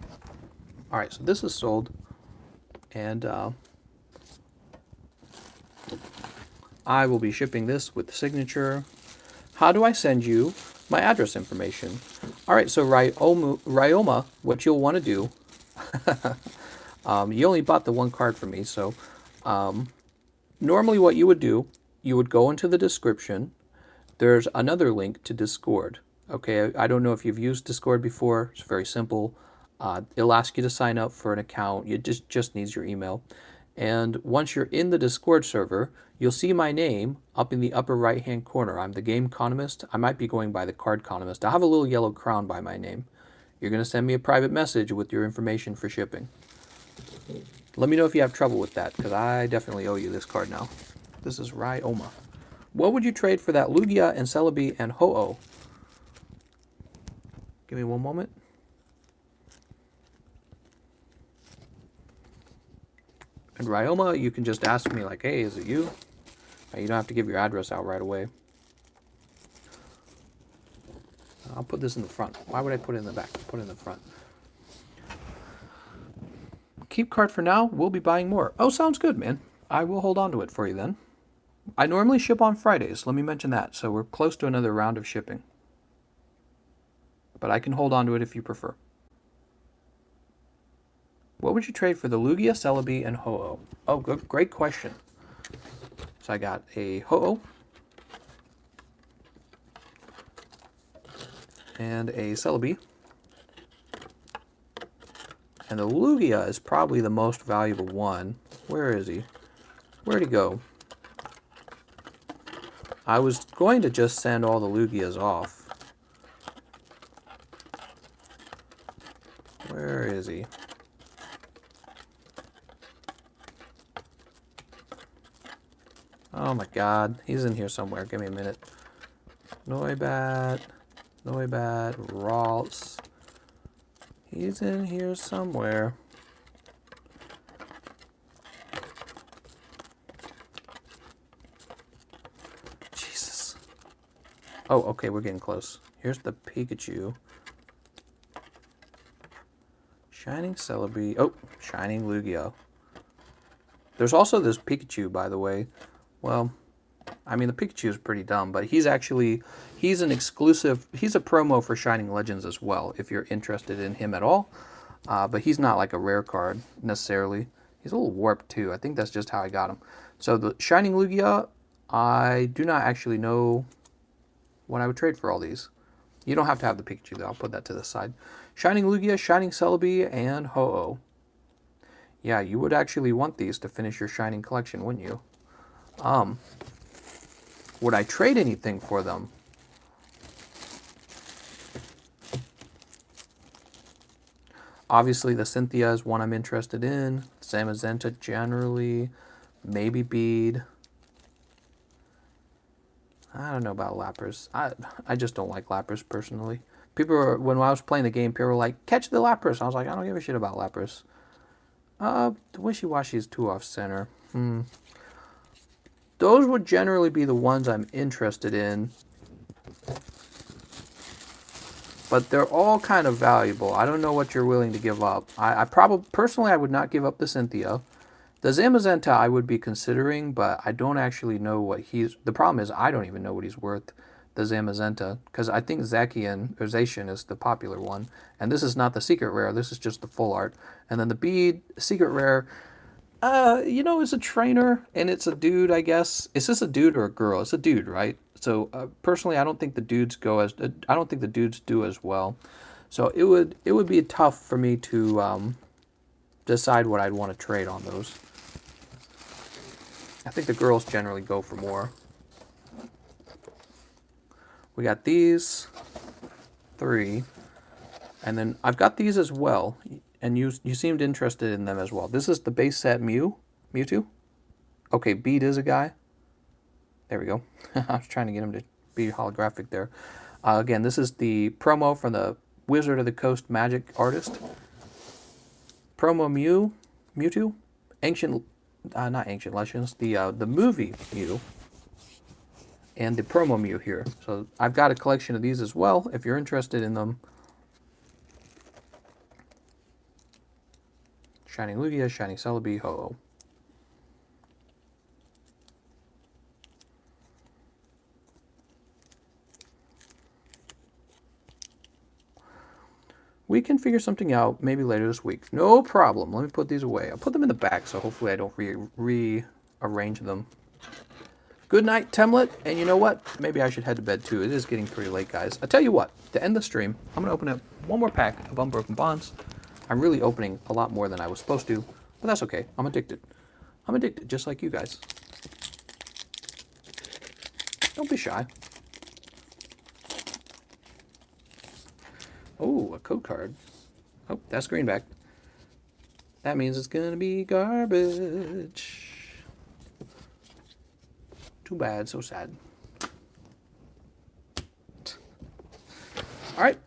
S1: Alright, so this is sold. And I will be shipping this with the signature. How do I send you my address information? Alright, so Ryoma, what you'll want to do, you only bought the one card from me, so normally what you would do, you would go into the description. There's another link to Discord. Okay, I don't know if you've used Discord before. It's very simple. It'll ask you to sign up for an account. It just needs your email. And once you're in the Discord server, you'll see my name up in the upper right-hand corner. I'm the TheCardconomist. I might be going by TheCardconomist. I have a little yellow crown by my name. You're going to send me a private message with your information for shipping. Let me know if you have trouble with that, because I definitely owe you this card now. This is Ryoma. What would you trade for that Lugia and Celebi and Ho-Oh? Give me one moment. And Ryoma, you can just ask me like, hey, is it you? You don't have to give your address out right away. I'll put this in the front. Why would I put it in the back? Put it in the front. Keep card for now. We'll be buying more. Oh, sounds good, man. I will hold on to it for you then. I normally ship on Fridays. Let me mention that. So we're close to another round of shipping. But I can hold on to it if you prefer. What would you trade for the Lugia, Celebi, and Ho-Oh? Oh, good, great question. So I got a Ho-Oh and a Celebi. And the Lugia is probably the most valuable one. Where is he? Where'd he go? I was going to just send all the Lugias off. Where is he? Oh my god, he's in here somewhere. Give me a minute. Noibat, Ralts. He's in here somewhere. Jesus. Oh, okay, we're getting close. Here's the Pikachu. Shining Celebi. Oh, Shining Lugia. There's also this Pikachu, by the way. Well, I mean, the Pikachu is pretty dumb, but he's an exclusive, he's a promo for Shining Legends as well, if you're interested in him at all. But he's not like a rare card, necessarily. He's a little warped, too. I think that's just how I got him. So the Shining Lugia, I do not actually know what I would trade for all these. You don't have to have the Pikachu, though. I'll put that to the side. Shining Lugia, Shining Celebi, and Ho-Oh. Yeah, you would actually want these to finish your Shining collection, wouldn't you? Would I trade anything for them? Obviously, the Cynthia is one I'm interested in. Zamazenta generally. Maybe Bead. I don't know about Lapras. I just don't like Lapras personally. When I was playing the game, people were like, catch the Lapras. I was like, I don't give a shit about Lapras. Wishy-Washy is too off-center. Those would generally be the ones I'm interested in. But they're all kind of valuable. I don't know what you're willing to give up. Personally, I would not give up the Cynthia. The Zamazenta I would be considering, but I don't actually know what the problem is I don't even know what he's worth, the Zamazenta, because I think Zacian is the popular one. And this is not the secret rare, this is just the full art. And then the Bead, secret rare, it's a trainer, and it's a dude, I guess. Is this a dude or a girl? It's a dude, right? So personally, I don't think the dudes do as well. So it would be tough for me to decide what I'd want to trade on those. I think the girls generally go for more. We got these 3, and then I've got these as well, and you seemed interested in them as well. This is the base set Mewtwo. Okay, Beat is a guy. There we go. I was trying to get him to be holographic there. Again, this is the promo from the Wizard of the Coast Magic artist. Promo Mewtwo, not Ancient Legends, the movie Mew, and the promo Mew here. So I've got a collection of these as well, if you're interested in them. Shining Lugia, Shining Celebi, Ho-Oh. We can figure something out maybe later this week. No problem. Let me put these away. I'll put them in the back, so hopefully I don't rearrange them. Good night, Temlet. And you know what? Maybe I should head to bed too. It is getting pretty late, guys. I tell you what, to end the stream, I'm going to open up one more pack of Unbroken Bonds. I'm really opening a lot more than I was supposed to, but that's okay. I'm addicted. I'm addicted, just like you guys. Don't be shy. Oh, a code card. Oh, that's greenback. That means it's gonna be garbage. Too bad, so sad. Alright.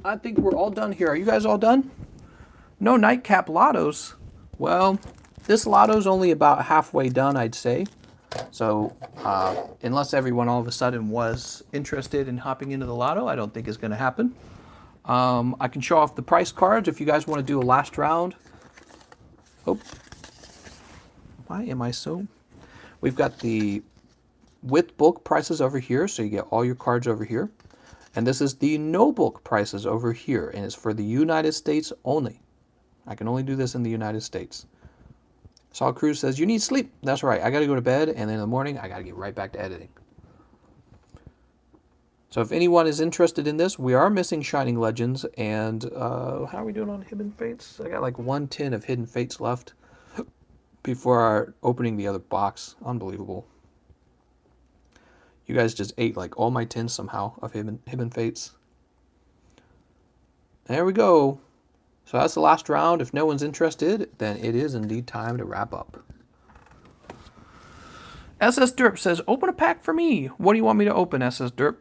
S1: I think we're all done here. Are you guys all done? No nightcap lottos. Well, this lotto's only about halfway done, I'd say. So, unless everyone all of a sudden was interested in hopping into the lotto, I don't think it's going to happen. I can show off the price cards if you guys want to do a last round. Oh, why am I so... We've got the with bulk prices over here, so you get all your cards over here. And this is the no bulk prices over here, and it's for the United States only. I can only do this in the United States. Saul Cruz says, you need sleep. That's right. I got to go to bed, and then in the morning, I got to get right back to editing. So if anyone is interested in this, we are missing Shining Legends, and how are we doing on Hidden Fates? I got like 1 tin of Hidden Fates left before our opening the other box. Unbelievable. You guys just ate like all my tins somehow of Hidden Fates. There we go. So that's the last round. If no one's interested, then it is indeed time to wrap up. SS Derp says, open a pack for me. What do you want me to open, SS Derp?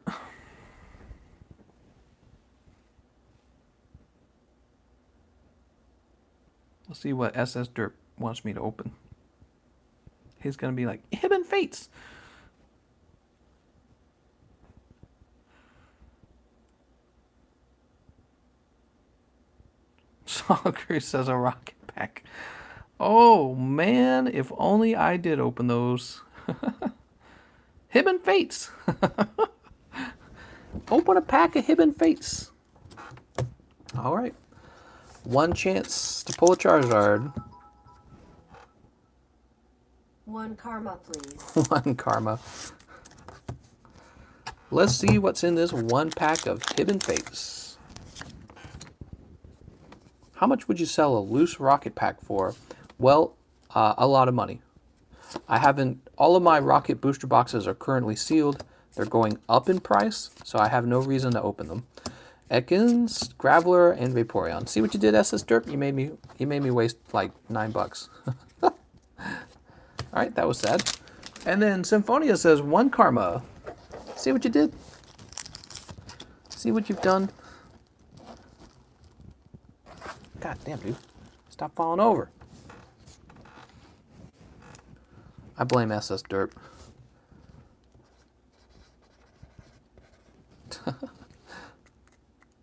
S1: Let's see what SS Derp wants me to open. He's going to be like, Hidden Fates. Saul Cruz says a rocket pack. Oh, man. If only I did open those. Hidden Fates. Open a pack of Hidden Fates. All right. One chance to pull a Charizard.
S2: One karma, please.
S1: One karma. Let's see what's in this one pack of Hidden Fates. How much would you sell a loose rocket pack for? Well, a lot of money. I haven't, all of my rocket booster boxes are currently sealed. They're going up in price, so I have no reason to open them. Ekans, Graveler, and Vaporeon. See what you did, SS Derp? You made me waste like $9. Alright, that was sad. And then Symphonia says, one karma. See what you did? See what you've done? God damn, dude. Stop falling over. I blame SS Derp.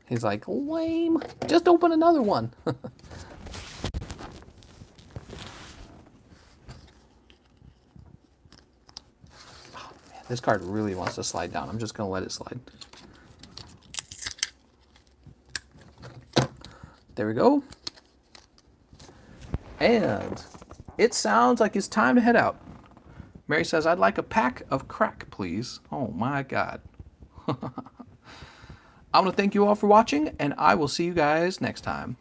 S1: He's like, lame. Just open another one. Oh, man, this card really wants to slide down. I'm just going to let it slide. There we go. And it sounds like it's time to head out. Mary says, I'd like a pack of crack, please. Oh, my God. I'm going to thank you all for watching, and I will see you guys next time.